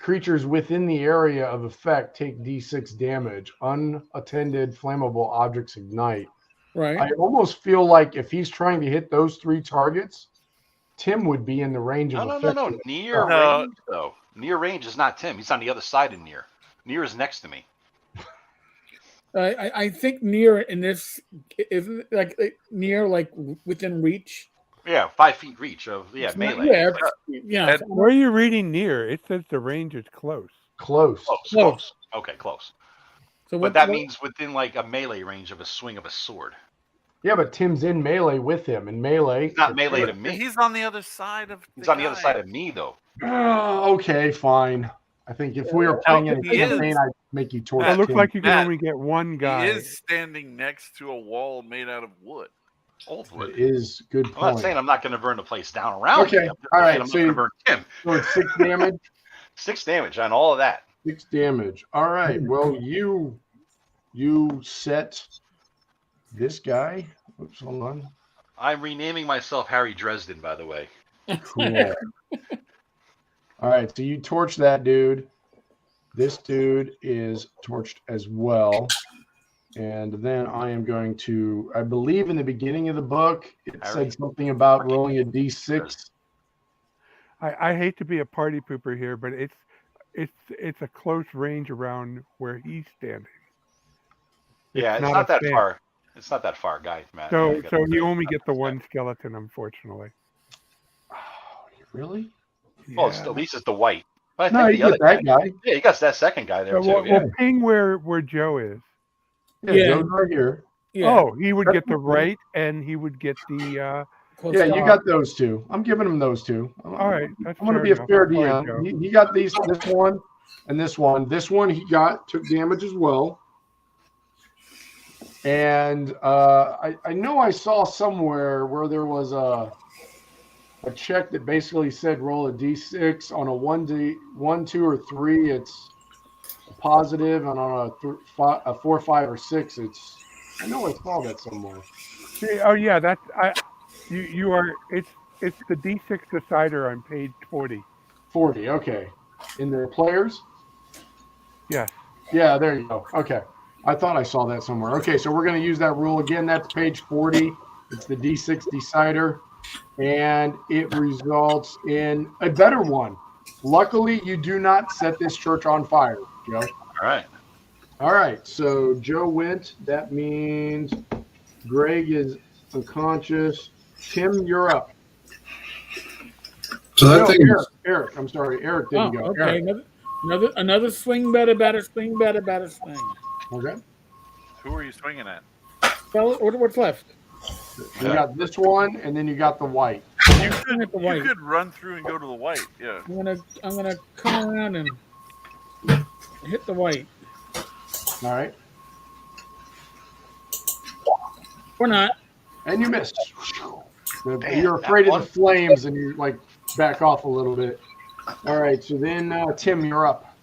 Creatures within the area of effect take D6 damage. Unattended flammable objects ignite.
Right.
I almost feel like if he's trying to hit those 3 targets, Tim would be in the range of
No.
effect.
Near
No.
range, though. Near range is not Tim. He's on the other side of near. Near is next to me.
I think near in this is like near like within reach.
Yeah, 5 feet reach of melee.
Yeah.
Where are you reading near? It says the range is close.
Close.
Close. Okay, close.
So
But that means within like a melee range of a swing of a sword.
Yeah, but Tim's in melee with him, and melee.
He's not melee to me.
He's on the other side of.
He's on the other side of me, though.
Oh, okay, fine. I think if we were playing in a campaign, I'd make you torch.
It looks
Tim.
like you can
Matt,
only get one guy.
He is standing next to a wall made out of wood.
Old wood.
It is good point.
I'm not saying I'm not going to burn the place down around.
Okay,
me.
all right.
I'm
So
not going to burn Tim.
So it's 6 damage.
6 damage on all of that.
6 damage. All right. Well, you set this guy. Oops, hold on.
I'm renaming myself Harry Dresden, by the way.
Cool. All right. So you torch that dude. This dude is torched as well. And then I am going to, I believe in the beginning of the book, it said something about rolling a d6.
I hate to be a party pooper here, but it's a close range around where he's standing.
Yeah, it's not that far. It's not that far, guys, Matt.
So you only get the one skeleton, unfortunately.
Oh, really?
Well, at least it's the white. But
No, you get that guy.
Yeah, you got that second guy there, too.
Well, ping where Joe is.
Yeah, Joe's right here.
Yeah.
Oh, he would get the right, and he would get the.
Yeah, you got those two. I'm giving him those two.
All right,
I'm going to be a fair DM. He got this one, and this one. This one he took damage as well. And I know I saw somewhere where there was a check that basically said roll a d6 on a 1, 2, or 3. It's positive, and on a 4, 5, or 6, it's. I know I saw that somewhere.
Oh yeah, that's you are. It's the D6 decider on page 40.
40. Okay, in the players.
Yes.
Yeah, there you go. Okay, I thought I saw that somewhere. Okay, so we're going to use that rule again. That's page 40. It's the D6 decider, and it results in a better one. Luckily, you do not set this church on fire, Joe. All right. So Joe went. That means Greg is unconscious. Tim, you're up.
So that thing is...
Erik. I'm sorry. Erik didn't go.
Okay.
Erik.
Another swing, better swing.
Okay.
Who are you swinging at?
Well, what's left?
You got this one, and then you got the white.
You could run through and go to the white. Yeah.
I'm gonna come around and hit the white.
All right.
Or not.
And you missed. You're afraid of the flames, and you like back off a little bit. All right. So then, Tim, you're up.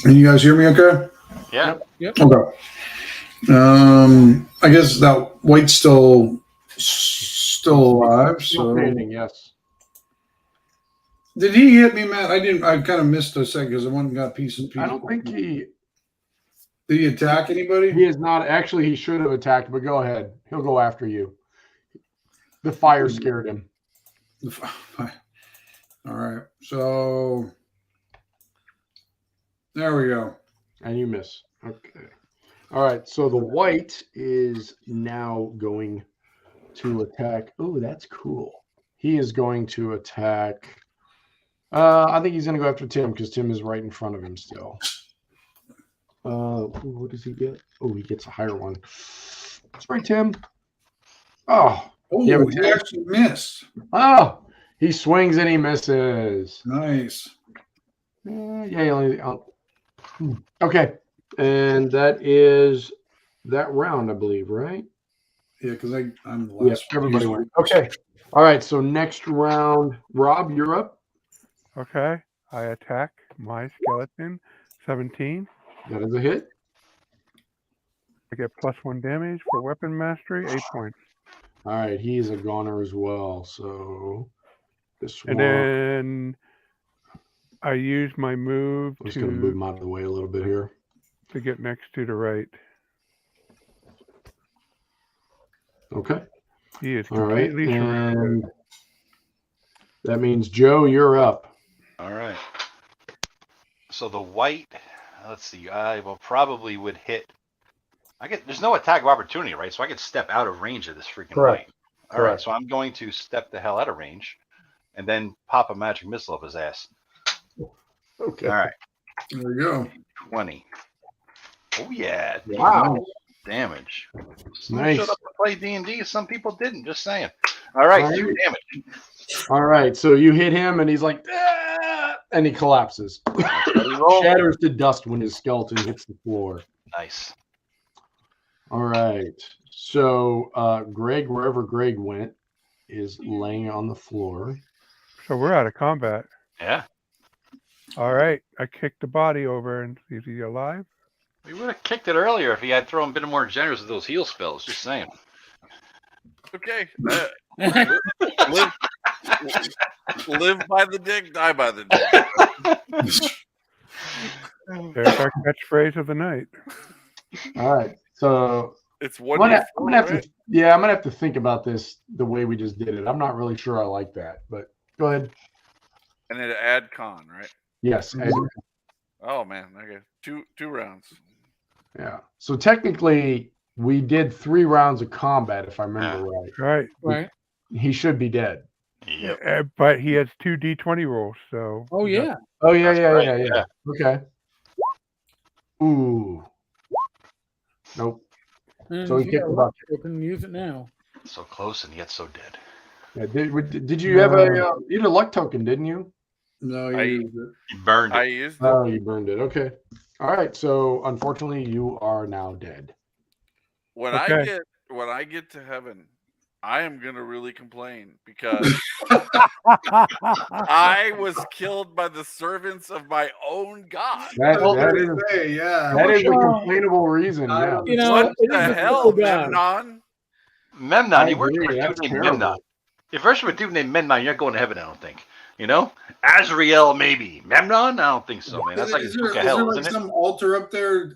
Can you guys hear me okay?
Yeah.
Yep.
Okay. I guess that white's still alive. So
Standing, yes.
Did he hit me, Matt? I didn't. I kind of missed a second because I went and got piece and piece.
I don't think he.
Did he attack anybody?
He is not. Actually, he should have attacked, but go ahead. He'll go after you. The fire scared him.
All right. So there we go.
And you miss. Okay. All right. So the white is now going to attack. Oh, that's cool. He is going to attack. I think he's going to go after Tim because Tim is right in front of him still. What does he get? Oh, he gets a higher one. Sorry, Tim. Oh,
yeah, he actually missed.
Oh, he swings and he misses.
Nice.
Yeah. Okay, and that is that round, I believe, right?
Yeah, because I'm the last.
Yeah, everybody went. Okay. All right. So next round, Rob, you're up.
Okay. I attack my skeleton. 17.
That is a hit.
I get +1 damage for weapon mastery. 8 points.
All right. He's a goner as well. So this one.
And then I use my move
I'm just going to move him out of the way a little bit here.
To get next to the right.
Okay.
He is
all right.
completely
And that means Joe, you're up.
All right. So the white, let's see, I will probably would hit There's no attack of opportunity, right? So I could step out of range of this freaking
Correct.
bite. All right,
Correct.
so I'm going to step the hell out of range, and then pop a magic missile up his ass.
Okay.
All right,
There we go.
20. Oh yeah,
Wow.
damage. Some
Nice.
showed up to play D&D. Some people didn't. Just saying. All right,
All
2
right.
damage.
All right. So you hit him, and he's like, "Ah," and he collapses.
Roll.
Shatters to dust when his skeleton hits the floor.
Nice.
All right. So Greg, wherever Greg went, is laying on the floor.
So we're out of combat.
Yeah.
All right. I kicked the body over and is he alive?
We would have kicked it earlier if he had thrown a bit more generous with those heal spells. Just saying.
Okay. Live by the dick, die by the dick.
There's our catchphrase of the night.
All right. So
It's
I'm
one.
gonna have to, yeah, I'm gonna have to think about this the way we just did it. I'm not really sure I like that, but go ahead.
And then add con, right?
Yes. and-
Oh man, okay. Two rounds.
yeah. So technically, we did 3 rounds of combat, if I remember right.
Right.
Right.
He should be dead.
Yep.
But he has 2 D20 rolls, so.
Oh yeah.
Oh yeah,
That's
yeah,
right,
yeah. Okay. Ooh. Nope.
And
So he
you
kicked
got
the
a luck
bucket.
token, use it now.
So close and yet so dead.
Yeah, did you have you had a luck token, didn't you?
No,
I-
you used it.
He burned
I
it.
used it.
Oh, you burned it. Okay. All right. So unfortunately, you are now dead.
When
Okay.
I get to heaven, I am gonna really complain because I was killed by the servants of my own god.
That is
Hey, yeah.
that is a
Well,
complainable reason.
I
Yeah.
don't-
You know,
What
it
the
is a
hell,
cool god.
Memnon?
Memnon,
I
you work
agree,
for a
that's
dude named
terrible.
Memnon. If you're with a dude named Memnon, you're not going to heaven, I don't think. You know? Azrael, maybe. Memnon? I don't think so, man. That's like a
Is there
book of hell,
like
isn't it?
some altar up there,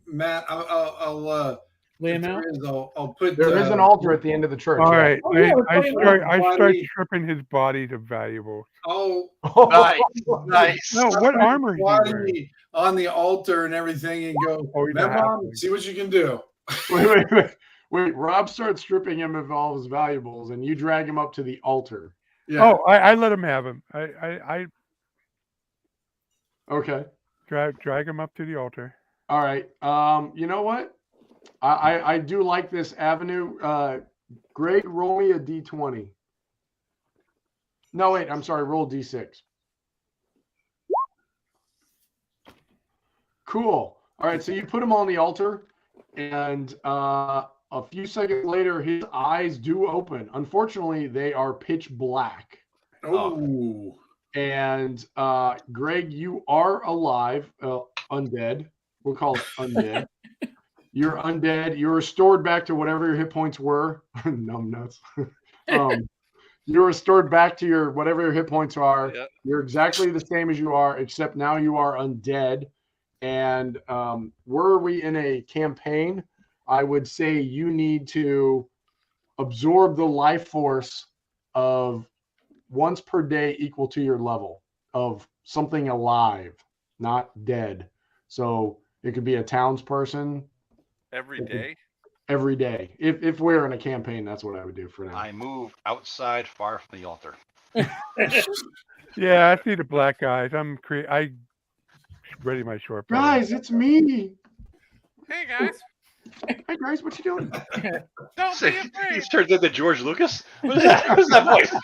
Matt? I'll
Lay
if
him out.
there is, I'll put.
There is an altar at the end of the church.
All
yeah.
right.
Oh, yeah,
I
play him
start
body.
stripping his body to valuables.
Oh,
Nice. Nice.
No, what armor is he wearing?
body on the altar and everything, and go.
Oh, he's a
Memnon,
halfling.
see what you can do.
Wait. Rob starts stripping him of all his valuables, and you drag him up to the altar.
Yeah.
Oh, I let him have him. I
Okay.
drag him up to the altar.
All right. You know what? I do like this avenue. Greg, roll me a d20. No, wait. I'm sorry. Roll d6. Cool. All right. So you put him on the altar, and a few seconds later, his eyes do open. Unfortunately, they are pitch black.
Oh.
And Greg, you are alive, undead. We'll call it undead. You're undead. You're restored back to whatever your hit points were. Numbnuts. You're restored back to your whatever your hit points are.
Yep.
You're exactly the same as you are, except now you are undead. And were we in a campaign, I would say you need to absorb the life force of once per day equal to your level of something alive, not dead. So it could be a townsperson
Every day?
every day. If we're in a campaign, that's what I would do for now.
I move outside far from the altar.
Yeah, I see the black eyes. I ready my short bow.
Guys, it's me.
Hey guys,
Hey guys, what you doing?
don't
Say,
be afraid.
he's turned into George Lucas? What is that? What's that voice?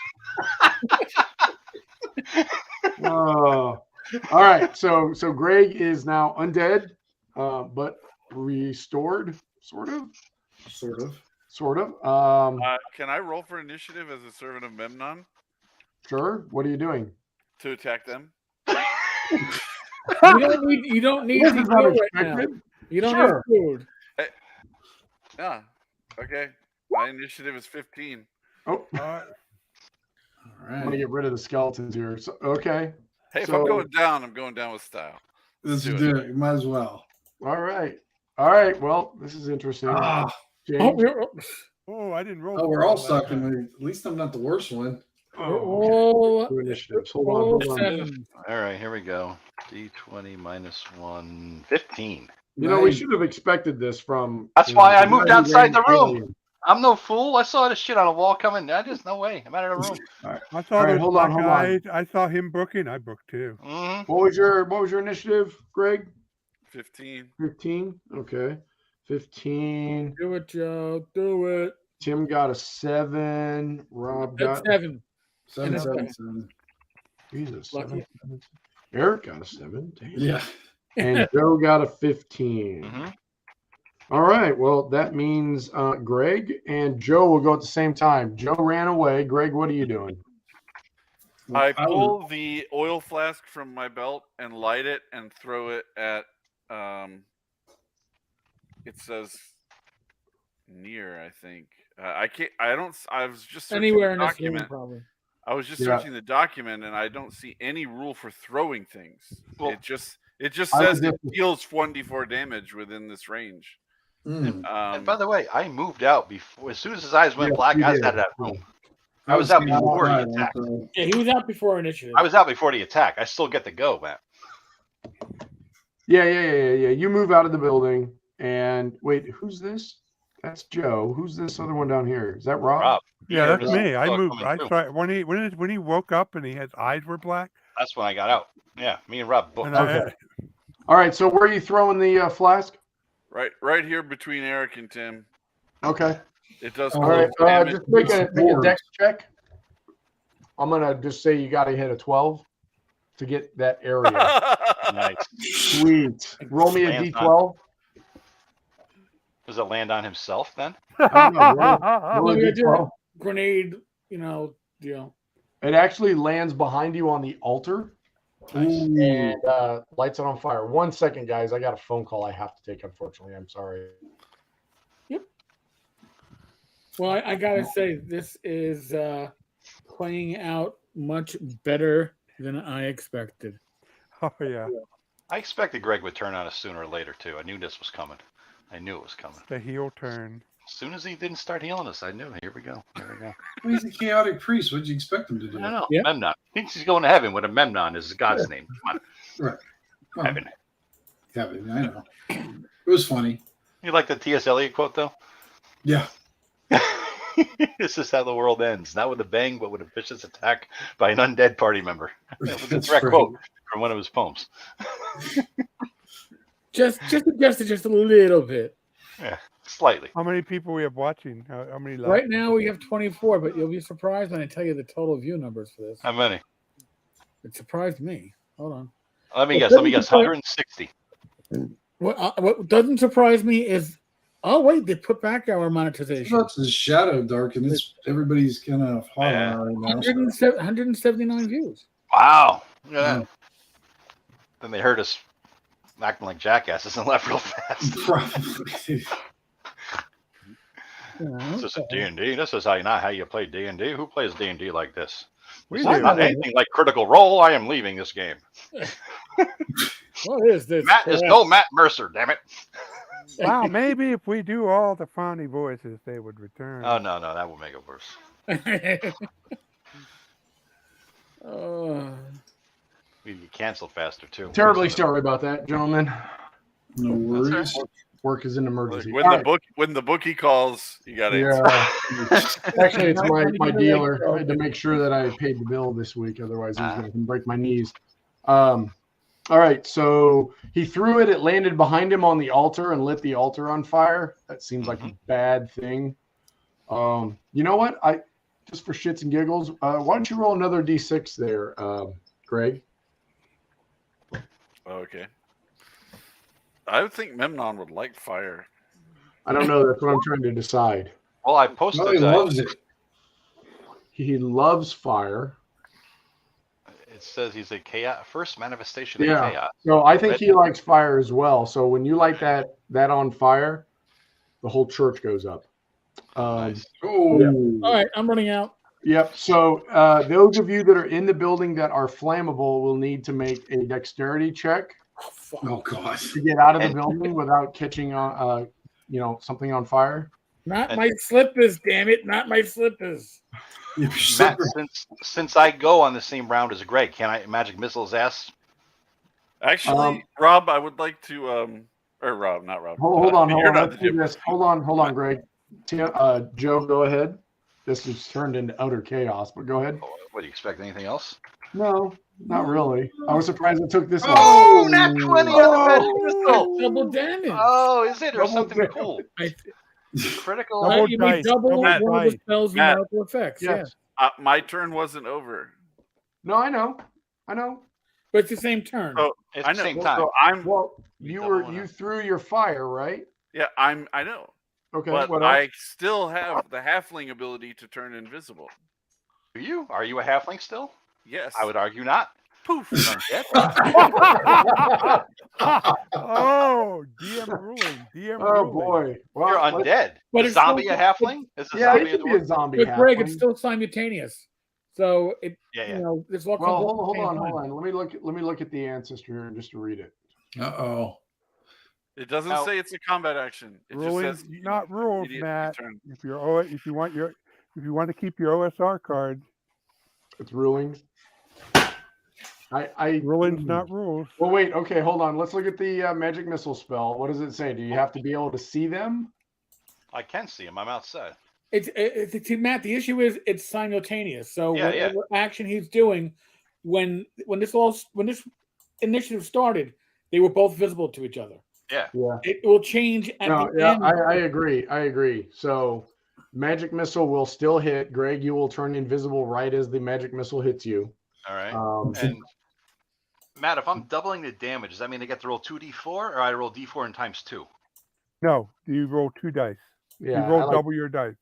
All right. So Greg is now undead, but restored, sort of.
Can I roll for initiative as a servant of Memnon
Sure. What are you doing?
to attack them?
You don't need
This
to
is
go right now.
unexpected.
You don't
Sure.
need food.
Yeah. Okay. My initiative is 15.
Oh,
All right.
All
I'm gonna
right.
get rid of the skeletons here. So, okay.
Hey, if
So-
I'm going down, I'm going down with style.
Let's
do
do it. Might as well.
All right. Well, this is interesting.
Ah.
James?
Oh, I didn't roll.
Oh, we're
for
all
that
stuck
time.
in. At least I'm not the worst one.
Oh,
Two initiatives. Hold on.
seven.
All right, here we go. D20 minus 1, 15.
You know, we should have expected this from.
That's why I moved outside the room.
Alien.
I'm no fool. I saw this shit on a wall coming. I just no way. I'm out of the room.
I saw those black eyes. I saw him booking. I booked too.
Mm-hmm.
What was your initiative, Greg?
15.
15. Okay. 15.
Do it, Joe. Do it.
Tim got a 7. Rob got
7.
7.
Jesus.
Lucky.
7. Erik got a 7. Damn.
Yeah.
And Joe got a 15.
Mm-hmm.
All right. Well, that means Greg and Joe will go at the same time. Joe ran away. Greg, what are you doing?
I pull the oil flask from my belt and light it and throw it at. It says near. I think I can't. I don't. I was just searching
Anywhere
the
in this
document.
room, probably.
I was just searching the document and I don't see any rule for throwing things.
Well,
it just says it deals 1d4 damage within this range.
And by the way, I moved out before. As soon as his eyes went black, I was out of that room. I was out before he attacked.
Yeah, he was out before initiative.
I was out before the attack. I still get to go, man.
Yeah. You move out of the building and wait. Who's this? That's Joe. Who's this other one down here? Is that Rob?
Rob.
Yeah, that's me. I
Oh,
moved.
coming
I
through.
saw when he woke up and his eyes were black.
That's when I got out. Yeah, me and Rob booked.
And
Okay. All right. So where are you throwing the flask?
Right here between Erik and Tim.
Okay.
It does.
All right.
damage.
Just make a dex check. I'm gonna just say you got to hit a 12 to get that area.
Nice.
Sweet. Roll me a
Lands
d12.
Does it land on himself then?
I don't know, roll a
We're gonna do
d12.
a grenade, deal.
It actually lands behind you on the altar and lights it on fire. 1 second, guys. I got a phone call I have to take, unfortunately. I'm sorry.
Well, I gotta say, this is playing out much better than I expected.
Oh yeah,
I expected Greg would turn on us sooner or later too. I knew this was coming. I knew it was coming.
the heel turn.
As soon as he didn't start healing us, I knew. Here we go.
Well, he's a chaotic priest. What did you expect him to do?
I know.
Yeah.
Memnon. Thinks he's going to heaven with a Memnon is God's name. Come on.
Right. Well,
Heaven.
Kevin, I know. It was funny.
You like the T.S. Eliot quote though?
Yeah.
This is how the world ends. Not with a bang, but with a vicious attack by an undead party member. That was a
That's
direct
right.
quote from one of his poems.
Just adjust it just a little bit.
Yeah, slightly.
How many people we have watching? How many? Left?
Right now we have 24, but you'll be surprised when I tell you the total view numbers for this.
How many?
It surprised me. Hold on.
Let me guess. 160.
What doesn't surprise me is, oh wait, they put back our monetization.
It's Shadowdark, and it's everybody's kind of hot
Yeah.
on it right now. So.
179 views.
Wow. Look at that. Then they heard us acting like jackasses and left real fast.
Probably.
This is a D&D. This is not how you play D&D. Who plays D&D like this?
We
This is
do.
not anything like Critical Role. I am leaving this game.
What is this?
Matt is no Matt Mercer, damn it.
Wow, maybe if we do all the funny voices, they would return.
Oh, no, that will make it worse. We get canceled faster, too.
Terribly sorry about that, gentlemen.
No worries.
Work is an emergency.
When
All
when the bookie calls, you got to
Yeah. Actually, it's my dealer. I had to make sure that I paid the bill this week. Otherwise, he was going to break my knees. All right. So he threw it. It landed behind him on the altar and lit the altar on fire. That seems like a bad thing. You know what? Just for shits and giggles, why don't you roll another D6 there, Greg?
Okay. I would think Memnon would like fire.
I don't know. That's what I'm trying to decide.
Well, I posted
No, he
that.
loves it.
He loves fire.
It says he's a chaos, first manifestation of
Yeah.
chaos.
So I think he likes fire as well. So when you light that on fire, the whole church goes up.
Nice.
Oh.
All right, I'm running out.
Yep. So those of you that are in the building that are flammable will need to make a dexterity check
Oh, fuck.
Oh, God.
to get out of the building without catching on, something on fire.
Not my slippers, damn it! Not my slippers.
Matt, since I go on the same round as Greg, can I magic missile his ass?
Actually, Rob, I would like to Or Rob, not Rob.
Hold on.
You're not
Let's
the
do
GM.
this. Hold on, Greg. Joe, go ahead. This has turned into utter chaos, but go ahead.
What, do you expect anything else?
No, not really. I was surprised it took this long.
Oh, nat 20 on the magic missile.
Double damage.
Oh, is it? Or
Double
something
damage.
cool?
I-
Critical.
Double
You may
dice,
double
double
one of the
dice.
spell's
Matt.
numerical effects.
Yes.
Yeah,
My turn wasn't over.
No, I know.
but it's the same turn.
So
It's
I
the
know.
same time.
So I'm.
Well,
You
you
double
threw your fire, right?
Yeah, I know.
Okay.
But
What else?
I still have the halfling ability to turn invisible.
Do you? Are you a halfling still?
Yes.
I would argue not.
Poof.
You're undead.
Oh, DM ruling. DM
Oh
ruling.
boy. Well,
You're undead.
But
Is
it's
zombie
still-
a halfling? Is a
Yeah,
zombie
it
a
could be a
dwarf?
zombie.
But Greg, it's
halfling.
still simultaneous. So it,
Yeah, yeah.
you know, this all comes
Well,
up at the
hold
same
on.
time.
Let me look at the ancestry here just to read it.
Uh-oh.
It doesn't
Now-
say it's a combat action. It
Ruling,
just says
not rules,
immediately
Matt.
turn.
If you want to keep your OSR card,
It's rulings.
ruling's not rules.
Well, wait. Okay, hold on. Let's look at the magic missile spell. What does it say? Do you have to be able to see them?
I can see him. I'm outside.
It's Matt. The issue is it's simultaneous. So
Yeah, yeah.
whatever action he's doing, when this initiative started, they were both visible to each other.
Yeah.
It will change at
No,
the
yeah,
end.
I agree. So magic missile will still hit. Greg, you will turn invisible right as the magic missile hits you.
All right.
Um,
And Matt, if I'm doubling the damage, does that mean I get to roll 2d4 or I roll d4 and times 2?
No, you roll 2 dice.
yeah,
you roll
I like-
double your dice.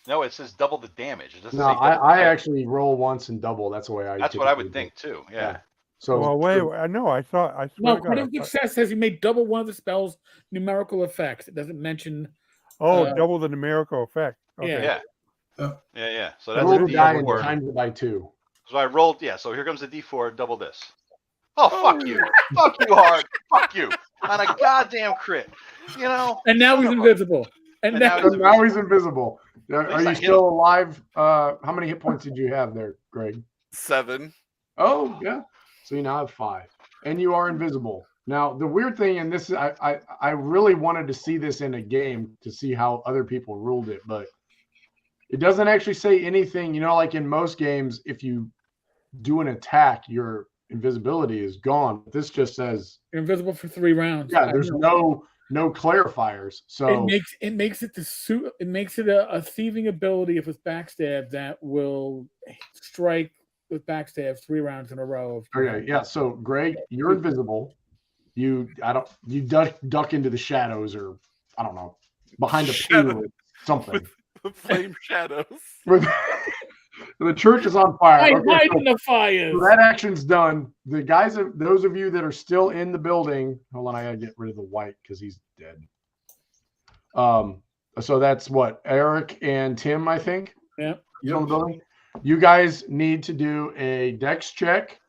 No, it says double the damage. It doesn't
No,
say double
I
the damage.
actually roll once and double. That's the way I.
That's what I would
typically
think too.
do.
Yeah.
So
Well, wait, I know. I swear
No,
to God,
critical success says you made double one of the spell's numerical effects. It doesn't mention.
double the numerical effect. Okay.
Yeah.
Yeah. So
roll
that's
the
a
die and
d4.
times it by 2.
So I rolled. Yeah. So here comes the d4. Double this. Oh, fuck you. Fuck you hard. Fuck you. On a goddamn crit. You know.
And now he's invisible. And
And
now,
now
So now he's invisible. Are
least I
you
hit
still alive? How many hit points did you have there, Greg?
7.
Oh, yeah. So you now have 5. And you are invisible. Now, the weird thing, and this, I really wanted to see this in a game to see how other people ruled it, but it doesn't actually say anything. You know, like in most games, if you do an attack, your invisibility is gone. But this just says,
you're invisible for 3 rounds.
yeah, there's no clarifiers. So
It makes it the suit. It makes it a thieving ability if it's backstab that will strike with backstab 3 rounds in a row.
okay, yeah. So Greg, you're invisible. You duck into the shadows, or I don't know, behind a pillar or something.
The flame shadows.
The church is on fire.
I
Okay,
hide
so
in the fires.
that action's done. The guys, those of you that are still in the building, hold on, I gotta get rid of the white because he's dead. So that's what, Erik and Tim, I think.
Yeah.
Still in the building. You guys need to do a dex check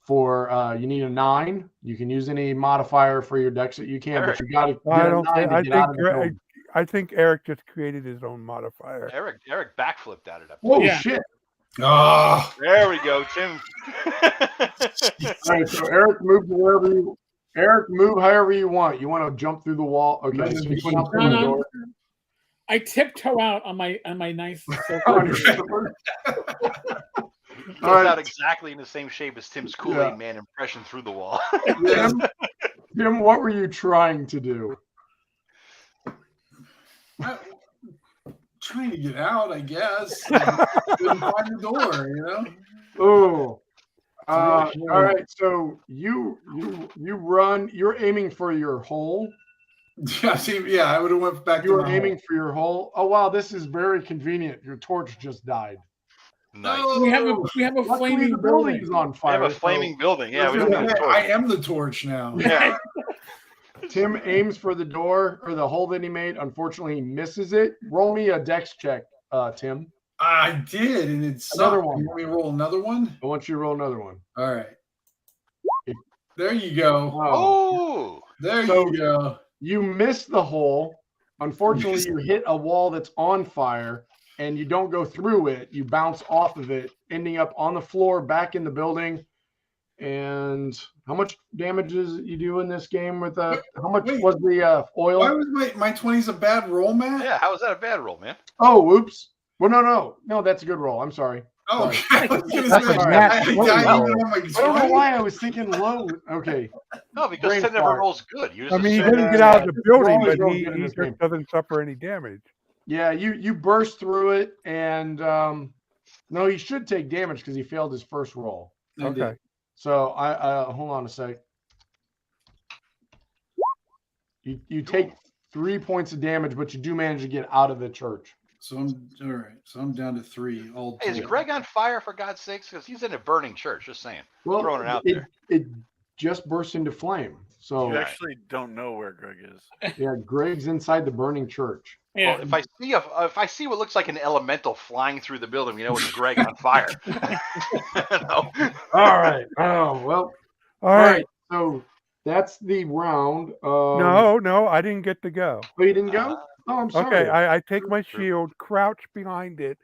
for. You need a 9. You can use any modifier for your dex that you can, but you got to
I
get a
don't
9
think.
to
I
get out of
think.
the building.
I think Erik just created his own modifier.
Eric backflipped at it.
Whoa,
Yeah.
shit!
Ah,
There we go, Tim.
All right, so Erik, move to wherever you. Erik, move however you want. You want to jump through the wall? Okay, so you jump through the
No, no.
door.
I tiptoe out on my nice.
On your slipper.
Goes
All right.
out exactly in the same shape as Tim's Kool-Aid
Yeah.
Man impression through the wall.
Tim, what were you trying to do?
trying to get out, I guess. Couldn't find the door, you know.
Oh. All right, so you run. You're aiming for your hole.
Yeah, see, yeah, I would have went back.
You are aiming for your hole. Oh wow, this is very convenient. Your torch just died.
Nice.
We have a
Luckily,
flaming
the
building.
building's on
We
fire.
have a flaming building. Yeah, we don't need a
I
torch.
am the torch now.
Yeah.
Tim aims for the door or the hole that he made. Unfortunately, he misses it. Roll me a dex check, Tim.
I did, and it's
Another one.
You want me to roll another one?
I want you to roll another one.
All right. There you go.
Oh.
There
So-
you go.
You miss the hole. Unfortunately, you hit a wall that's on fire and you don't go through it. You bounce off of it, ending up on the floor back in the building. And how much damage is you do in this game with how much
Wait.
was the oil?
Why was my 20s a bad roll, Matt?
Yeah, how was that a bad roll, man?
Oh, oops. Well, no, that's a good roll. I'm sorry.
Oh,
Sorry.
I was gonna
That's
say,
a nat
I
20
died
roll.
even on my
I don't know
20.
why I was thinking low. Okay.
No, because
Brain
10 never
fart.
rolls good. You
I
just
mean, he
assume-
didn't get out of the building,
always
but
real
he
good in this
just
game.
doesn't suffer any damage.
Yeah, you burst through it, and no, he should take damage because he failed his first roll.
I did.
Okay.
So I hold on a sec. You take 3 points of damage, but you do manage to get out of the church.
So I'm all right. So I'm down to 3. All
Hey, is
total.
Greg on fire, for God's sakes? Because he's in a burning church, just saying.
Well,
Throwing it out there.
It just burst into flame. So
You actually don't know where Greg is.
yeah, Greg's inside the burning church.
Yeah.
Well, if I see what looks like an elemental flying through the building, you know it's Greg on fire. No.
All right. Oh well.
All right.
So that's the round.
No, I didn't get to go.
Oh, you didn't go? Oh, I'm sorry.
Okay, I take my shield, crouch behind it,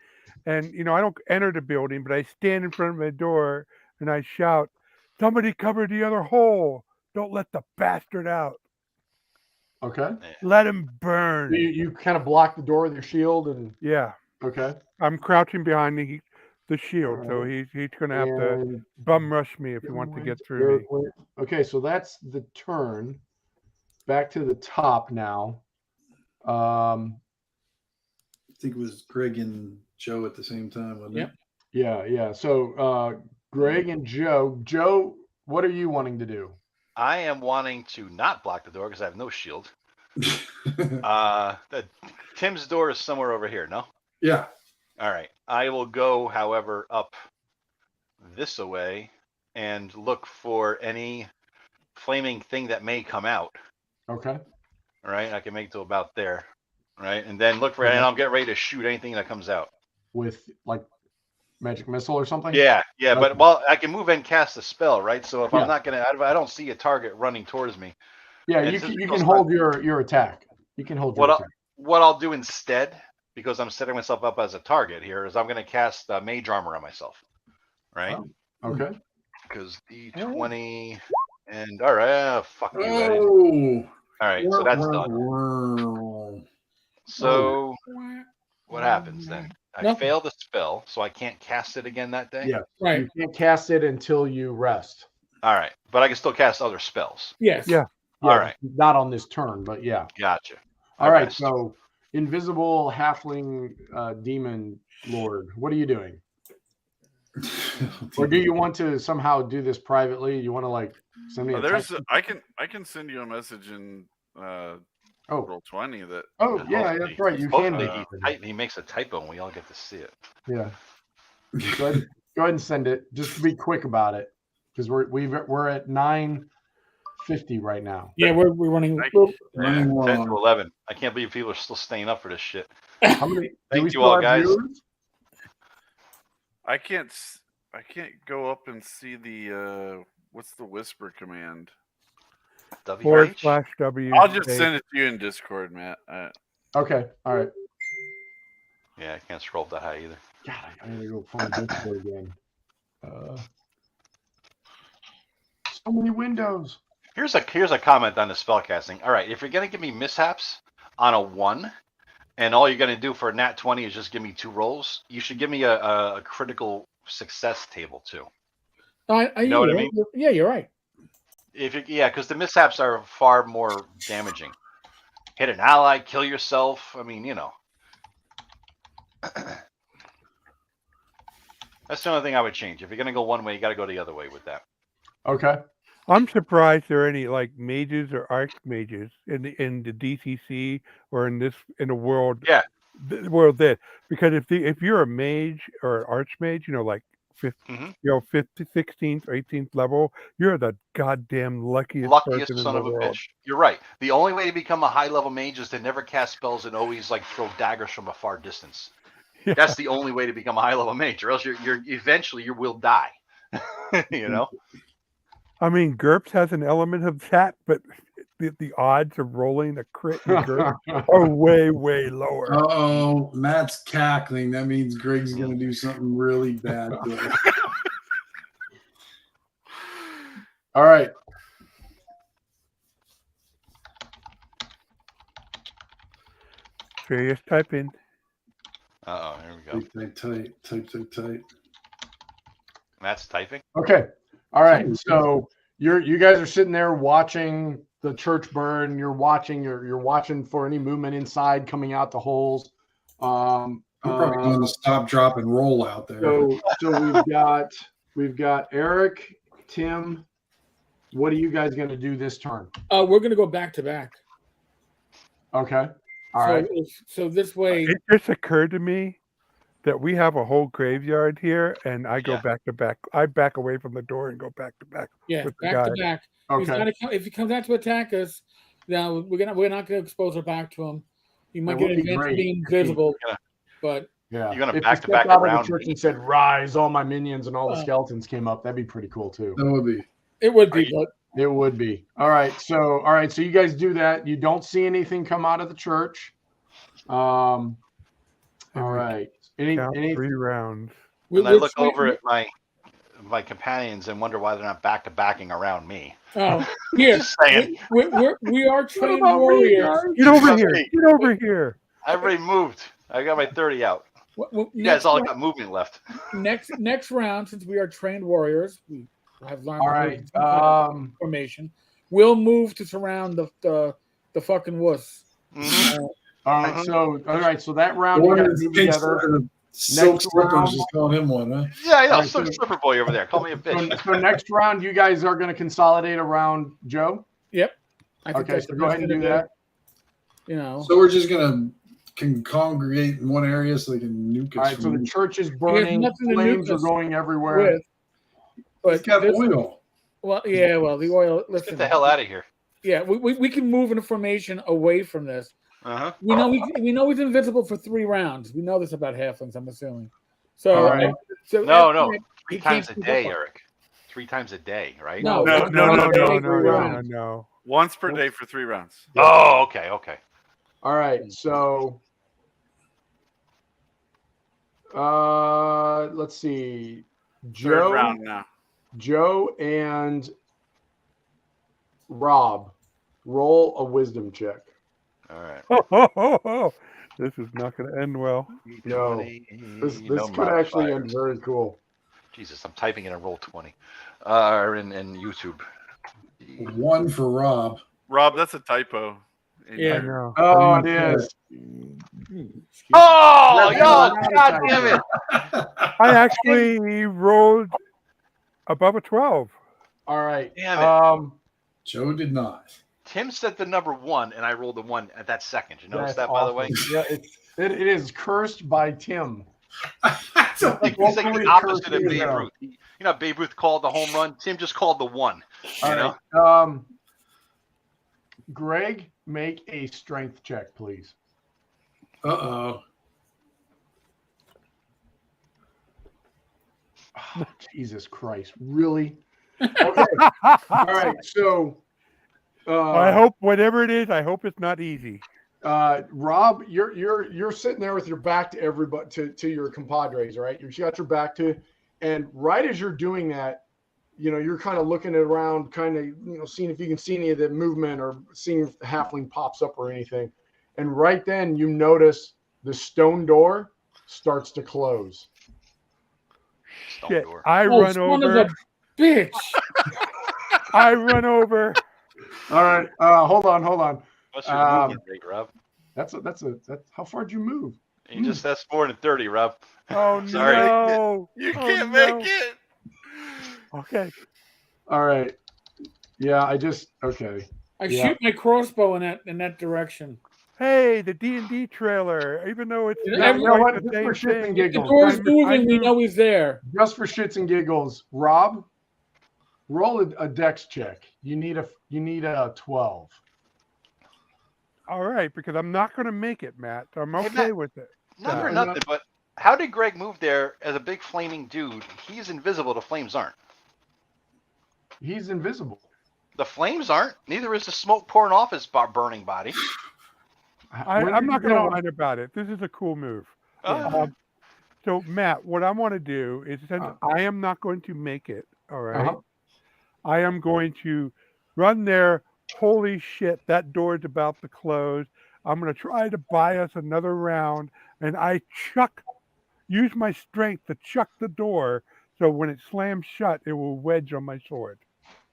and I don't enter the building, but I stand in front of the door and I shout, "Somebody cover the other hole! Don't let the bastard out!
Okay.
Let him burn!"
You kind of block the door with your shield, and
Yeah,
okay.
I'm crouching behind the shield, so he's gonna have to
And
bum rush me if he wants to get through me.
Okay, so that's the turn. Back to the top now.
I think it was Greg and Joe at the same time, wasn't
Yep.
Yeah. So Greg and Joe. Joe, what are you wanting to do?
I am wanting to not block the door because I have no shield.
it?
Tim's door is somewhere over here, no?
Yeah.
All right. I will go, however, up this way and look for any flaming thing that may come out.
Okay.
All right. I can make it to about there. All right. And then look for it, and I'll get ready to shoot anything that comes out.
With like magic missile or something?
Yeah.
Okay.
But well, I can move and cast a spell, right? So if
Yeah.
I'm not gonna, I don't see a target running towards me.
Yeah,
And
you
since
can
it goes
hold your attack. You can hold your
What
attack.
What I'll do instead, because I'm setting myself up as a target here, is I'm going to cast mage armor on myself, right?
Oh, okay.
Because D20 and all right, fuck you.
Oh.
All right, so that's done.
Wow.
So what happens then? I
Nothing.
fail the spell, so I can't cast it again that day.
Yeah.
Right.
You can't cast it until you rest.
All right, but I can still cast other spells.
Yes.
Yeah.
All right.
Not on this turn, but yeah.
Gotcha.
All right.
rest.
So invisible halfling demon lord, what are you doing? Or do you want to somehow do this privately? You want to like send me a text?
I can send you a message in Roll 20 that.
Oh yeah, that's right. You can do
Hopefully he makes a typo and we all get to see it.
Yeah. Go ahead and send it. Just be quick about it, because we're at 9:50 right now.
Yeah, we're running.
Running
10
long.
to 11. I can't believe people are still staying up for this shit.
How many? do
Thank
we
you
still
all,
have
guys.
viewers?
I can't go up and see the what's the whisper command?
WH?
/W.
I'll just send it to you in Discord, Matt.
Okay. All right.
Yeah, I can't scroll up that high either.
God, I gotta go find Discord again. So many windows.
Here's a comment on the spellcasting. All right, if you're gonna give me mishaps on a 1, and all you're gonna do for a nat 20 is just give me 2 rolls, you should give me a critical success table too.
You know what I mean? Yeah, you're right.
Because the mishaps are far more damaging. Hit an ally, kill yourself. I mean, That's the only thing I would change. If you're gonna go one way, you got to go the other way with that.
Okay.
I'm surprised there are any like mages or archmages in the DCC or in the world.
Yeah.
The world because if you're a mage or an archmage, like 15th, 16th or 18th level, you're the goddamn luckiest person
son
in
of
the
a
world.
bitch. You're right. The only way to become a high level mage is to never cast spells and always like throw daggers from a far distance.
Yeah.
That's the only way to become a high level mage, or else you're eventually you will die.
I mean, GURPS has an element of that, but the odds of rolling a crit in GURPS are way, way lower.
Oh, Matt's cackling. That means Greg's going to do something really bad to us.
All right.
Serious typing.
Uh oh, here we go.
Type.
Matt's typing.
Okay. All right. So you guys are sitting there watching the church burn. You're watching for any movement inside coming out the holes.
I'm probably going to stop, drop, and roll out there.
So we've got Erik, Tim. What are you guys going to do this turn?
We're going to go back to back.
Okay. All right.
So this way,
It just occurred to me that we have a whole graveyard here, and I go
Yeah.
back to back. I back away from the door and go back to back.
yeah,
with the
back
guy.
to back.
Okay.
If he comes out to attack us, now we're not going to expose our back to him. You might
That
get
would
an
be
advantage
great.
being visible, but
Yeah.
You're gonna
If
back
you
to back
stepped out of
around
the church
me.
and said, "Rise, all my minions," and all the skeletons came up, that'd be pretty cool too.
That would be.
it would be.
Are you-
But
It would be. All right. So you guys do that. You don't see anything come out of the church. All right.
Count 3 rounds.
And I look over at my companions and wonder why they're not back to backing around me.
Oh, here
Just saying.
we are trained
about me,
warriors.
guys?
Get over
Not
here.
me.
Get over here.
I already moved. I got my 30 out. You guys all got movement left.
Next round, since we are trained warriors, we have learned
All
the
right.
formation. We'll move to surround the fucking wuss.
Mhm.
All right. So that round you
One
guys
is
move
pink
together.
silk
Next
slippers,
round.
just calling him one, huh?
Yeah, I know.
All right,
So,
so-
slipper boy over there. Call me a bitch.
So next round, you guys are going to consolidate around Joe.
Yep. I think
Okay.
that's
So
the
go
best
ahead and
thing
do
to
that.
You know.
So we're just gonna congregate in one area so they can nuke us.
All right. So the
from-
church is burning.
nothing to
Flames
nuke
are
us
going everywhere.
with, but
It's got
this-
oil.
well, yeah, well, the oil.
Let's
Listen,
get the hell out of here.
yeah, we can move in a formation away from this.
Uh-huh.
We know he's invisible for 3 rounds. We know this about halflings, I'm assuming. So,
All right.
so
No,
after
no.
that,
3
he
times
can't
a
keep
day,
up.
Eric. 3 times a day, right?
No,
No.
Once per day for 3 rounds.
Oh, okay.
All right. So let's see.
Third round now.
Joe and Rob, roll a wisdom check.
All right.
This is not going to end well.
No. This could actually end very cool.
Jesus, I'm typing in a roll 20. In YouTube.
1 for Rob.
Rob, that's a typo.
Yeah.
I know.
Oh, it is.
Oh,
Yeah,
yo, God damn it.
I actually rolled above a 12.
All right.
Damn it.
Joe did not.
Tim said the number 1, and I rolled the 1 at that second. You notice
That's
that, by the way?
awesome. Yeah, it is cursed by Tim.
He's like the opposite of Babe Ruth. You know, Babe Ruth called the home run. Tim just called the 1.
All
You know?
right. Greg, make a strength check, please.
Uh-oh.
Oh, Jesus Christ. Really? Okay. All right. So
I hope whatever it is, I hope it's not easy.
Rob, you're sitting there with your back to everybody, to your compadres, right? You got your back to, and right as you're doing that, you know, you're kind of looking around, kind of, you know, seeing if you can see any of the movement or seeing if the halfling pops up or anything. And right then you notice the stone door starts to close.
Stone
Shit.
door.
I run
son
over.
of a bitch.
I run over.
All right. Hold on.
What's your movement rate, Rob?
That's how far did you move?
That's more than 30, Rob.
Oh,
Sorry.
no.
You
Oh,
can't
no.
make it.
Okay.
All right. Yeah, okay.
I
Yeah.
shoot my crossbow in that direction.
Hey, the D&D trailer, even though it's
You
not
You know
quite
what?
the
Just for
same
shits and
thing.
The
giggles.
door's
I
moving. We
moved-
know he's there.
Just for shits and giggles, Rob, roll a dex check. You need a 12.
All right, because I'm not going to make it, Matt. So I'm
Hey,
okay
Matt.
with it.
Not for
Yeah.
nothing, but how did Greg move there as a big flaming dude? He's invisible. The flames aren't.
He's invisible.
The flames aren't. Neither is the smoke pouring off his burning body.
When did
I'm
you
not
get
going to
on-
whine about it. This is a cool move.
Oh,
So, Matt, what I want to do is, since I am not going to make it, all right, I am going to run there. Holy shit, that door's about to close. I'm going to try to buy us another round, and I use my strength to chuck the door, so when it slams shut, it will wedge on my sword.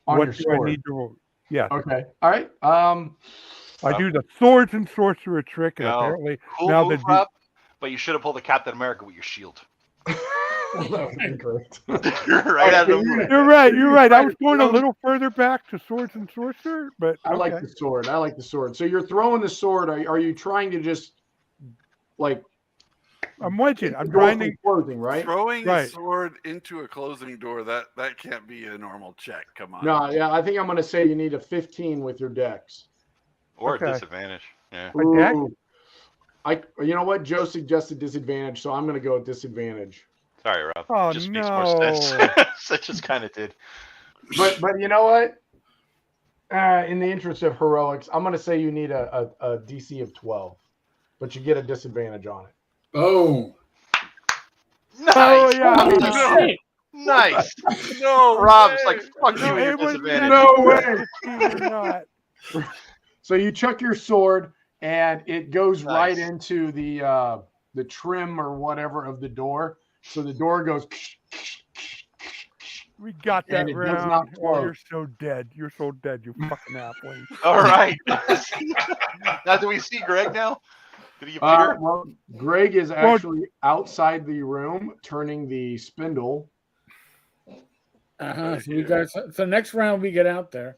On
What
your
do
sword.
I need to roll? Yeah.
Okay. All right.
I do the swords and sorcerer trick, and
No.
apparently
Cool
now
move, Rob, but you should have pulled the Captain America with your shield.
that would have been correct.
Right out of the way.
You're right. You're right. I was going a little further back to swords and sorcerer, but
I like the sword. I like the sword. So you're throwing the sword. Are you trying to just like?
I'm wedging. I'm trying to
closing, right?
Throwing a sword into a closing door, that can't be a normal check. Come on.
No, yeah, I think I'm going to say you need a 15 with your dex.
Or
Okay.
a disadvantage. Yeah.
Ooh. You know what? Joe suggested disadvantage, so I'm going to go with disadvantage.
Sorry, Rob.
Oh,
Just makes more sense. That just kind of did.
But you know what? In the interest of heroics, I'm going to say you need a DC of 12, but you get a disadvantage on it.
Oh.
Nice.
Oh, yeah.
Nice.
No,
Rob's
way.
like, fuck you
No,
and your
it was
disadvantage.
No way.
Even not.
So you chuck your sword, and it goes
Nice.
right into the trim or whatever of the door. So the door goes.
We got that
And it does
round.
not
Oh,
close.
you're so dead. You're so dead, you fucking appling.
All right. Now, do we see Greg now? Did he appear?
Well, Greg is actually outside the room, turning the spindle.
So we got so next round we get out there.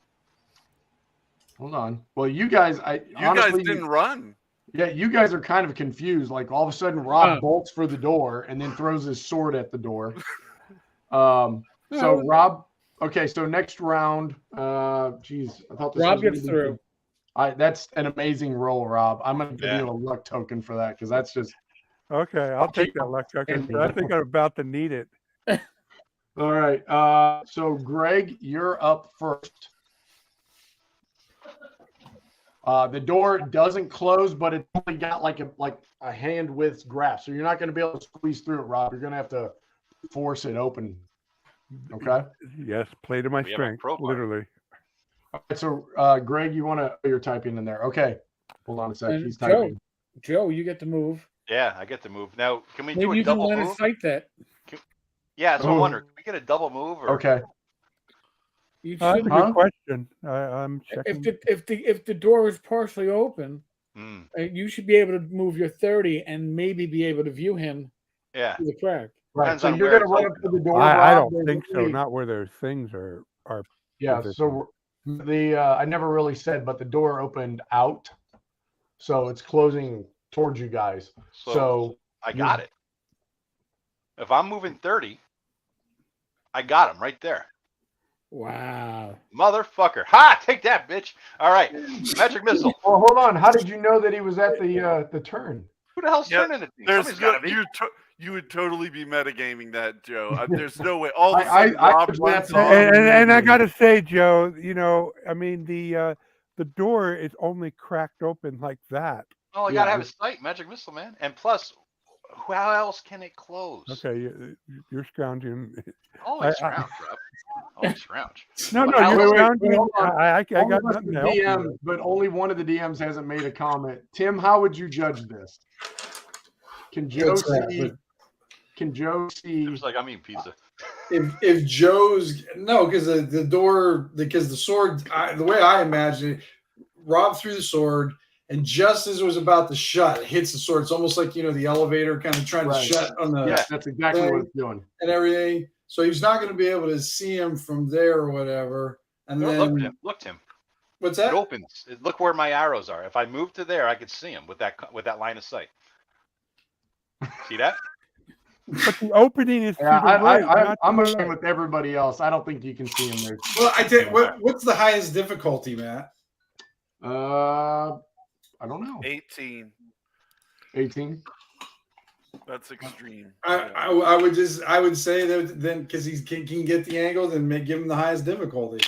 Hold on. Well, you guys,
honestly, didn't run.
Yeah, you guys are kind of confused. Like all of a sudden, Rob bolts for the door and then throws his sword at the door. So Rob, okay. So next round, geez, I thought this
Rob
was
gets through.
That's an amazing roll, Rob. I'm gonna give you a luck token for that because that's just
Okay. I'll take that luck token. I think I'm about to need it.
all right. So Greg, you're up first. The door doesn't close, but it's only got like a hand width grasp, so you're not going to be able to squeeze through it, Rob. You're going to have to force it open. Okay.
Yes, play to my strength, literally.
All right, so Greg, you're typing in there. Okay. Hold on a sec.
And
He's typing.
Joe, you get to move.
Yeah, I get to move. Now, can we
Maybe
do a
you can
double
line
move?
of sight that.
Yeah, that's what I'm wondering. Can we get a double move? Or...
Okay.
You
That's a
should.
good question. I'm checking.
If the door is partially open, you should be able to move your 30 and maybe be able to view him.
Yeah.
Through the crack.
Right. So you're going to run up to the door.
I
Rob.
don't think so. Not where those things are.
Yeah.
positioned.
So I never really said, but the door opened out, so it's closing towards you guys. So
I got it. If I'm moving 30, I got him right there.
Wow.
Motherfucker. Ha! Take that, bitch. All right. Magic missile.
Well, hold on. How did you know that he was at the turn?
Who the hell's turning it?
You would totally be metagaming that, Joe. There's no way. All of a
I
sudden, Rob runs off.
And I gotta say, Joe, I mean the door is only cracked open like that.
Oh, I gotta have a sight, magic missile, man. And plus, how else can it close?
Okay, you're scrounging.
Always scrounge, Rob. Always scrounge.
No, you're scrounging. I got nothing to help you
DM,
with.
but only one of the DMs hasn't made a comment. Tim, how would you judge this? Can Joe see? Can Joe see?
It was like, I'm eating pizza.
If Joe's because the door, because the sword, the way I imagine it, Rob threw the sword, and just as it was about to shut, it hits the sword. It's almost like the elevator kind of trying to shut on the.
Yeah, that's exactly what it's doing.
And everything. So he's not going to be able to see him from there or whatever. And then
Look, Tim.
What's that?
It opens. Look where my arrows are. If I move to there, I could see him with that line of sight. See that?
But the opening is.
I'm ashamed with everybody else. I don't think you can see him there.
Well, I did. What's the highest difficulty, Matt?
I don't know.
18.
18.
That's extreme.
I would say that then because he can get the angle, then give him the highest difficulty.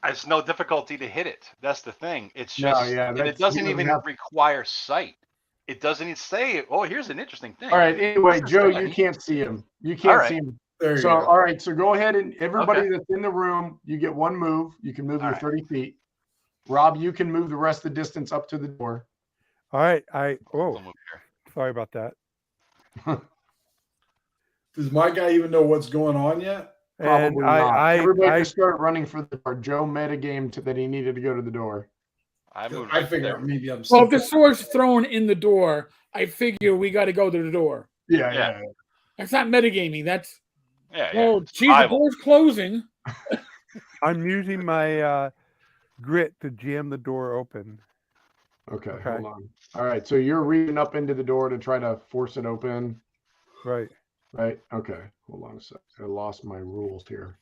It's no difficulty to hit it. That's the thing. It's just it doesn't even require sight. It doesn't even say, oh, here's an interesting thing.
All right. Anyway, Joe, you can't see him. You can't see him.
There you
So,
go.
all right. So go ahead and everybody
Okay.
that's in the room, you get one move. You can move
All
your
right.
30 feet. Rob, you can move the rest of the distance up to the door.
All right.
We'll move here.
Sorry about that.
Does my guy even know what's going on yet?
Probably
And
not. Everybody
I
just started running for the door. Joe metagame that he needed to go to the door.
I moved
I
right
figure
there.
maybe I'm.
Well, if the sword's thrown in the door, I figure we got to go to the door.
Yeah.
That's not metagaming. That's
Yeah, yeah.
oh,
It's
geez, the
survival.
door's closing.
I'm using my grit to jam the door open.
Okay,
Okay.
hold on. All right, so you're reaching up into the door to try to force it open,
Right.
right? Okay, hold on a sec. I lost my rules here.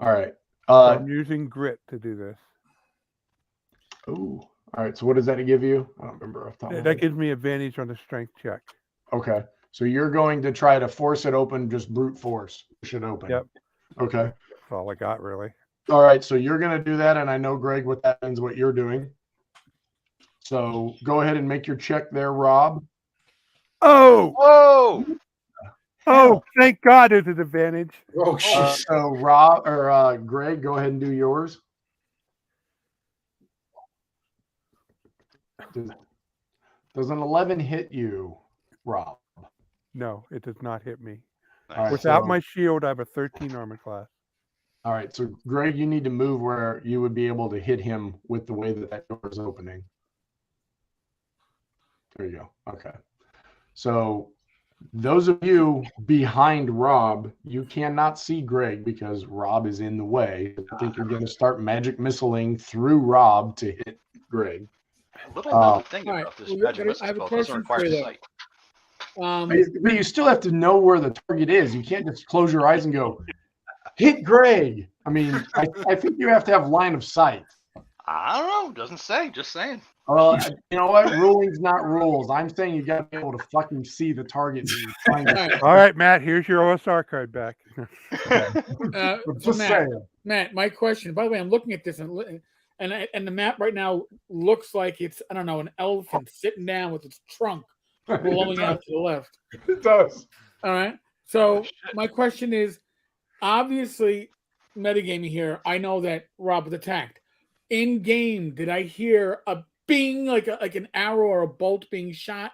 All right.
So I'm using grit to do this.
Ooh. All right. So what does that give you? I don't remember off the top of my
That
head.
gives me advantage on the strength check.
Okay. So you're going to try to force it open, just brute force. Push it open.
Yep.
Okay.
That's all I got, really.
All right. So you're going to do that. And I know, Greg, what that means, what you're doing. So go ahead and make your check there, Rob.
Oh!
Whoa!
Oh, thank God there's an advantage.
Oh shit!
So Rob or Greg, go ahead and do yours. Does an 11 hit you, Rob?
No, it does not hit me.
All right,
Without
so-
my shield, I have a 13 armor class.
All right, so Greg, you need to move where you would be able to hit him with the way that that door is opening. There you go. Okay. So those of you behind Rob, you cannot see Greg because Rob is in the way. I think you're going to start magic missiling through Rob to hit Greg.
Little known thing
all right,
about this
well,
magic
I
missile
have a
spell, it doesn't
question
require
for you,
sight.
But you still have to know where the target is. You can't just close your eyes and go, hit Greg. I mean, I think you have to have line of sight.
I don't know. Doesn't say. Just saying.
Well, you know what? Ruling's not rules. I'm saying you got to be able to fucking see the target. And find
All
it.
right,
All right, Matt, here's your OSR card back.
so
Just saying.
Matt, my question. By the way, I'm looking at this and the map right now looks like it's, I don't know, an elephant sitting down with its trunk blowing out to the left.
It does.
All right. So my question is, obviously, metagaming here. I know that Rob was attacked. In game, did I hear a bing, like an arrow or a bolt being shot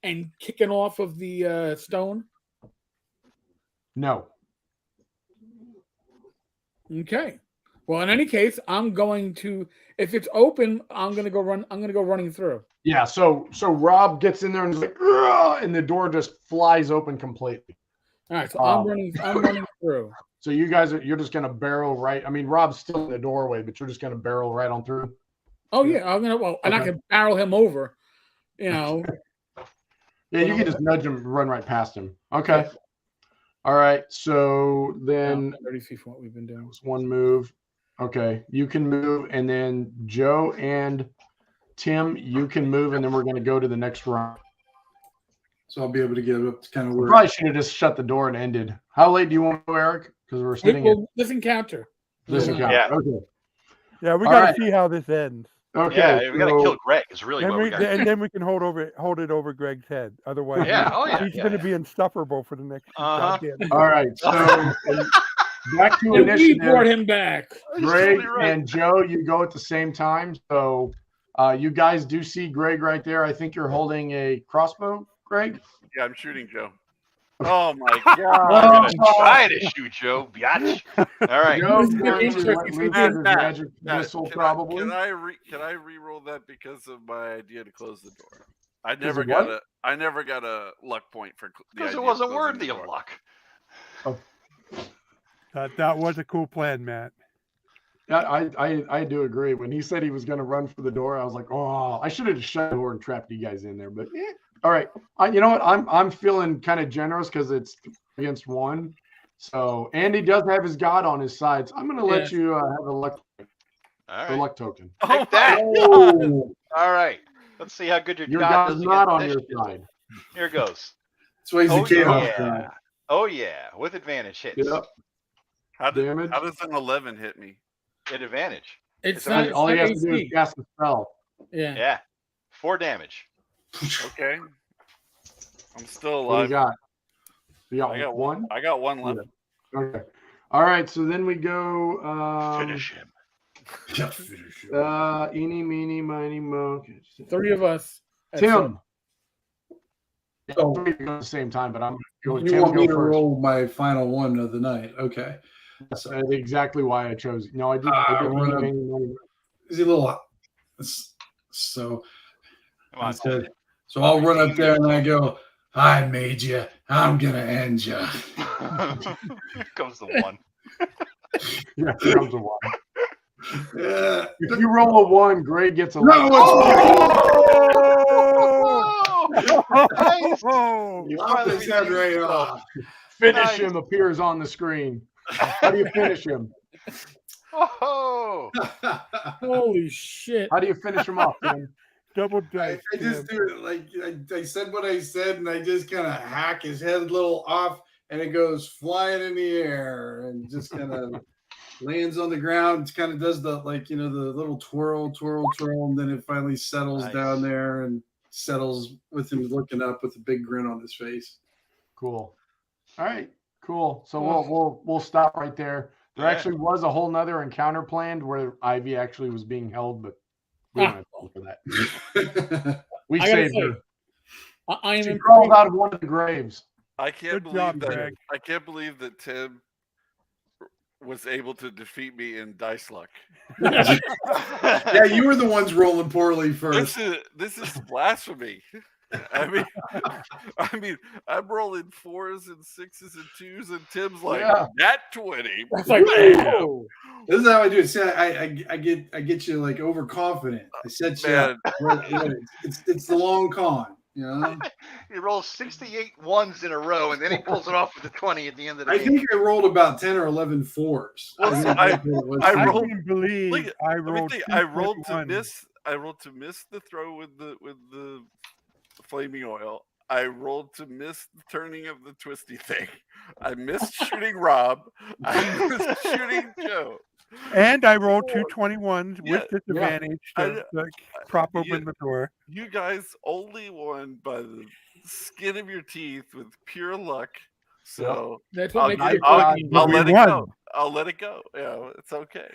and kicking off of the stone?
No.
Okay. Well, in any case, I'm going to, if it's open, I'm gonna go running through.
Yeah. So Rob gets in there and is like, "Ugh," and the door just flies open completely.
All right. So I'm running through.
So you're just gonna barrel right. I mean, Rob's still in the doorway, but you're just gonna barrel right on through.
Oh yeah, and I
Okay.
can barrel him over. You know.
Yeah, you can just nudge him, run right past him. Okay.
Yeah.
All right. So then
30 feet from what we've been doing.
was one move. Okay, you can move, and then Joe and Tim, you can move, and then we're going to go to the next round.
So I'll be able to get up to kind of
We
where.
probably should have just shut the door and ended. How late do you want to go, Eric? Because we're sitting in
This encounter.
this
Yeah.
encounter.
Yeah.
Okay.
Yeah, we
All
got to
right.
see how this ends.
Okay.
Yeah, we gotta
so-
kill Greg. Is really what we got.
And then we can hold it over Greg's head. Otherwise,
Yeah, oh yeah,
he's
yeah,
going to
yeah.
be insufferable for the next.
Uh-huh.
goddamn-
All right. So back to
And we
initiative.
brought him back.
Greg
Totally right.
and Joe, you go at the same time. So you guys do see Greg right there. I think you're holding a crossbow, Greg.
Yeah, I'm shooting Joe. Oh my
I'm
god!
gonna try to shoot Joe, biatch. All right.
Joe's
This is
going to
interesting.
lose
Matt,
his
Matt,
magic missile, probably.
Can I re-roll that because of my idea to close the door? I
of
never got a luck point for the
Because
idea
it
of
wasn't
closing
worthy
the
of
door.
luck.
That was a cool plan, Matt.
Yeah, I do agree. When he said he was going to run for the door, I was like, oh, I should have just shut the door and trapped you guys in there. But all right, you know what? I'm feeling kind of generous because it's 3 against 1. So Andy does have his god on his side. So I'm going to let
Yes.
you have a luck
All
a
right.
luck token.
Take that.
Oh,
All right. Let's see how good your
your
god
god's
does
not on
against
your
this shit.
side.
Here goes.
That's why he's
Oh
a chaos
yeah.
guy.
Oh yeah. With advantage hits.
Yep.
How
Damage.
does an 11 hit me?
At advantage.
It's
It's
not.
not-
All
It's
you
not
have to do is
AC.
cast the spell.
Yeah.
Yeah. 4 damage.
Okay. I'm still
What do you
alive.
You got one?
I got one left.
Okay. All right. So then we go.
Finish him.
Eeny, meeny, miny, mo.
3 of us.
Tim.
Oh.
3 at the same time, but I'm going.
You
Tim,
want me
go
to
first.
roll my final one of the night? Okay.
That's exactly why I chose. No, I did.
Run up. Is he a little? So
Come on,
said,
Tim.
so I'll run up there and I go, I made you. I'm gonna end you.
Here comes the one.
Yeah, here comes a 1.
Yeah.
If you roll a 1, Greg gets a.
No,
Nice.
you popped his head right off.
Finish him appears on the screen. How do you finish him?
Oh,
Holy shit.
How do you finish him off, Tim?
Double
I
dice.
just do it like I said what I said, and I just kind of hack his head a little off, and it goes flying in the air and just kind of lands on the ground. Kind of does the the little twirl, and then it finally settles down there and settles with him looking up with a big grin on his face.
Cool. All right. Cool. So we'll stop right there. There actually was a whole nother encounter planned where Ivy actually was being held, but we don't have time for that. We saved her.
I am
She crawled out of one of the graves.
I can't
Good job,
believe that.
Greg.
I can't believe that Tim was able to defeat me in dice luck.
Yeah, you were the ones rolling poorly first.
This is blasphemy. I mean, I'm rolling 4s and 6s and 2s, and Tim's like that 20.
That's like,
Whoa.
This is how I do it. See, I get you like overconfident. I set you up. It's the long con, you know.
he rolls 68 1s in a row, and then he pulls it off with a 20 at the end of the
I
game.
think I rolled about 10 or 11 4s.
I rolled.
Can believe
Look,
I rolled.
I rolled to
221.
miss. I rolled to miss the throw with the flaming oil. I rolled to miss the turning of the twisty thing. I missed shooting Rob. I missed shooting Joe.
And I rolled 221s with disadvantage to prop open the door.
You guys only won by the skin of your teeth with pure luck. So
that's what makes it
I'll
fun.
let it go. I'll let it go. Yeah, it's okay.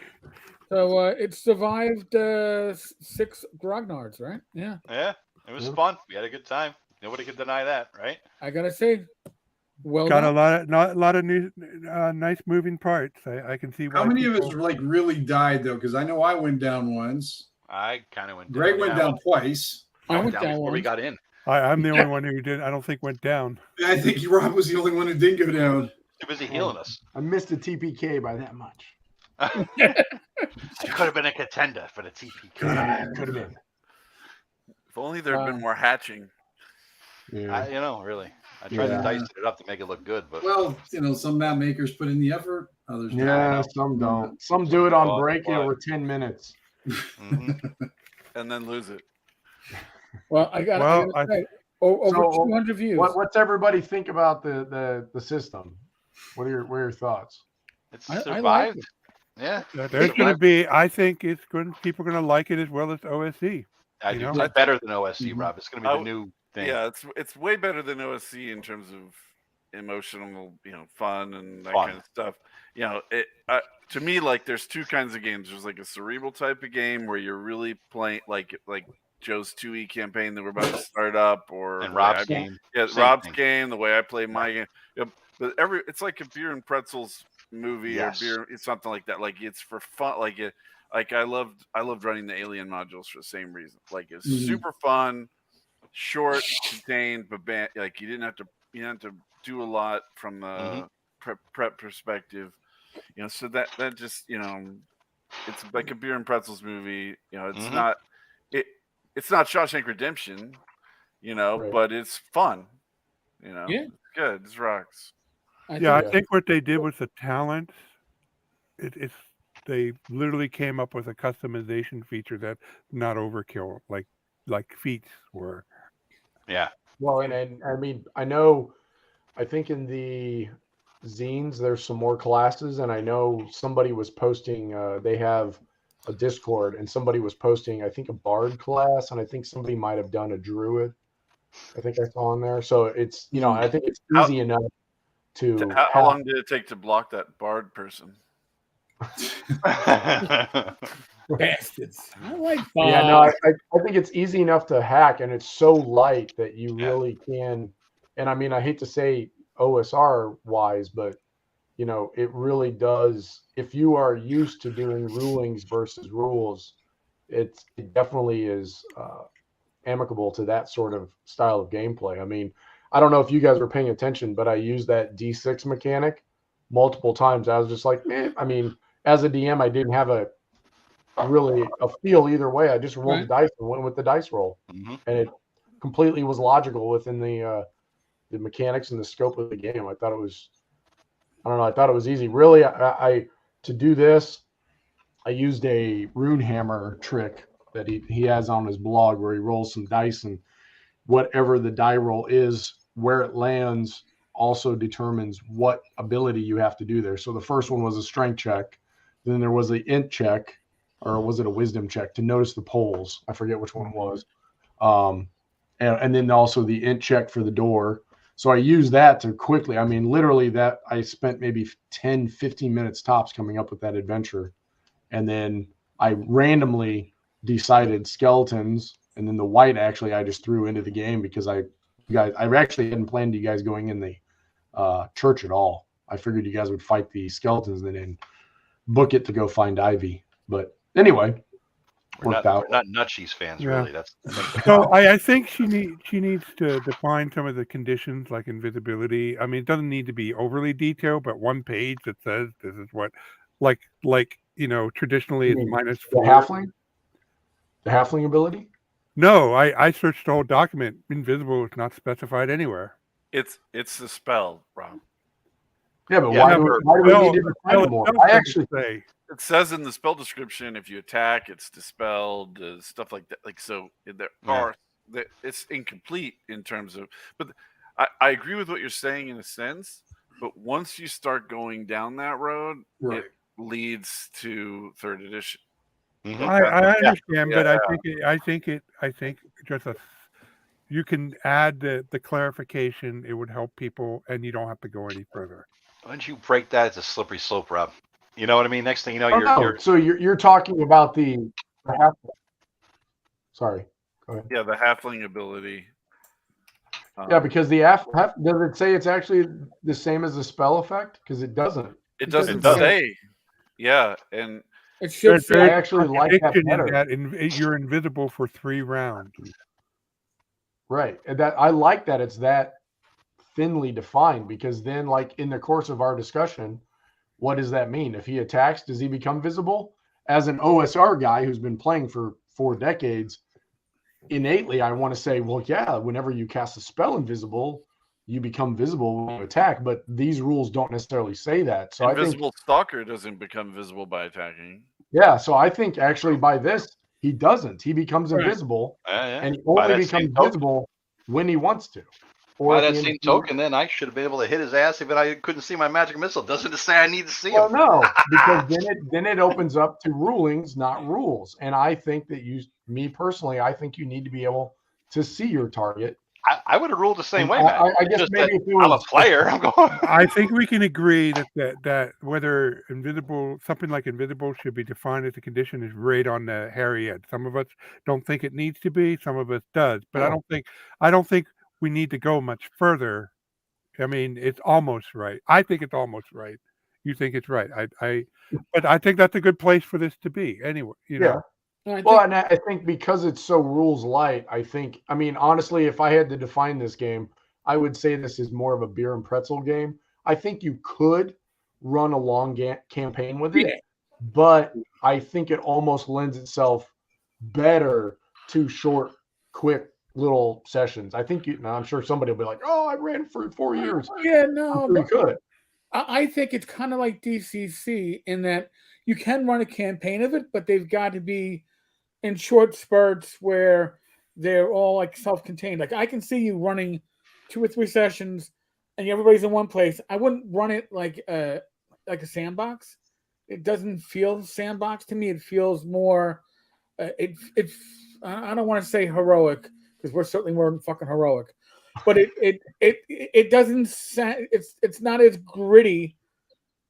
So it survived 6 grognards, right? Yeah.
Yeah, it was fun. We had a good time. Nobody could deny that, right?
I gotta say, well
Got
done.
a lot of new, nice moving parts. I can see why.
How many of us like really died though? Because I know I went down once.
I kind of went down.
Greg went down twice.
I went down
before we
once.
got in.
I'm the only one who did. I don't think went down.
I think Rob was the only one who didn't go down.
Too busy healing us.
I missed a TPK by that much.
It could have been a contender for the TPK.
Could have been.
If only there had been more hatching.
Yeah.
Really. I tried to dice it up to make it look good, but
Well, some map makers put in the effort, others don't.
Yeah, some don't. Some do it on break over 10 minutes.
And then lose it.
Well, I gotta say, over 200 views.
What's everybody think about the system? What are your thoughts?
it's
I
survived.
like it.
Yeah.
There's going to be. I think it's going. People are going to like it as well as OSC.
I do. It's better than OSC, Rob. It's going to be the new thing.
Yeah, it's way better than OSC in terms of emotional, fun and that kind of stuff. To me, like there's 2 kinds of games. There's like a cerebral type of game where you're really playing like Joe's 2E campaign that we're about to start up, or
And Rob's game.
Yeah,
Same
Rob's
thing.
game, the way I play my game. Yep. But it's like a beer and pretzels movie or beer. It's something like that. Like it's for fun. I loved running the Alien modules for the same reason. Like it's super fun, short, contained, but you didn't have to do a lot from the prep perspective. So that just it's like a beer and pretzels movie. It's not it's not Shawshank Redemption, but it's fun. It's good. It's rocks.
I think what they did with the talent, they literally came up with a customization feature that's not overkill, like feats were.
Yeah.
Well, and I mean, I think in the zines there's some more classes, and I know somebody was posting. They have a Discord, and somebody was posting, I think, a bard class, and I think somebody might have done a druid. I think I saw on there. So it's I think it's easy enough to
How long did it take to block that bard person?
Bastards. I like
Yeah, no, I think it's easy enough to hack, and it's so light that you
Yeah.
really can. And I mean, I hate to say OSR wise, but you know, it really does. If you are used to doing rulings versus rules, it definitely is amicable to that sort of style of gameplay. I mean, I don't know if you guys were paying attention, but I used that D6 mechanic multiple times. I was just like, I mean, as a DM, I didn't have a feel either way. I just rolled the dice and went with the dice roll, and it completely was logical within the mechanics and the scope of the game. I thought it was, I don't know, I thought it was easy. Really, I to do this, I used a rune hammer trick that he has on his blog where he rolls some dice, and whatever the die roll is, where it lands also determines what ability you have to do there. So the first one was a strength check, then there was an int check, or was it a wisdom check to notice the poles? I forget which one it was. And then also the int check for the door. So I used that to quickly, I mean, literally that I spent maybe 10, 15 minutes tops coming up with that adventure. And then I randomly decided skeletons, and then the white actually I just threw into the game because I actually hadn't planned you guys going in the church at all. I figured you guys would fight the skeletons and then book it to go find Ivy. But anyway, worked out.
We're not Nutchies fans, really. That's
so I think she needs to define some of the conditions like invisibility. I mean, it doesn't need to be overly detailed, but one page that says this is what, like you know, traditionally it's -4.
The halfling ability?
No, I searched the whole document. Invisible is not specified anywhere.
It's the spell, Rob.
Yeah, but why do we need to define it more? I actually
say
it says in the spell description if you attack, it's dispelled, stuff like that. Like so, there are it's incomplete in terms of. But I agree with what you're saying in a sense. But once you start going down that road, it leads to 3rd edition.
I understand, but I think just you can add the clarification. It would help people, and you don't have to go any further.
Once you break that, it's a slippery slope, Rob. You know what I mean? Next thing you know,
you're talking about the halfling. Sorry, go ahead.
Yeah, the halfling ability.
Yeah, because the does it say it's actually the same as the spell effect? Because it doesn't.
It doesn't say. Yeah, and
it should say.
I actually like that better.
You're invisible for 3 rounds.
Right, and that I like that it's that thinly defined, because then, like in the course of our discussion, what does that mean? If he attacks, does he become visible? As an OSR guy who's been playing for 4 decades, innately I want to say, well, yeah, whenever you cast a spell invisible, you become visible when you attack, but these rules don't necessarily say that. So
invisible stalker doesn't become visible by attacking.
Yeah, so I think actually by this he doesn't. He becomes invisible, and he only becomes visible when he wants to.
By that same token, then I should have been able to hit his ass if I couldn't see my magic missile. Doesn't it say I need to see him?
Well, no, because then it opens up to rulings, not rules. And I think that me personally, I think you need to be able to see your target.
I would have ruled the same way, man.
I guess
just
maybe
I'm a player. I'm going.
I think we can agree that whether something like invisible should be defined as a condition is right on the hairy edge. Some of us don't think it needs to be. Some of us does, but I don't think we need to go much further. I mean, it's almost right. I think it's almost right. You think it's right. But I think that's a good place for this to be. Anyway, you know.
Well, and I think because it's so rules light, I mean, honestly, if I had to define this game, I would say this is more of a beer and pretzel game. I think you could run a long campaign with it, but I think it almost lends itself better to short, quick little sessions. I think I'm sure somebody will be like, "Oh, I ran for 4 years."
Yeah, no,
we could.
I think it's kind of like DCC in that you can run a campaign of it, but they've got to be in short spurts where they're all like self-contained. Like I can see you running 2 or 3 sessions and everybody's in one place. I wouldn't run it like a sandbox. It doesn't feel sandbox to me. It feels more. I don't want to say heroic because we're certainly more fucking heroic, but it doesn't sound. It's not as gritty,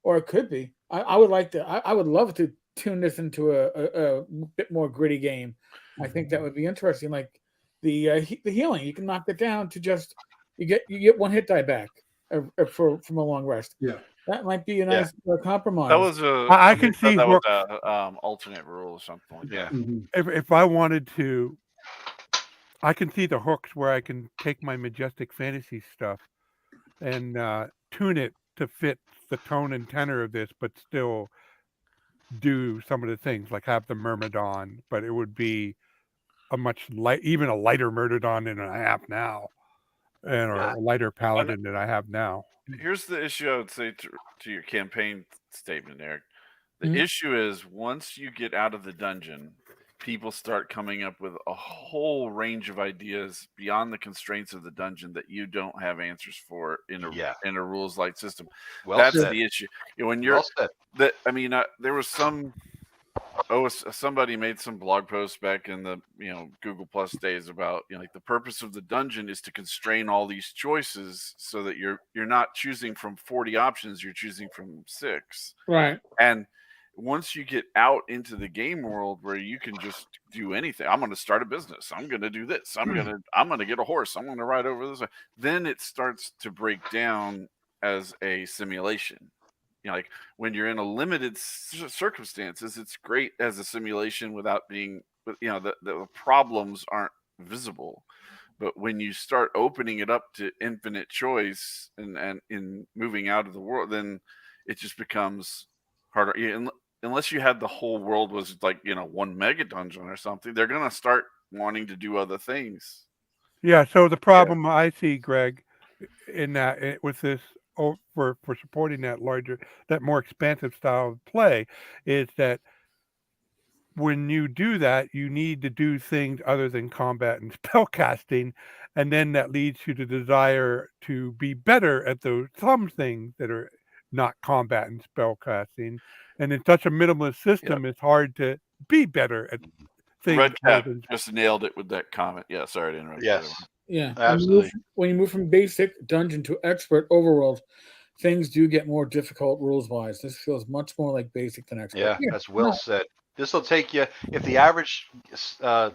or it could be. I would like to. I would love to tune this into a bit more gritty game. I think that would be interesting. Like the healing, you can knock it down to just you get one hit die back from a long rest.
Yeah.
That might be a nice compromise.
That was a.
I can see
that was
what-
a alternate rule or something like that.
If I wanted to, I can see the hooks where I can take my majestic fantasy stuff and tune it to fit the tone and tenor of this, but still do some of the things, like have the Myrmidon, but it would be a much even a lighter Myrmidon than I have now, and or a lighter Paladin than I have now.
Here's the issue I would say to your campaign statement, Eric. The issue is once you get out of the dungeon, people start coming up with a whole range of ideas beyond the constraints of the dungeon that you don't have answers for in a rules light system. That's the issue. When you're there was somebody made some blog post back in the Google Plus days about like the purpose of the dungeon is to constrain all these choices so that you're not choosing from 40 options, you're choosing from 6.
Right.
And once you get out into the game world where you can just do anything, I'm going to start a business, I'm going to do this, I'm going to get a horse, I'm going to ride over this way, then it starts to break down as a simulation. Like when you're in a limited circumstances, it's great as a simulation without being, the problems aren't visible. But when you start opening it up to infinite choice and in moving out of the world, then it just becomes harder. Unless you had the whole world was like, one mega dungeon or something, they're going to start wanting to do other things.
Yeah. So the problem I see, Greg, in that with this, for supporting that more expansive style of play, is that when you do that, you need to do things other than combat and spellcasting, and then that leads you to the desire to be better at some things that are not combat and spellcasting. And in such a minimalist system, it's hard to be better at things.
Red Cap just nailed it with that comment. Yeah, sorry to interrupt.
Yes.
Yeah,
absolutely.
When you move from basic dungeon to expert overworld, things do get more difficult rules wise. This feels much more like basic than expert.
Yeah, that's well said. This will take you, if the average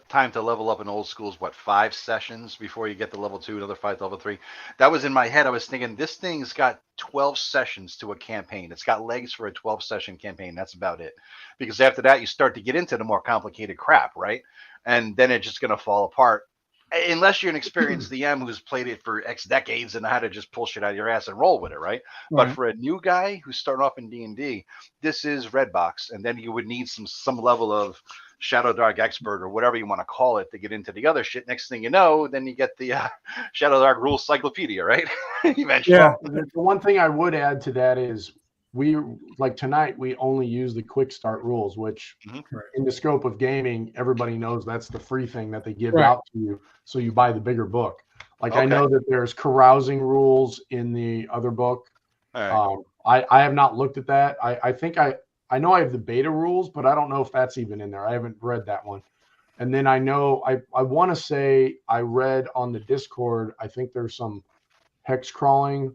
time to level up in old school is 5 sessions before you get to level 2, another 5 to level 3. That was in my head. I was thinking this thing's got 12 sessions to a campaign. It's got legs for a 12-session campaign. That's about it. Because after that, you start to get into the more complicated crap, right? And then it's just going to fall apart. Unless you're an experienced DM who's played it for X decades and know how to just pull shit out of your ass and roll with it, right? But for a new guy who's starting off in D&D, this is Redbox, and then you would need some level of Shadowdark expert or whatever you want to call it to get into the other shit. Next thing you know, then you get the Shadowdark rules cyclopedia, right? Eventually.
Yeah. The one thing I would add to that is tonight we only use the quick start rules, which in the scope of gaming, everybody knows that's the free thing that they give out to you. So you buy the bigger book. I know that there's carousing rules in the other book. I have not looked at that. I think I know I have the beta rules, but I don't know if that's even in there. I haven't read that one. And then I know I want to say I read on the Discord, I think there's some hex crawling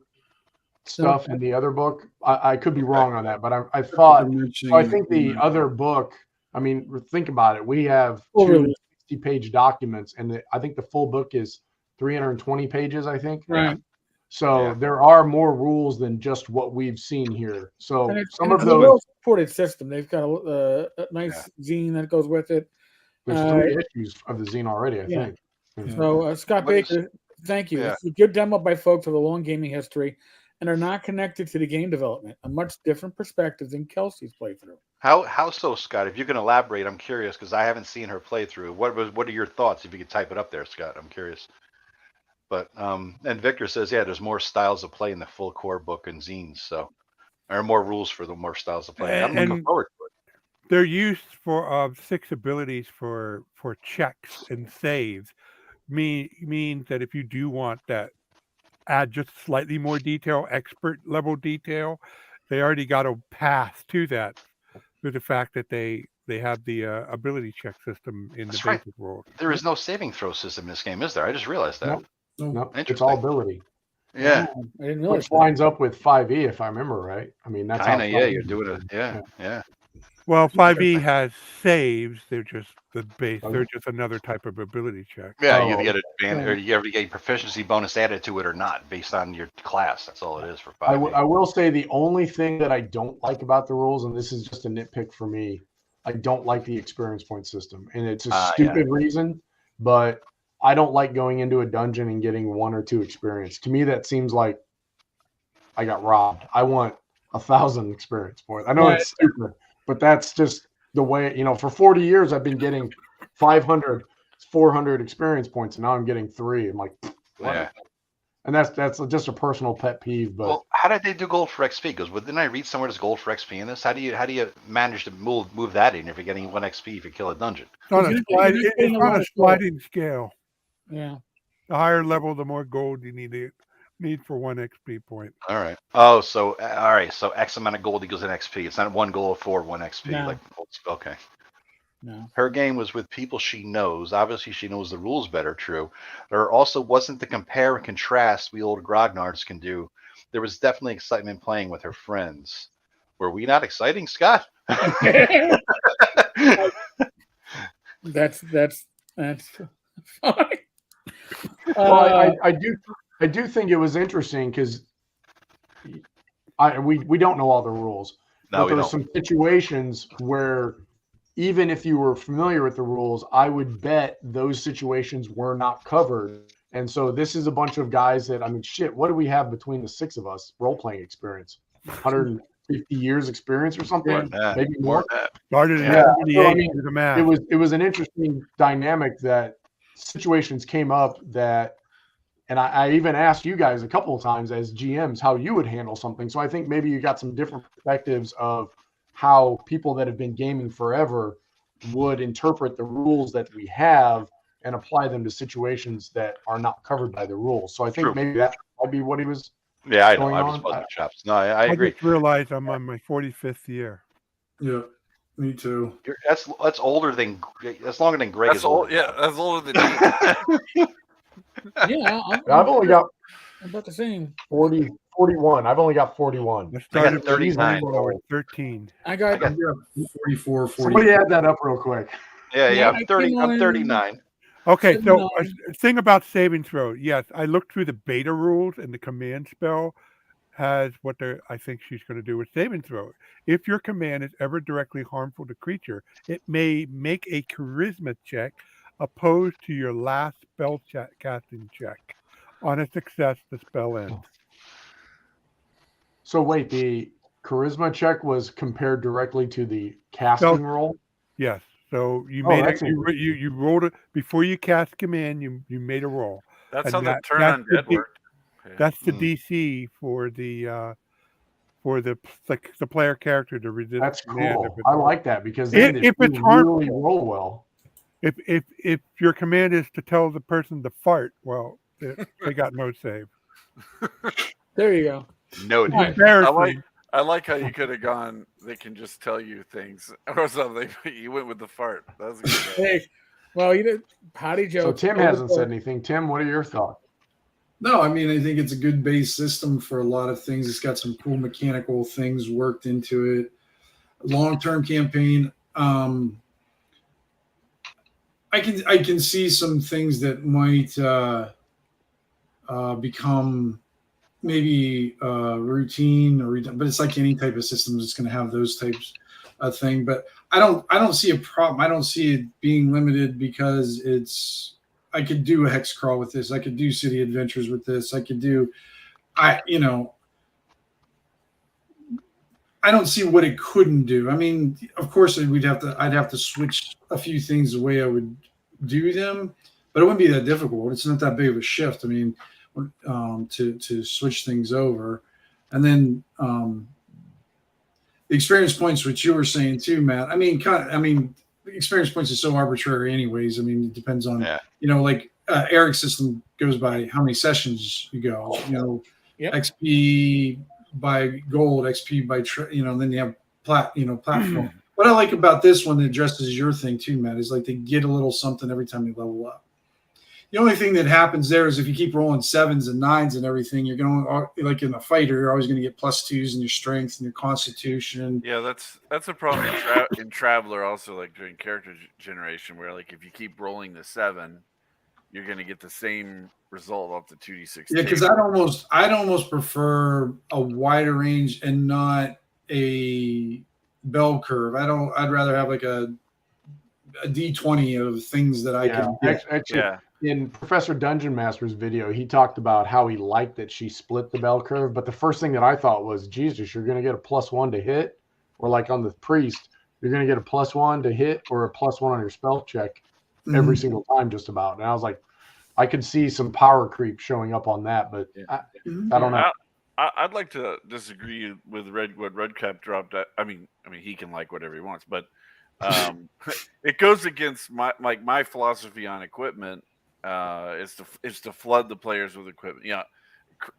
stuff in the other book. I could be wrong on that, but I thought, so I think the other book, I mean, think about it. We have 260-page documents, and I think the full book is 320 pages, I think.
Right.
So there are more rules than just what we've seen here. So some of those.
It's a well-supported system. They've got a nice zine that goes with it.
There's 3 issues of the zine already, I think.
So Scott Baker, thank you. It's a good demo by folks with a long gaming history and are not connected to the game development. A much different perspective than Kelsey's playthrough.
How so, Scott? If you can elaborate, I'm curious because I haven't seen her playthrough. What are your thoughts? If you could type it up there, Scott, I'm curious. But and Victor says, there's more styles of play in the full core book and zines, so there are more rules for the more styles of play. I'm looking forward to it.
They're used for 6 abilities for checks and saves. Means that if you do want that, add just slightly more detail, expert level detail, they already got a path to that through the fact that they have the ability check system in the basic world.
There is no saving throw system in this game, is there? I just realized that.
No, it's
Interesting.
all ability.
Yeah,
I didn't realize
Which lines up with 5e, if I remember right. I mean, that's
kind
how
of. Yeah,
5e
you're doing it. Yeah.
Well, 5e has saves. They're just the base.
Okay.
They're just another type of ability check.
Yeah,
Oh,
you either get or you ever get a proficiency bonus added to it or not, based on your class. That's all it is for 5e.
I will say the only thing that I don't like about the rules, and this is just a nitpick for me, I don't like the experience point system. And it's a stupid reason, but I don't like going into a dungeon and getting 1 or 2 experience. To me, that seems like I got robbed. I want 1,000 experience points. I know it's stupid, but that's just the way, for 40 years, I've been getting 500, 400 experience points, and now I'm getting 3. I'm like, what?
Yeah.
And that's just a personal pet peeve. But
Well, how did they do gold for XP? Because didn't I read somewhere there's gold for XP in this? How do you manage to move that in if you're getting 1 XP if you kill a dungeon?
It's on
You're
a sliding scale.
Yeah.
The higher level, the more gold you need for 1 XP point.
All right. Oh, so all right. So X amount of gold equals an XP. It's not 1 gold for 1 XP.
No.
Okay.
No.
Her game was with people she knows. Obviously, she knows the rules better. True. There also wasn't the compare and contrast we old grognards can do. There was definitely excitement playing with her friends. Were we not exciting, Scott?
That's fine.
well, I do think it was interesting because we don't know all the rules.
No,
but there were some situations where even if you were familiar with the rules, I would bet those situations were not covered. And so this is a bunch of guys that, what do we have between the 6 of us? Role-playing experience. 150 years experience or something? Maybe more.
Started in
Yeah.
78 to the math.
It was an interesting dynamic that situations came up that, and I even asked you guys a couple of times as GMs how you would handle something. So I think maybe you got some different perspectives of how people that have been gaming forever would interpret the rules that we have and apply them to situations that are not covered by the rules. So I think maybe that might be what he was.
Yeah, I know.
going
I was
on.
busting chops. No, I agree.
just realized I'm on my 45th year.
Yeah, me too.
That's older than. That's longer than Greg is old.
Yeah, that's older than you.
Yeah,
I've only got
about the same.
41. I've only got 41.
I started
39.
13.
I got
44, 40.
Somebody add that up real quick.
Yeah. I'm
I
30.
came
I'm
on-
39.
Okay, so
79.
a thing about saving throw. Yes, I looked through the beta rules, and the command spell has what I think she's going to do with saving throw. If your command is ever directly harmful to creature, it may make a charisma check opposed to your last spell casting check. On a success, the spell ends.
So wait, the charisma check was compared directly to the casting roll?
Yes. So you
Oh,
made
that's
it. You rolled it before you cast command. You made a roll.
That's
And
how the
that's
turn on
the
dead worked. Okay.
That's the DC for the player character to resist.
That's
command
cool.
if it's-
I like that because then
If it's
you
harmful.
really roll well.
If your command is to tell the person to fart, well, they got no save.
There you go.
No,
Right.
Embarrassing.
I like how you could have gone. They can just tell you things or something. You went with the fart. That was a good.
Hey, well, you did potty
So
joke.
Tim hasn't said anything. Tim, what are your thoughts?
No, I mean, I think it's a good base system for a lot of things. It's got some cool mechanical things worked into it. Long-term campaign. I can see some things that might become maybe routine but it's like any type of system that's going to have those types of thing. But I don't see a problem. I don't see it being limited because I could do a hex crawl with this. I could do city adventures with this. I don't see what it couldn't do. I mean, of course I'd have to switch a few things the way I would do them, but it wouldn't be that difficult. It's not that big of a shift. I mean, to switch things over. And then the experience points, which you were saying too, Matt. I mean, experience points is so arbitrary anyways. I mean, it depends on, like Erik's system goes by how many sessions you go, XP by gold, XP by, then you have platform. What I like about this one that addresses your thing too, Matt, is like they get a little something every time you level up. The only thing that happens there is if you keep rolling 7s and 9s and everything, you're going to, like in a fighter, you're always going to get +2s in your strength and your constitution.
Yeah, that's a problem in Traveler also, like during character generation, where like if you keep rolling the 7, you're going to get the same result off the 2d6.
Yeah, because I'd almost prefer a wider range and not a bell curve. I'd rather have like a D20 of things that I can get.
Actually, in Professor Dungeon Master's video, he talked about how he liked that she split the bell curve. But the first thing that I thought was, Jesus, you're going to get a +1 to hit, or like on the priest, you're going to get a +1 to hit or a +1 on your spell check every single time, just about. And I was like, I could see some power creep showing up on that, but I don't know.
I'd like to disagree with what Redcap dropped. I mean, he can like whatever he wants, but it goes against my philosophy on equipment. Is to flood the players with equipment. Yeah,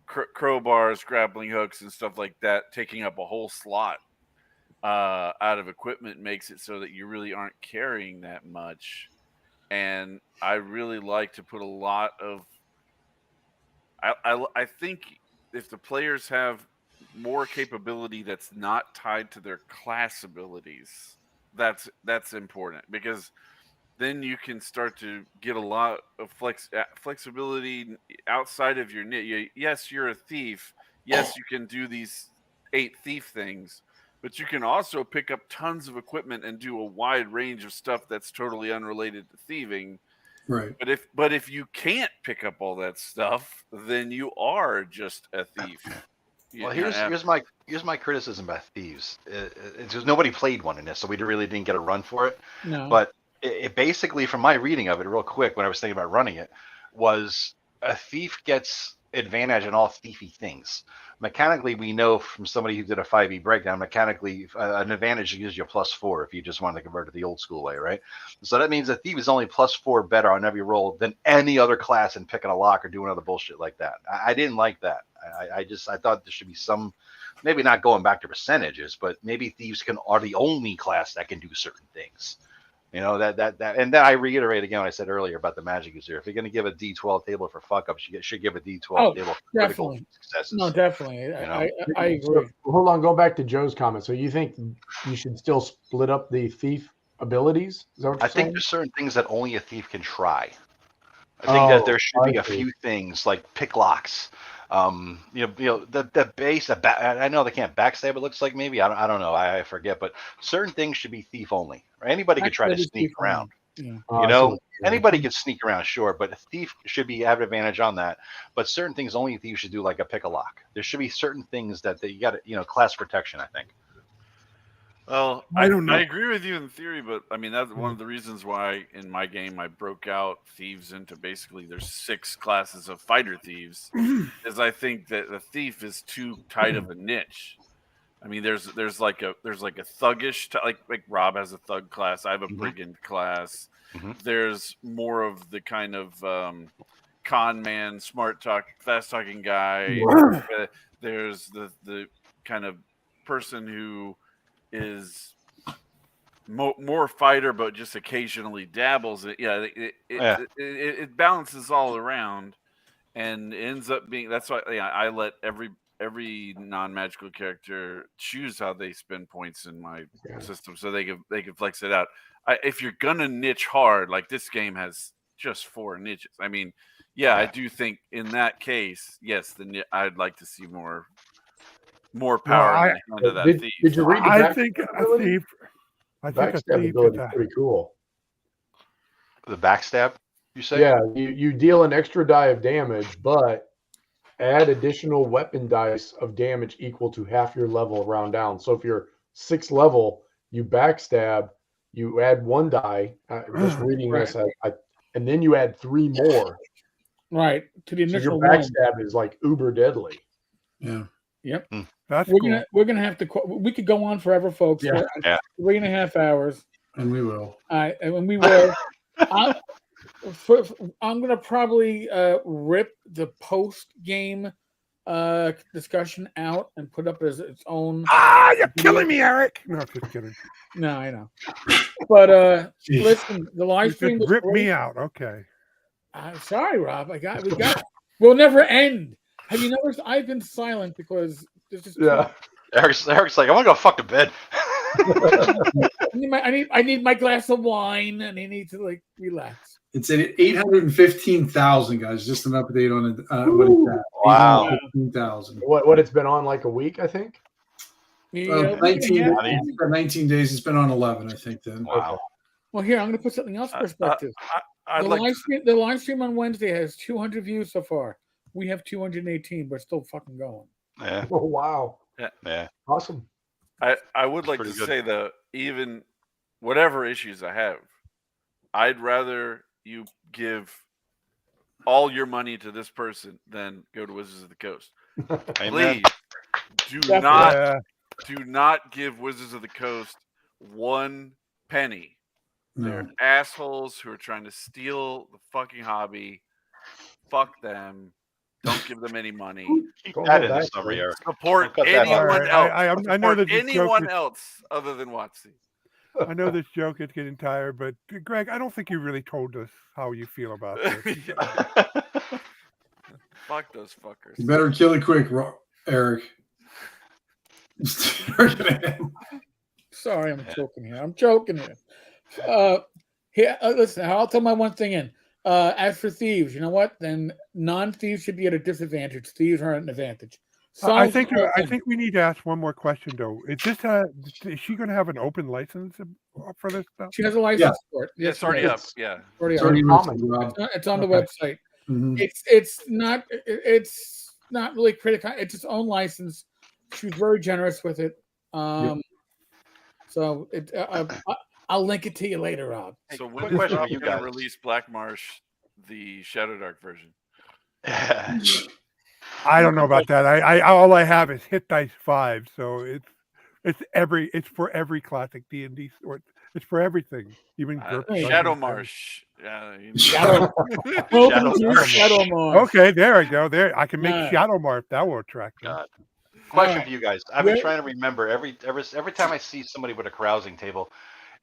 crowbars, grappling hooks, and stuff like that, taking up a whole slot out of equipment makes it so that you really aren't carrying that much. And I really like to put a lot of. I think if the players have more capability that's not tied to their class abilities, that's important, because then you can start to get a lot of flexibility outside of your niche. Yes, you're a thief. Yes, you can do these 8 thief things, but you can also pick up tons of equipment and do a wide range of stuff that's totally unrelated to thieving.
Right.
But if you can't pick up all that stuff, then you are just a thief.
Well, here's my criticism about thieves. It's just nobody played one in this, so we really didn't get a run for it.
No.
But it basically, from my reading of it, real quick, when I was thinking about running it, was a thief gets advantage on all thiefy things. Mechanically, we know from somebody who did a 5e breakdown, mechanically, an advantage gives you a +4 if you just wanted to convert to the old school way, right? So that means a thief is only +4 better on every roll than any other class in picking a lock or doing other bullshit like that. I didn't like that. I thought there should be some, maybe not going back to percentages, but maybe thieves are the only class that can do certain things. You know, that and then I reiterate again what I said earlier about the magic user. If you're going to give a D12 table for fuck ups, you should give a D12 table for critical successes.
No, definitely.
You know?
I agree.
So, hold on, go back to Joe's comment. So you think you should still split up the thief abilities? Is that what you're saying?
Think there's certain things that only a thief can try. I think that there should be a few things like pick locks. The base. I know they can't backstab. It looks like maybe I don't know. I forget. But certain things should be thief only. Or anybody could try to sneak around.
Yeah.
Anybody could sneak around, sure, but a thief should have advantage on that. But certain things only a thief should do, like a pick a lock. There should be certain things that you got to, class protection, I think.
Well,
I don't know.
I agree with you in theory, but I mean that's one of the reasons why in my game I broke out thieves into basically there's 6 classes of fighter thieves, is I think that the thief is too tight of a niche. I mean, there's like a thuggish like Rob has a thug class. I have a brigand class. Mm-hmm. There's more of the kind of con man, fast talking guy. There's the kind of person who is more fighter, but just occasionally dabbles. It balances all around, and ends up being. That's why I let every non-magical character choose how they spend points in my system, so they can flex it out. If you're gonna niche hard, like this game has just 4 niches. I mean, I do think in that case, yes, I'd like to see more power into that thief.
Did you read the
I think a thief. I think a thief
ability is pretty cool.
The backstab, you say?
Yeah, you deal an extra die of damage, but add additional weapon dice of damage equal to half your level round down. So if you're 6th level, you backstab, you add 1 die. Just reading this, and then you add 3 more.
Right, to the initial.
So your backstab is like uber deadly.
Yeah.
Yep.
That's
we're
cool.
gonna have to. We could go on forever, folks.
Yeah.
3.5 hours.
And we will.
And we will. I'm gonna probably rip the post game discussion out and put up as its own.
You're killing me, Erik. No, just kidding.
No, I know. But listen, the live stream was
rip
great.
me out. Okay.
I'm sorry, Rob. We got. We'll never end. Have you noticed? I've been silent because there's just
Eric's like, I want to go fuck to bed.
I need my glass of wine, and I need to like relax.
It's at 815,000, guys. Just an update on it. What is that?
Wow.
815,000.
What it's been on like a week, I think.
Yeah,
19 days. It's been on 11, I think. Then.
Wow.
Well, here I'm going to put something else in perspective. The live stream on Wednesday has 200 views so far. We have 218. We're still fucking going.
Yeah.
Oh wow.
Yeah.
Awesome.
I would like to say though, even whatever issues I have, I'd rather you give all your money to this person than go to Wizards of the Coast. Please do not give Wizards of the Coast one penny. They're assholes who are trying to steal the fucking hobby. Fuck them. Don't give them any money.
Keep that in the summary, Eric.
Support anyone else.
I know that
anyone else other than Watsy.
I know this joke is getting tired, but Greg, I don't think you really told us how you feel about this.
Fuck those fuckers.
You better kill it quick, Eric.
Sorry, I'm joking here. I'm joking here. Listen, I'll tell my one thing in. As for thieves, you know what? Then non-thieves should be at a disadvantage. Thieves are at an advantage.
I think we need to ask one more question though. Is she going to have an open license for this stuff?
She has a license for it.
It's already up. Yeah,
it's on the website.
Mm-hmm.
It's not really critical. It's its own license. She was very generous with it. So I'll link it to you later, Rob.
So when is Rob going to release Black Marsh, the Shadowdark version?
I don't know about that. I all I have is Hit Dice 5, so it's for every classic D&D or it's for everything, even
Shadow Marsh. Yeah,
Shadow Marsh.
Okay, there I go. There I can make Shadow Marsh. That will attract me.
Question for you guys. I've been trying to remember every time I see somebody with a carousing table.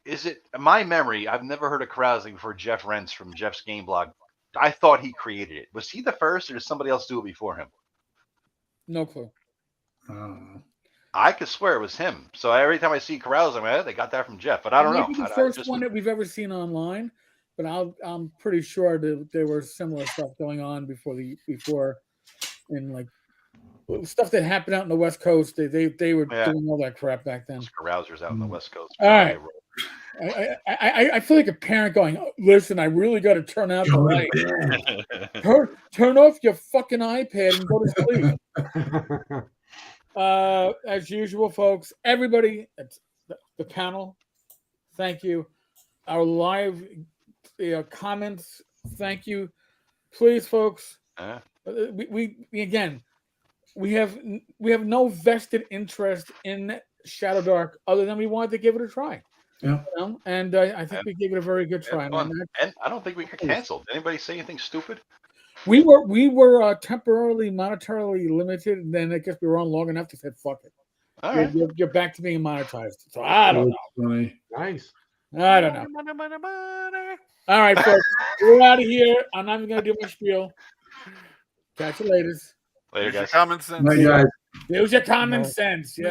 Is it my memory? I've never heard of carousing before Jeff Rentz from Jeff's Game Blog. I thought he created it. Was he the first, or did somebody else do it before him?
No clue.
I could swear it was him. So every time I see carousing, they got that from Jeff, but I don't know.
The first one that we've ever seen online, but I'm pretty sure that there was similar stuff going on before in like stuff that happened out in the West Coast. They were doing all that crap back then.
Those carousers out in the West Coast.
All right. I feel like a parent going, listen, I really got to turn out the light. Turn off your fucking iPad and go to sleep. As usual, folks, everybody at the panel, thank you. Our live comments, thank you. Please, folks, we have no vested interest in Shadowdark other than we wanted to give it a try.
Yeah,
and I think we gave it a very good try.
And I don't think we got canceled. Did anybody say anything stupid?
We were temporarily monetarily limited, and then I guess we were on long enough to say fuck it.
All right.
You're back to being monetized. So I don't know.
Nice.
I don't know. All right, folks, we're out of here. I'm not even gonna do my spiel. Catch you later.
Later, guys.
Common sense.
Bye, guys.
Use your common sense. Yeah.